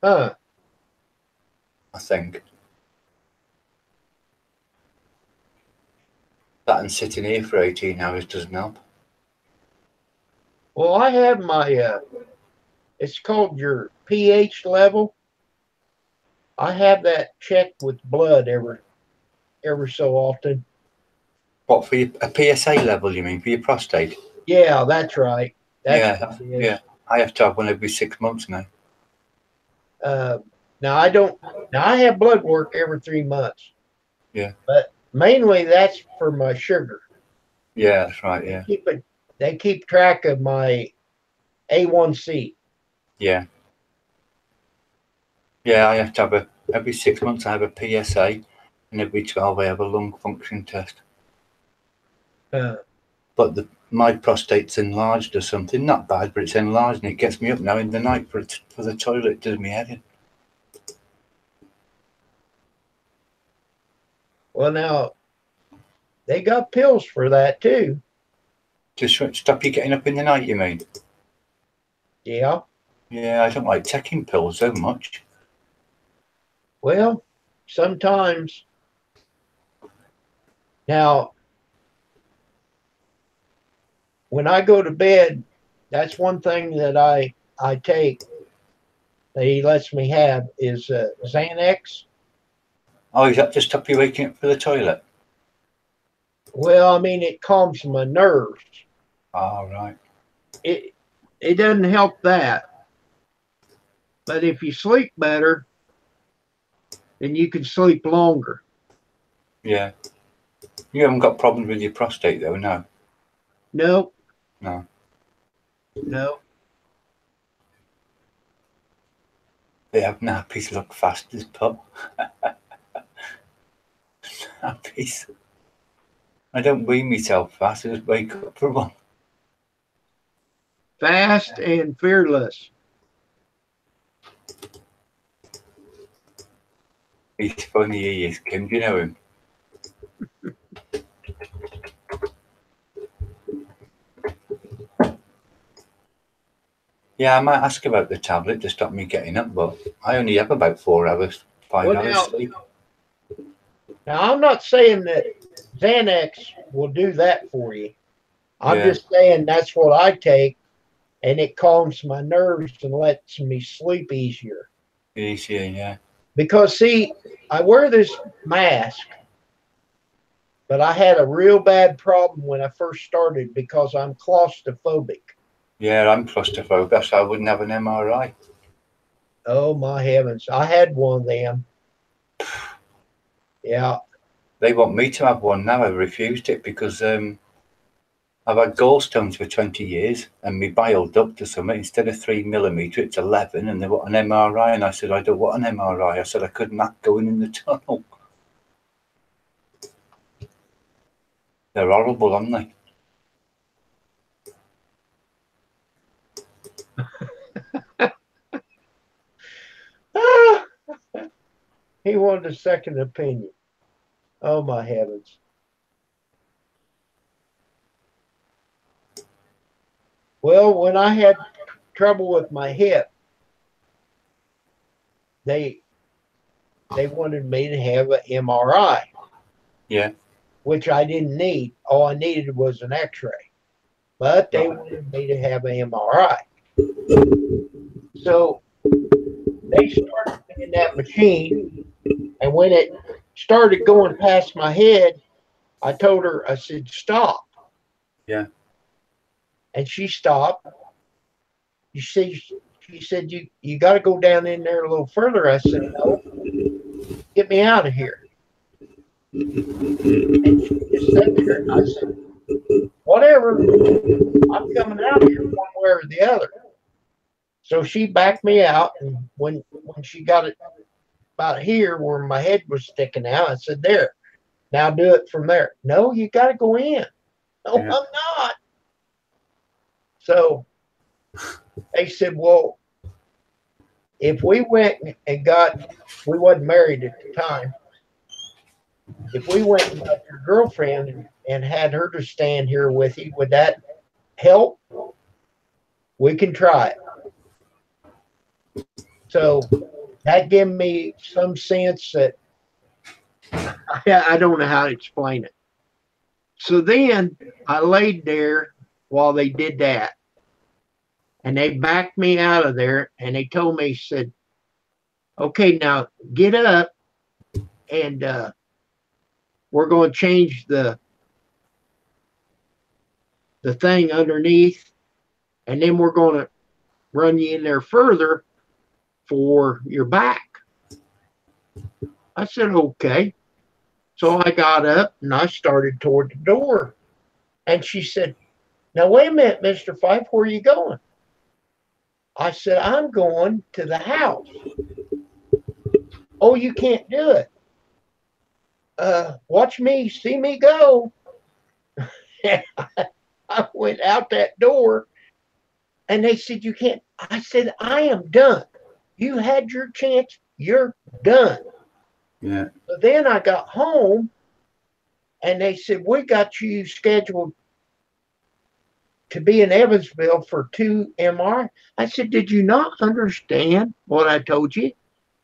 Huh. I think. That and sitting here for 18 hours doesn't help. Well, I have my, it's called your pH level. I have that checked with blood every so often. What, for your, a PSA level, you mean, for your prostate? Yeah, that's right. That's Yeah, yeah. I have to have one every 6 months now. Now I don't. Now I have blood work every 3 months. Yeah. But mainly that's for my sugar. Yeah, that's right. Yeah. They keep track of my A1C. Yeah. Yeah, I have to have Every 6 months I have a PSA, and every 12 I have a lung function test. But my prostate's enlarged or something. Not bad, but it's enlarged, and it gets me up now in the night for the toilet. It does me head in. Well, now, they got pills for that too. Just stop you getting up in the night, you mean? Yeah. Yeah, I don't like taking pills so much. Well, sometimes. Now, when I go to bed, that's one thing that I take that he lets me have is Xanax. Oh, is that to stop you waking up for the toilet? Well, I mean, it calms my nerves. Oh, right. It doesn't help that. But if you sleep better, then you can sleep longer. Yeah. You haven't got problems with your prostate, though, no? No. No. No. They have nappies look fast as pup. Nappies. I don't wee myself fast, I just wake up for one. Fast and fearless. He's funny, he is, Kim. Do you know him? Yeah, I might ask about the tablet to stop me getting up, but I only have about 4 hours, 5 hours sleep. Now, I'm not saying that Xanax will do that for you. I'm Yeah. just saying that's what I take, and it calms my nerves and lets me sleep easier. Easier, yeah. Because, see, I wear this mask, but I had a real bad problem when I first started because I'm claustrophobic. Yeah, I'm claustrophobic, so I wouldn't have an MRI. Oh, my heavens. I had one of them. Yeah. They want me to have one now. I refused it because I've had gallstones for 20 years and my bile duct or something. Instead of 3 millimetre, it's 11, and they want an MRI. And I said, I don't want an MRI. I said I couldn't act going in the tunnel. They're horrible, aren't they? He wanted a second opinion. Oh, my heavens. Well, when I had trouble with my hip, they wanted me to have an MRI. Yeah. Which I didn't need. All I needed was an X-ray. But they wanted me to have an MRI. So they started me in that machine, and when it started going past my head, I told her, I said, stop. Yeah. And she stopped. You see, she said, you got to go down in there a little further. I said, no, get me out of here. And she just sat there. I said, whatever, I'm coming out of here one way or the other. So she backed me out, and when she got it about here where my head was sticking out, I said, there, now do it from there. No, you got to go in. No, yeah. I'm not. So they said, well, if we went and we wasn't married at the time, if we went and got your girlfriend and had her to stand here with you, would that help? We can try it. So that gave me some sense that I don't know how to explain it. So then I laid there while they did that. And they backed me out of there, and they told me, said, okay, now get up, and we're going to change the thing underneath, and then we're going to run you in there further for your back. I said, okay. So I got up and I started toward the door. And she said, now wait a minute, Mr. Fyffe, where are you going? I said, I'm going to the house. Oh, you can't do it. Watch me, see me go. I went out that door and they said, you can't. I said, I am done. You had your chance. You're done. Yeah. So then I got home and they said, we got you scheduled to be in Evansville for 2 MRI. I said, did you not understand what I told you?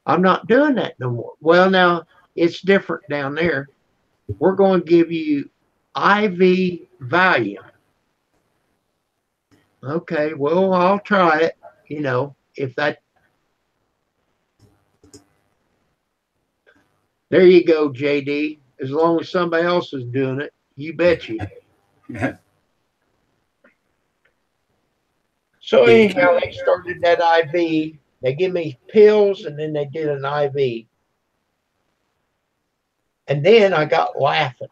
I'm not doing that no more. Well, now it's different down there. We're going to give you IV Valium. Okay, well, I'll try it. You know, if that. There you go, JD. As long as somebody else is doing it, you bet you. Yeah. So You anyhow, they started that IV. They give me pills and then they did an IV. And then I got laughing.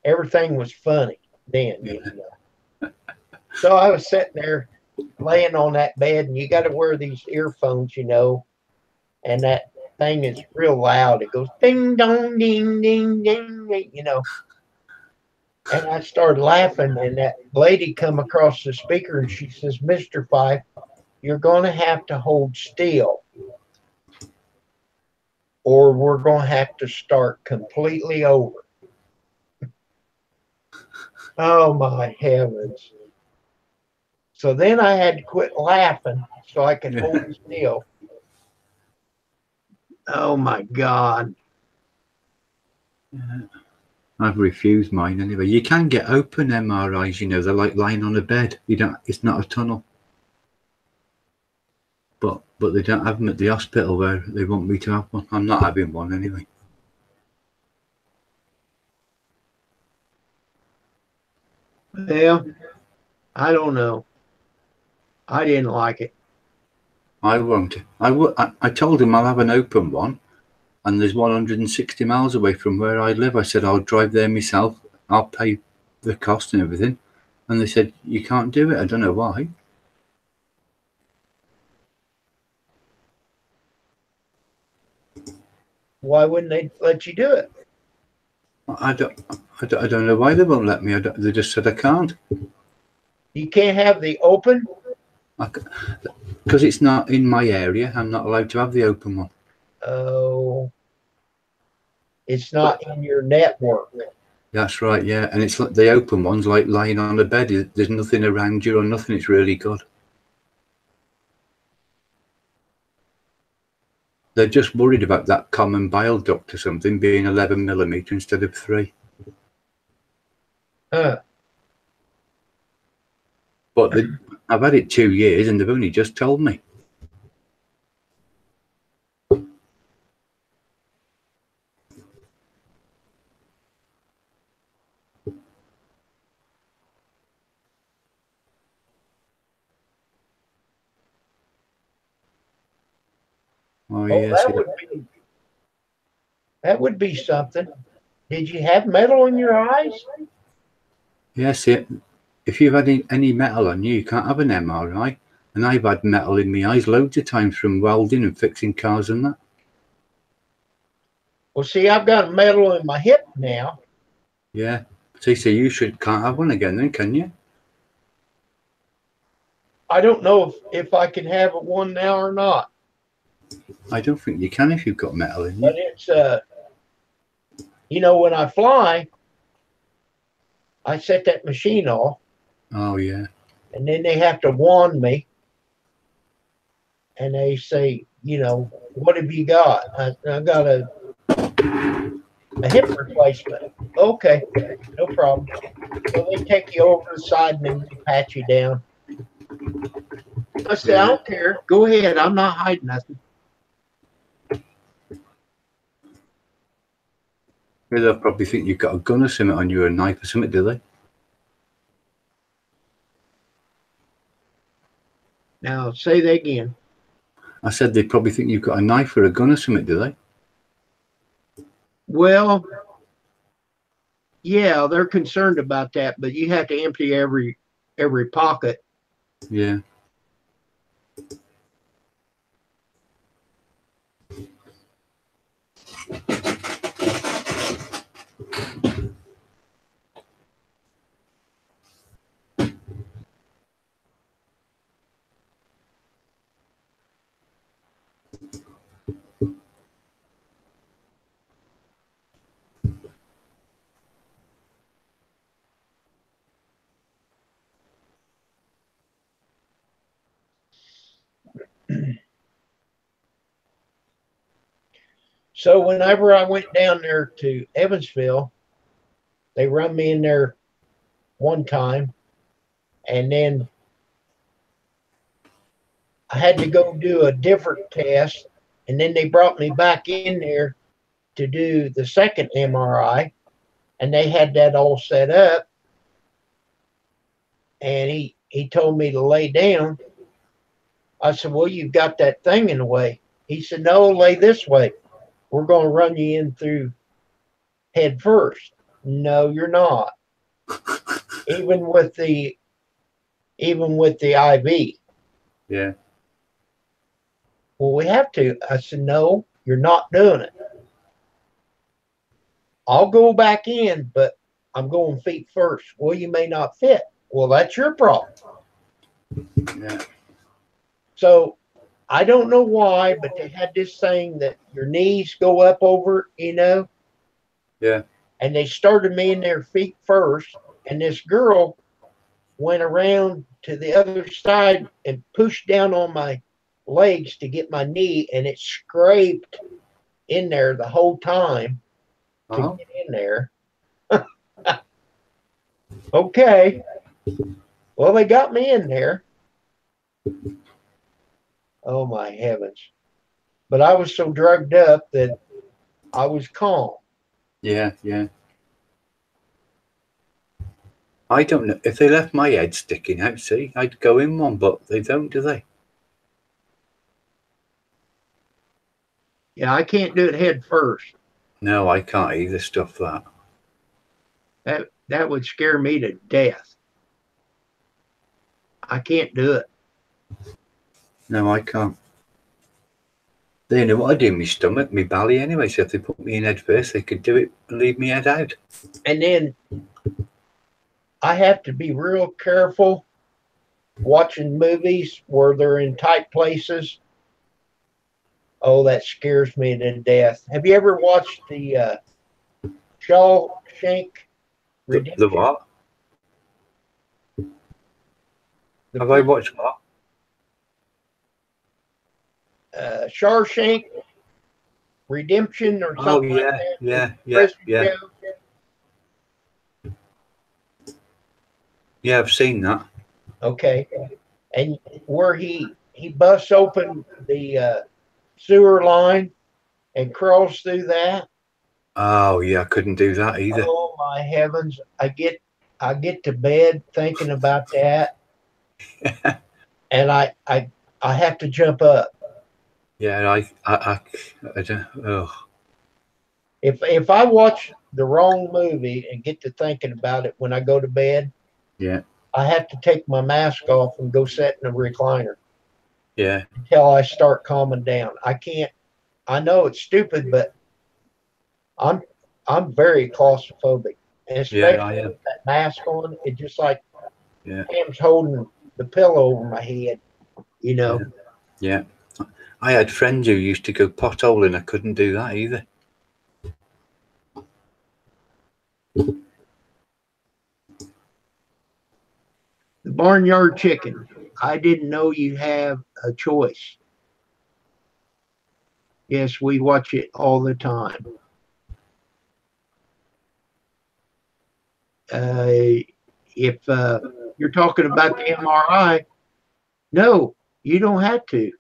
Everything was funny then, you know. So I was sitting there laying on that bed, and you got to wear these earphones, you know, and that thing is real loud. It goes ding dong ding ding ding, ding, you know. And I started laughing, and that lady come across the speaker, and she says, "Mr. Fyffe, you're going to have to hold still, or we're going to have to start completely over." Oh my heavens! So then I had to quit laughing so I could hold still. Oh my God. I've refused mine anyway. You can get open MRIs, you know, they're like lying on a bed. You don't. It's not a tunnel. But they don't have them at the hospital where they want me to have one. I'm not having one anyway. Yeah, I don't know. I didn't like it. I won't. I told him I'll have an open one, and there's 160 miles away from where I live. I said I'll drive there myself. I'll pay the cost and everything. And they said you can't do it. I don't know why. Why wouldn't they let you do it? I don't know why they won't let me. They just said I can't. You can't have the open? Because it's not in my area. I'm not allowed to have the open one. Oh, it's not in your network. That's right, yeah. And it's like the open one's like lying on a bed. There's nothing around you or nothing. It's really good. They're just worried about that common bile duct or something being 11 millimeter instead of 3. Huh. But I've had it 2 years and they've only just told me. Oh, yes. That would be something. Did you have metal in your eyes? Yes, if you've had any metal on you, you can't have an MRI. And I've had metal in my eyes loads of times from welding and fixing cars and that. Well, see, I've got metal in my hip now. Yeah. So you can't have one again then, can you? I don't know if I can have one now or not. I don't think you can if you've got metal in you. But it's you know, when I fly, I set that machine off. Oh yeah. And then they have to warn me. And they say, you know, what have you got? I got a hip replacement. Okay, no problem. So they take you over the side and then they pat you down. I said, I don't care. Go ahead. I'm not hiding nothing. They'll probably think you've got a gun or something on you, or a knife or something, do they? Now, say that again. I said they probably think you've got a knife or a gun or something, do they? Well, yeah, they're concerned about that, but you have to empty every pocket. Yeah. So whenever I went down there to Evansville, they run me in there one time, and then I had to go do a different test, and then they brought me back in there to do the second MRI, and they had that all set up, and he told me to lay down. I said, well, you've got that thing in the way. He said, no, lay this way. We're going to run you in through head first. No, you're not. Even with the IV. Yeah. Well, we have to. I said, no, you're not doing it. I'll go back in, but I'm going feet first. Well, you may not fit. Well, that's your problem. Yeah. So I don't know why, but they had this thing that your knees go up over, Yeah. and they started me in their feet first. And this girl went around to the other side and pushed down on my legs to get my knee, and it scraped in there the whole time to get in there. Okay. Well, they got me in there. Oh, my heavens. But I was so drugged up that I was calm. Yeah, yeah. I don't know. If they left my head sticking out, see, I'd go in one, but they don't, do they? Yeah, I can't do it head first. No, I can't either stuff that. That would scare me to death. I can't do it. No, I can't. They know what I do in my stomach, my belly anyway, so if they put me in head first, they could do it and leave me head out. And then I have to be real careful watching movies where they're in tight places. Oh, that scares me to death. Have you ever watched the Shawshank Redemption? The what? Have I watched what? Shawshank Redemption or something like that? Yeah. Yeah, I've seen that. Okay. And where he busts open the sewer line and crawls through that. Oh yeah, I couldn't do that either. Oh my heavens! I get to bed thinking about that, and I have to jump up. Yeah, I don't. Oh. If I watch the wrong movie and get to thinking about it when I go to bed, Yeah. I have to take my mask off and go sit in a recliner. Yeah. Until I start calming down. I can't. I know it's stupid, but I'm very claustrophobic, and especially with that mask on, it's just like Pam's holding the pillow over my head, Yeah. I had friends who used to go potholing. I couldn't do that either. The barnyard chicken. I didn't know you have a choice. Yes, we watch it all the time. If you're talking about the MRI, no, you don't have to.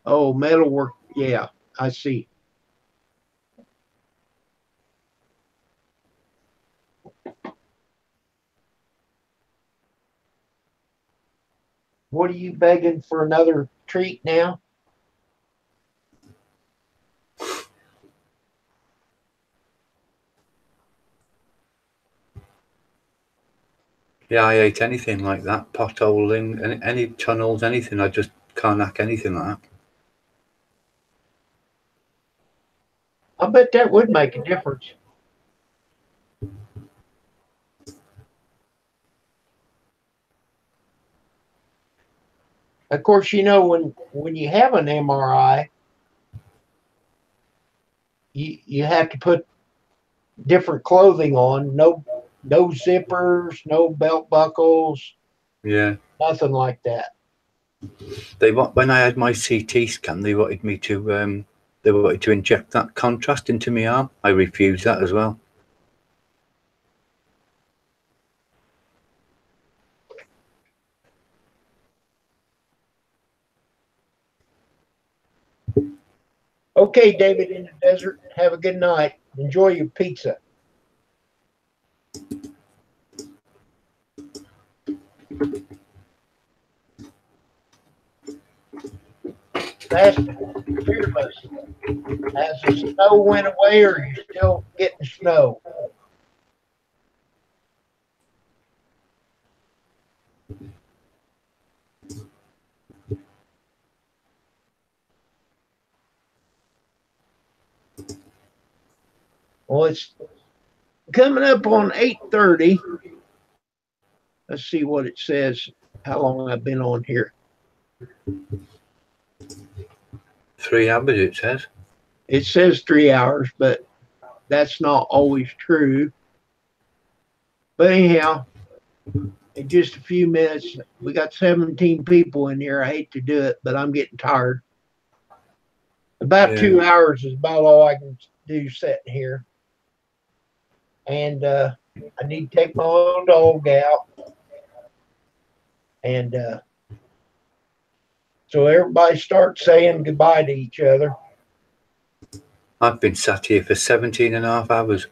Oh, metalwork. Yeah, I see. What are you begging for another treat now? Yeah, I ate anything like that, potholing, any tunnels, anything. I just Can't hack anything like that. I bet that would make a difference. Of course, you know, when you have an MRI, you have to put different clothing on. No zippers, no belt buckles, Yeah. nothing like that. When I had my CT scan, they wanted me to inject that contrast into my arm. I refused that as well. Okay, David in the desert, have a good night. Enjoy your pizza. Fast and fearless. Has the snow went away, or are you still getting snow? Well, it's coming up on 8:30. Let's see what it says, how long I've been on here. 3 hours, it says. It says 3 hours, but that's not always true. But anyhow, in just a few minutes, we got 17 people in here. I hate to do it, but I'm getting tired. About 2 hours is about all I can do sitting here. And I need to take my little dog out. And so everybody starts saying goodbye to each other. I've been sat here for 17 and a half hours.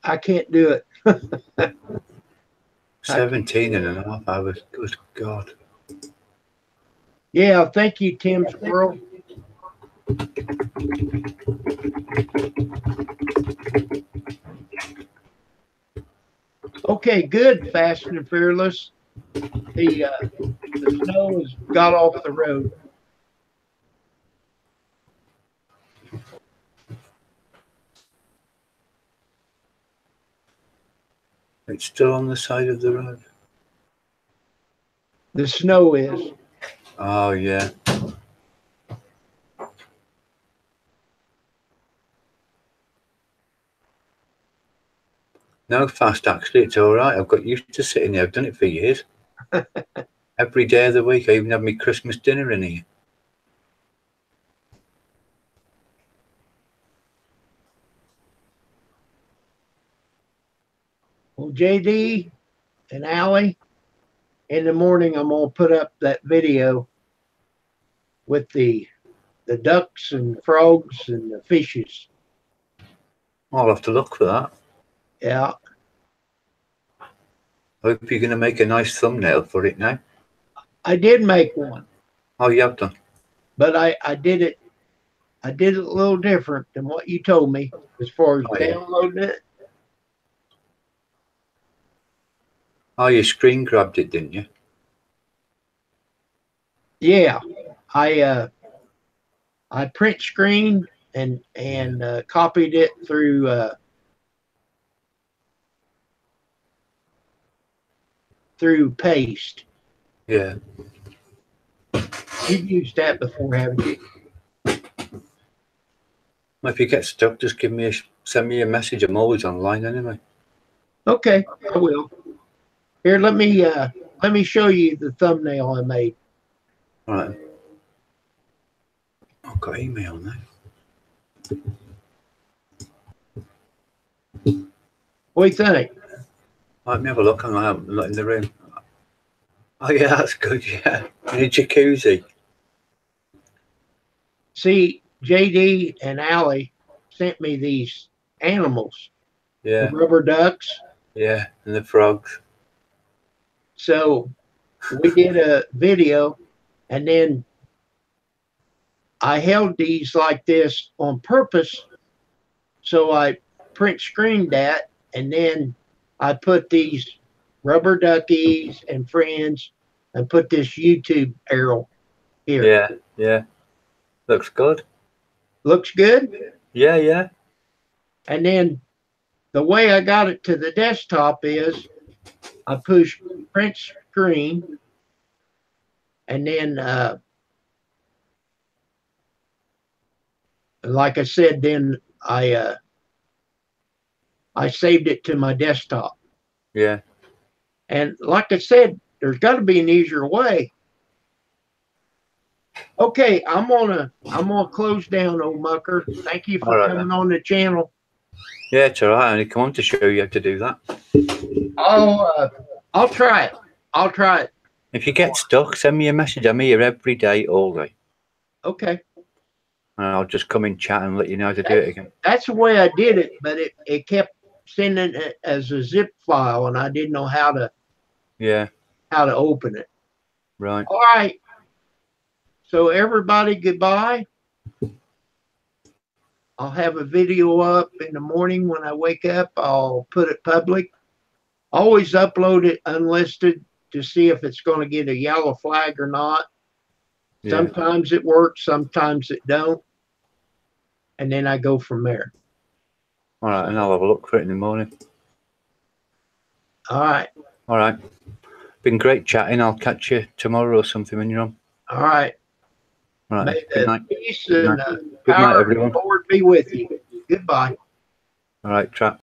I can't do it. 17 and a half hours. Good God. Yeah, thank you, Tim Squirrel. Okay, good, Fast and Fearless. The snow has got off the road. It's still on the side of the road. The snow is. Oh, yeah. No, Fast, actually, it's all right. I've got used to sitting here. I've done it for years. Every day of the week. I even have my Christmas dinner in here. Well, JD and Allie, in the morning, I'm going to put up that video with the ducks and frogs and the fishes. I'll have to look for that. Yeah. I hope you're going to make a nice thumbnail for it now. I did make one. Oh, you have done? But I did it a little different than what you told me as far as downloading it. Oh, you screen grabbed it, didn't you? Yeah. I print screened and copied it through paste. Yeah. You've used that before, haven't you? Well, if you get stuck, just send me a message. I'm always online anyway. Okay, I will. Here, let me show you the thumbnail I made. All right. I've got email now. What do you think? Let me have a look. I'm not in the room. Oh, yeah, that's good. Yeah. In a jacuzzi. See, JD and Allie sent me these animals. Yeah. The rubber ducks. Yeah, and the frogs. So we did a video, and then I held these like this on purpose. So I print screened that, and then I put these rubber duckies and friends and put this YouTube arrow here. Yeah, yeah. Looks good. Looks good. Yeah, yeah. And then the way I got it to the desktop is I push print screen, and then like I said, then I saved it to my desktop. Yeah. And like I said, there's got to be an easier way. Okay, I'm gonna close down, old mucker. Thank you for All right, coming then. on the channel. Yeah, it's all right. I only come on to show you how to do that. I'll try it. I'll try it. If you get stuck, send me a message. I'm here every day, all day. Okay. And I'll just come in chat and let you know how to do it again. That's the way I did it, but it kept sending it as a zip file, and I didn't know how to open it. Right. All right. So everybody, goodbye. I'll have a video up in the morning when I wake up. I'll put it public. Always upload it unlisted to see if it's going to get a yellow flag or not. Yeah. Sometimes it works, sometimes it don't. And then I go from there. All right, and I'll have a look for it in the morning. All right. All right. Been great chatting. I'll catch you tomorrow or something when you're on. All right. All right. May Good the night. peace and Good night, power of everyone. the Lord be with you. Goodbye. All right, trap.